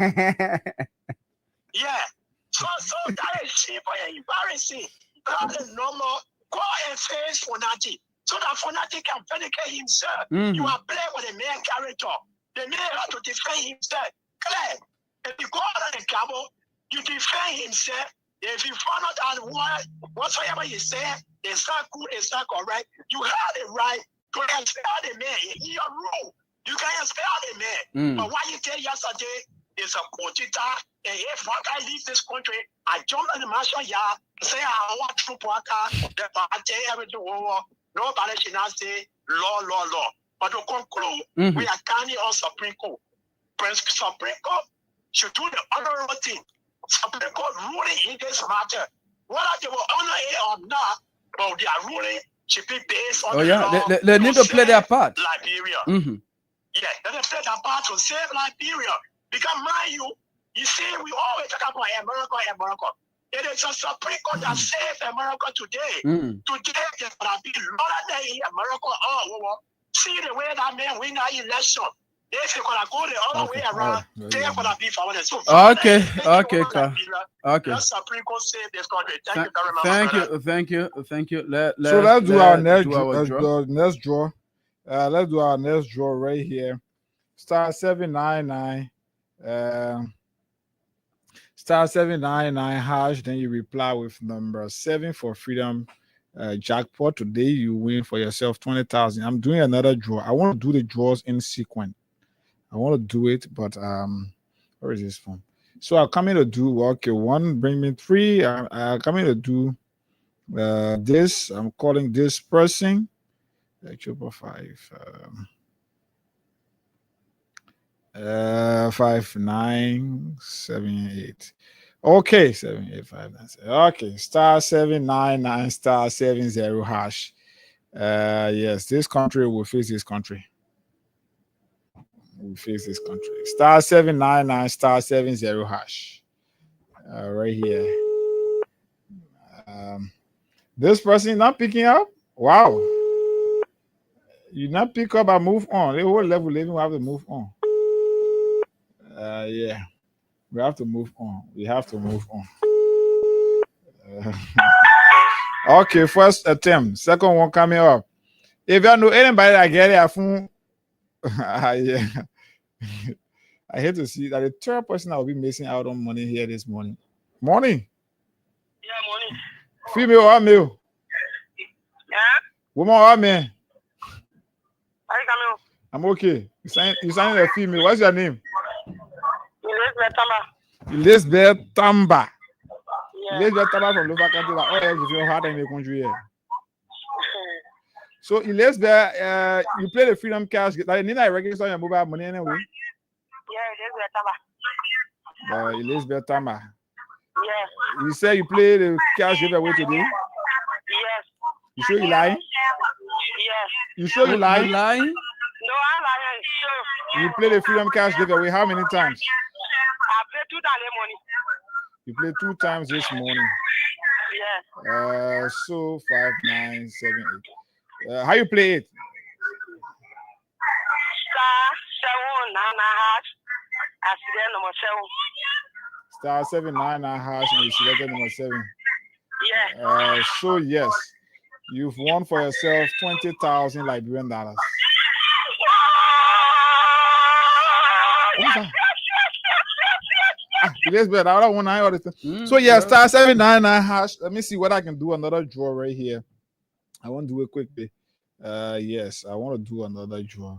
Yeah. So that is simple and embarrassing. That's a normal. Go and face fanatic, so that fanatic can vindicate himself. You are playing with a main character. The man has to defend himself. Clear. If you go out of the cabo, you defend himself. If you find out that whatsoever he said, it's not good, it's not correct, you have the right to expel the man. In your rule, you can expel the man. But what you did yesterday is a quotita. And if one guy leaves this country, I jump in the martial yard, say I want to worker, the party everything over. Nobody should not say law. But to conclude, we are counting on Supreme Court. Supreme Court should do the honorable thing. Supreme Court ruling in this matter, whether they will honor it or not, but their ruling should be based on the law. They need to play their part. Liberia. Yeah, they play their part to save Liberia. Because mind you see, we always talk about America. It is a Supreme Court that saved America today. Today, there will be a lot of day in America all over. See the way that man win that election. If you're going to go the other way around, they're going to be for one. So Okay. let Supreme Court save this country. Thank you very much. Thank you. So let's do our next draw. Let's do our next draw right here. Star 799. Star 799 hash. Then you reply with number 7 for Freedom jackpot. Today you win for yourself 20,000. I'm doing another draw. I want to do the draws in sequence. I want to do it, but where is this from? So I'm coming to do 1, bring me 3. I'm coming to do this. I'm calling this person. 5978. Okay, 78597. Okay, star 799 star 70 hash. Yes, this country will face this country. Star 799 star 70 hash. Right here. This person not picking up. Wow. You not pick up and move on. The whole level living, we have to move on. Yeah. We have to move on. Okay, first attempt. Second one coming up. If you know anybody that get it, yeah. I hate to see that the third person that will be missing out on money here this morning. Morning. Yeah, morning. Female or male? Yeah. Woman or man? I'm okay. You signing a female. What's your name? Elizabeth Tamba. Elizabeth Tamba. Yeah. Elizabeth Tamba from Lofa Country. Like, oh, if you're hard in the country here. So Elizabeth, you play the Freedom Cash. Like, Nina, I register your mobile money anyway. Yeah, Elizabeth Tamba. Elizabeth Tamba. Yeah. You say you play the cash giveaway today? Yes. You sure you lying? Yes. You sure you lying? You lying? No, I'm lying. Sure. You play the Freedom Cash giveaway how many times? I played 2 times this morning. You played 2 times this morning. Yeah. So 5, 9, 7, 8. How you play it? *799#. Star 799 hash and you selected number 7. Yeah. So yes, you've won for yourself 20,000 Liberian dollars. Elizabeth, I don't want to hear all this thing. So yeah, star 799 hash. Let me see what I can do. Another draw right here. I want to do it quickly. Yes, I want to do another draw.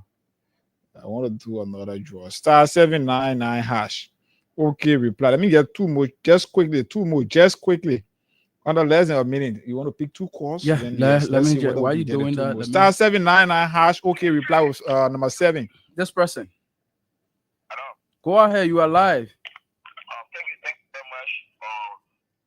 Star 799 hash. Okay, reply. Let me get 2 more. Just quickly. Under less than a minute. You want to pick 2 calls? Yeah, Yes, let me see get. Why are we you get the doing 2 that? more. Star 799 hash. Okay, reply with number 7. This person. Go ahead. You are live. Thank you very much for,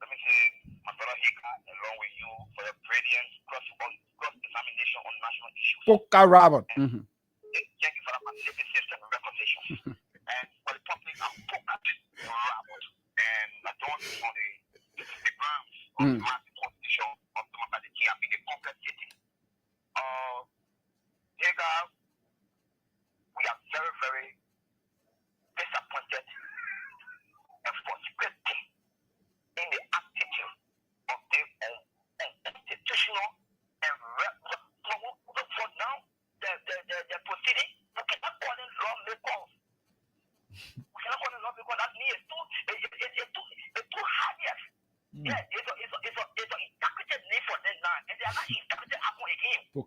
let me say, my brother Ika, along with you, for your brilliant cross-examination on national issues. Poker Robert. Thank you for that magnificent system of recognition. And for the topic, I'm Poker Robert. And I don't want the grounds of the massive competition of the Mabadiki. I'm in the Poker City. Ika, we are very, very disappointed and frustrated in the attitude of the institutional and for now the proceeding. We cannot call it lawmakers. That means it's too harmless. Yeah, it's an integrated name for them now, and they are not integrated again. The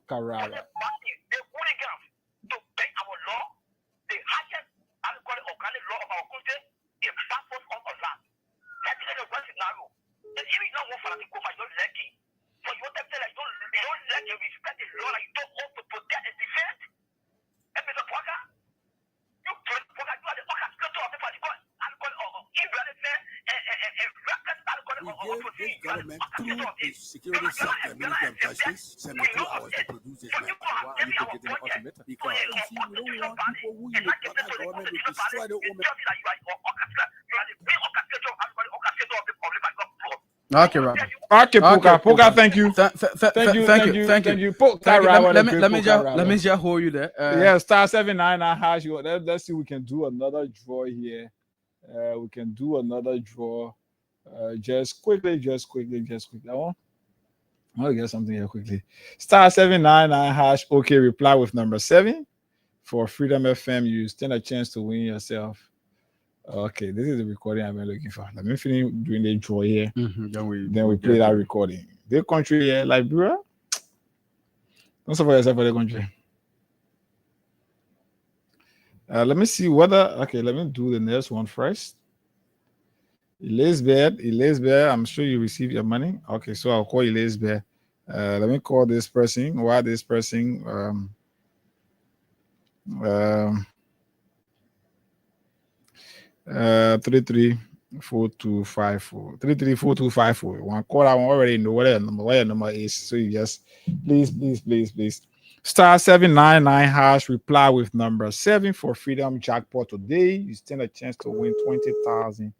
hooligans to break our law, the highest organic law of our country is backwards on our land. That's the one scenario. And if you don't want for the go by your lucky, for you to tell you don't let you respect the law, like you don't want to protect and defend. And Mr. Poker, you are the orchestrator of the party. This government through the security sector, Ministry of Justice, 72 hours to produce this matter. Why are you taking the ultimate? Because you see, we don't want people who in the government will destroy the woman. Okay, Robert. Okay, Poker. Thank you. Thank you. Let me just hold you there. Yeah, star 799 hash. Let's see. We can do another draw here. We can do another draw. Just quickly. I want to get something here quickly. Star 799 hash. Okay, reply with number 7 for Freedom FM. You stand a chance to win yourself. Okay, this is the recording I've been looking for. Let me finish doing the draw here. Then we play that recording. The country here, Liberia. Don't support yourself for the country. Let me see whether. Okay, let me do the next one first. Elizabeth, I'm sure you received your money. Okay, so I'll call Elizabeth. Let me call this person. Why this person? 334254. 334254. One call. I already know what your number is. So you just please. Star 799 hash. Reply with number 7 for Freedom Jackpot today. You stand a chance to win 20,000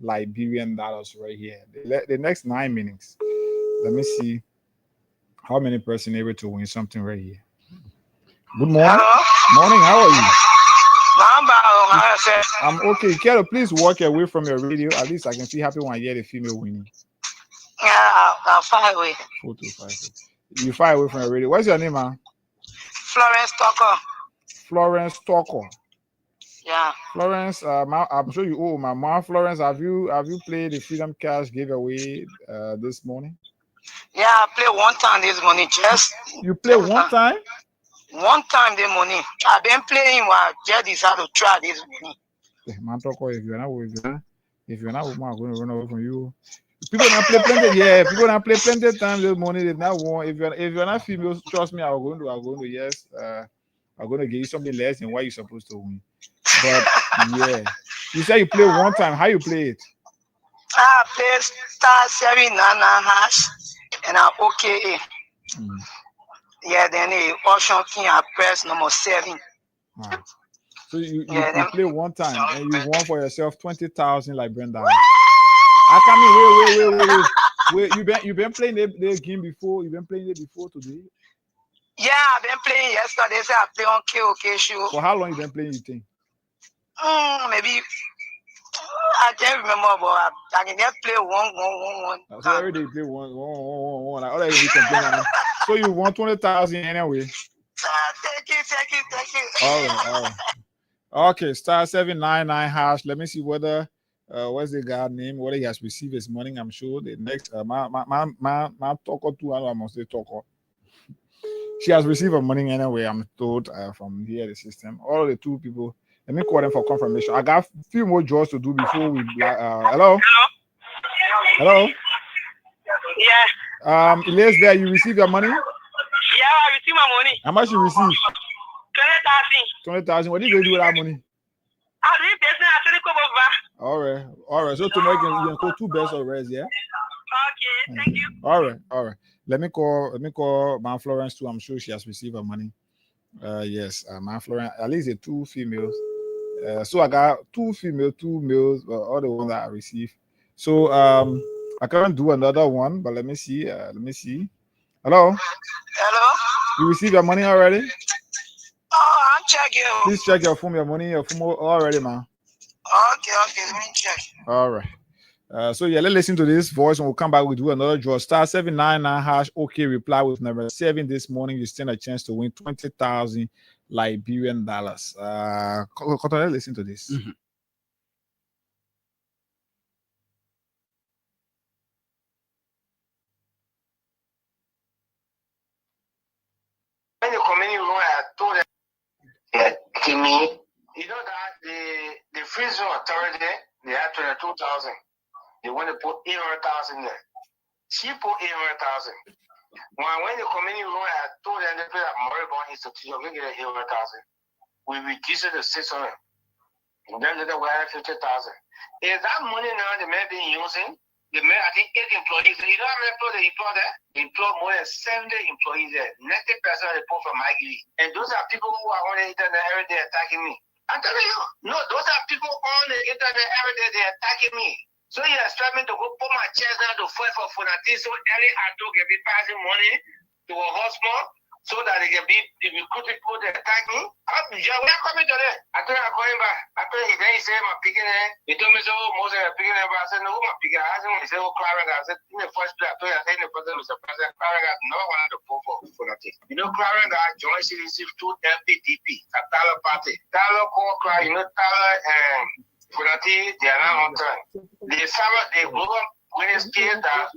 Liberian dollars right here. The next 9 minutes. Let me see how many person able to win something right here. Good morning. Hello? Morning. How are you? I'm okay. Carol, please walk away from your radio. At least I can feel happy when I hear the female winning. Yeah, I'm far away. 4254. You far away from your radio. What's your name, man? Florence Talker. Yeah. Florence, I'm sure you owe my mom. Florence, have you played the Freedom Cash giveaway this morning? Yeah, I played one time this morning. You played one time? One time the money. I've been playing while just decided to try this money. Man, talk if you're not if you're not woman, I'm going to run away from you. People not play plenty, yeah. People not play plenty times this money. They not want. If you're not female, trust me, I'm going to yes. I'm going to give you something less than what you're supposed to win. But yeah, you say you play one time. How you play it? I play *799# and I OKA. Yeah, then the option key I press number 7. Wow. So you play one time and you won for yourself 20,000 like Brenda. I can't wait. You been playing the game before? You been playing it before today? Yeah, I've been playing yesterday. So I play on KOK show. For how long you been playing? You think? Maybe I can't remember, but I can just play one. So every day you play one. Like, all you complain. So you won 20,000 anyway. Thank you. All right. Okay, *799#. Let me see whether what's the guy name? Whether he has received his money. I'm sure the next my talker too. I must say talker. She has received her money anyway. I'm told from here the system. All the 2 people. Let me call them for confirmation. I got a few more draws to do before we. Hello. Yeah. Elias, there. You received your money? Yeah, I received my money. How much you received? 20,000. 20,000. What are you going to do with that money? I do business. Actually, come over. All right. So tomorrow you can call 2 best or rest, yeah? Okay, thank you. All right. Let me call Mount Florence too. I'm sure she has received her money. Yes, Mount Florence. At least 2 females. So I got 2 female, 2 males, all the ones that I received. So I can't do another one, but let me see. Hello. You received your money already? I'm checking. Please check your phone already, man. Okay, let me check. All right. So yeah, let's listen to this voice and we'll come back. We'll do another draw. *799# OK. Reply with number 7 this morning. You stand a chance to win 20,000 Liberian dollars. Let's listen to this. When the community room, I told them, you know that the free zone authority, they have 22,000. They want to put 800,000 there. She put 800,000. When the community room, I told them they pay a Moribond institution, we get 800,000. We reduce it to 600. And then we have 50,000. Is that money now the man been using? The man, I think 8 employees. You know how many people they employ there? They employ more than 70 employees there. 90% of the people from Maggie. And those are people who are on the internet every day attacking me. I'm telling you, no, those are people on the internet every day, they're attacking me. So you expect me to go put my chest down to fight for Fonati so any adult can be passing money to a husband so that they can be the recruit people that attack me? We're coming to that. I told him I'm coming back. I told him, then he said, my picking there. He told me, so most of the picking there. I said, no, my picking. I asked him, he said, oh, Clarence. I said, in the first place, I told him, I said, in the president, Mr. President, Clarence never wanted to vote for Fonati. You know, Clarence joined CDC through LPDP, a Tyler party. Tyler called Clarence, you know, Tyler and Fonati, they are not on time. They blew up winning skills that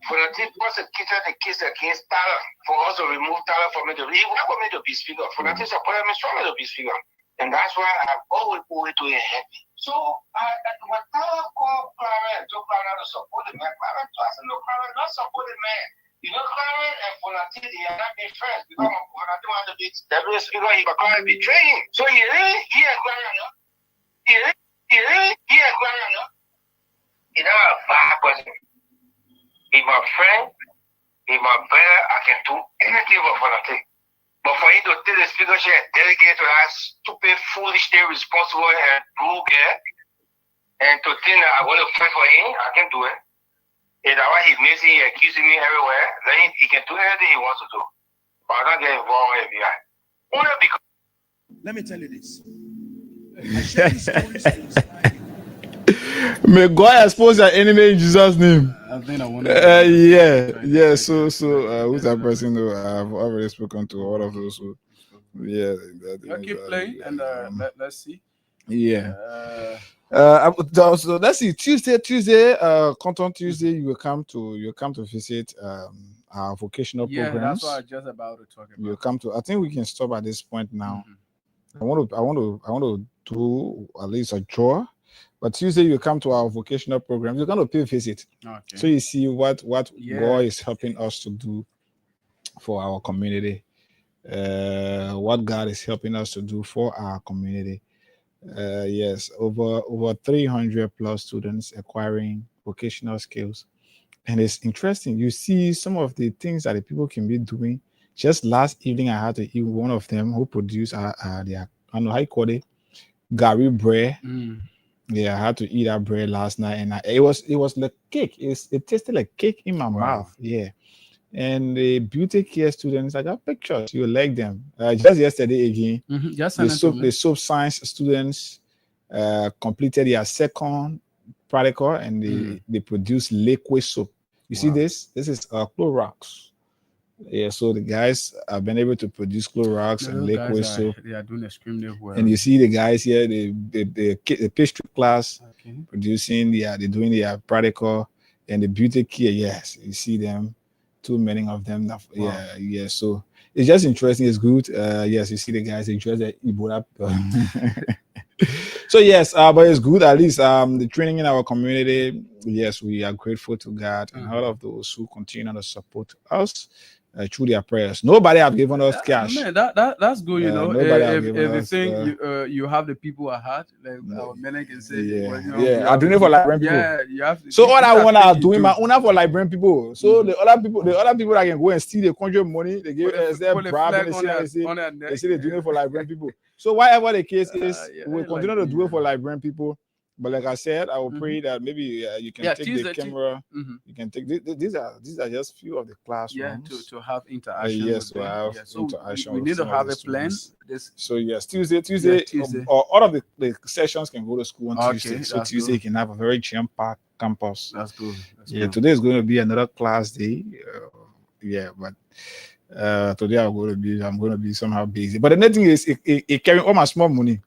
Fonati prosecuted the case against Tyler for us to remove Tyler from it. He wanted me to be speaker. Fonati supported me strongly to be speaker. And that's why I've always owed to him happy. So when Tyler called Clarence, told Clarence to support the man, Clarence said, no, Clarence not support the man. You know, Clarence and Fonati, they are not being friends because Fonati wanted to be deputy speaker, he was going to betray him. So he really hear Clarence, no? He really hear Clarence, no? He's not a bad person. He's my friend, he's my brother, I can do anything for Fonati. But for him to take the speakership and delegate to that stupid, foolish, irresponsible, and broke and to think that I want to fight for him, I can do it. And that's why he's missing, he's accusing me everywhere. Then he can do anything he wants to do. But I don't get involved with FBI. Only because. Let me tell you this. May God expose your enemy in Jesus' name. I think I want yeah. So who's that person who I've already spoken to? All of those who, yeah. Keep playing and let's see. Yeah. So let's see. Tuesday, Content Tuesday. You will come to visit our vocational Yeah, programs. that's what I was just about to talk about. You come to. I think we can stop at this point now. Mm-hmm. I want to do at least a draw. But Tuesday you come to our vocational programs. You're going to pay visit, so you see what God is helping us to do for our community. What God is helping us to do for our community. Yes, over 300 plus students acquiring vocational skills, and it's interesting. You see some of the things that the people can be doing. Just last evening, I had to eat one of them who produced their, I don't know how you call it, Gary bread. Yeah, I had to eat that bread last night, and it was like cake. It tasted like cake in my mouth. Yeah. And the beauty care students, I got pictures. You like them. Just yesterday again, the soap science students completed their second practical, and they produced liquid soap. You see this? This is Clorox. Yeah, so the guys have been able to produce Clorox and liquid soap. They are doing extremely well. And you see the guys here, the pastry class producing, they're doing their practical, and the beauty care. Yes, you see them. Too many of them. Yeah. So it's just interesting. It's good. Yes, you see the guys enjoy the Ebola. So yes, but it's good. At least the training in our community. Yes, we are grateful to God and all of those who continue to support us through their prayers. Nobody have given us cash. Man, that's good. You know, if you us, think you have the people at heart, like our men can say, I'm doing it for Liberian people. Yeah, you have to. So all I want to doing my own for Liberian people. So the other people that can go and steal the country money, they give us their bribe and they say they're doing it for Liberian people. So whatever the case is, we'll continue to do it for Liberian people. But like I said, I will pray that maybe you can take the camera. You can take these are just few of the classrooms. Yeah, to have interaction. Yes, to have interaction. We need to have a plan. So yes, Tuesday, or all of the sessions can go to school on Tuesday. So Tuesday you can have a very jam-packed campus. That's good. Today is going to be another class day. But today I'm going to be somehow busy. But the next thing is it carrying all my small money.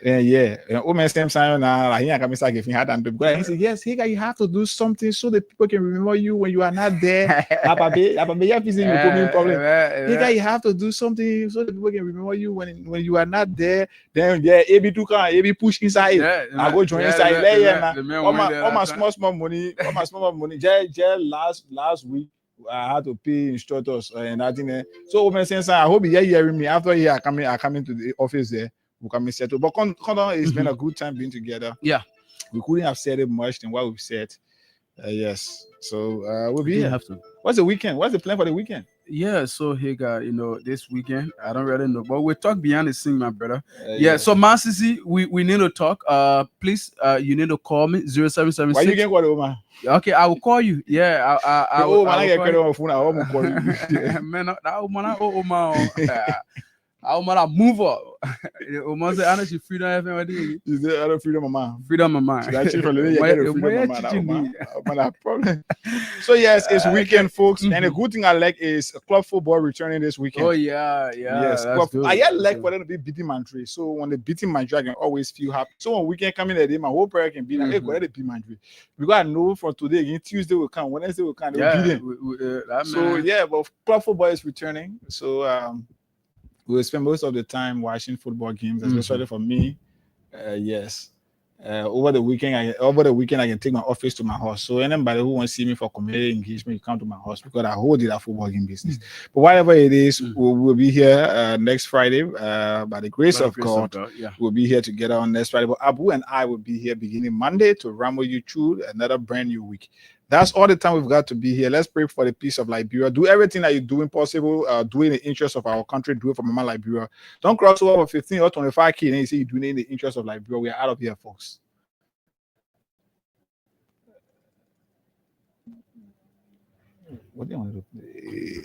Man, same sign now. He can start giving hard and because he said, yes, Higa, you have to do something so that people can remember you when you are not there. Higa, you have to do something so that people can remember you when you are not there. Then AB2 can AB push inside. I go join inside. All my small money. Just last week. I had to pay instructors and I think so. Man, since I hope you're hearing me after here, I come into the office there. We can settle, but it's been a good time being together. Yeah, we couldn't have said it much than what we've said. Yes, so we'll be here. What's the weekend? What's the plan for the weekend? Yeah, so Higa, this weekend I don't really know, but we'll talk behind the scene, my brother. So Man City, we need to talk. Please, you need to call me 0776. Why you can call Oma? Okay, I will call you. Yeah, I will call you. Man, that Oma. I'm gonna move up. Almost the energy freedom FM. Is there other freedom of mind? Freedom of mind. So yes, it's weekend, folks, and the good thing I like is club football returning this weekend. Oh yeah. Yes, I like for them to be beating Mandry. So when they beating Mandry, I can always feel happy. So when weekend coming a day, my whole prayer can be like, hey, go ahead and beat Mandry. Because I know from today again, Tuesday will come, Wednesday will come, they'll beat them. So but club football is returning. So we'll spend most of the time watching football games, especially for me. Yes. Over the weekend, I can take my office to my house. So anybody who wants to see me for community engagement, you come to my house because I hold that football game business. But whatever it is, we'll be here next Friday. By the grace of God, we'll be here together on next Friday. But Abu and I will be here beginning Monday to ramble you through another brand new week. That's all the time we've got to be here. Let's pray for the peace of Liberia. Do everything that you're doing possible. Do it in the interest of our country. Do it for Mama Liberia. Don't cross over 15 or 25 kids and you say you're doing it in the interest of Liberia. We are out of here, folks. What do you want to do?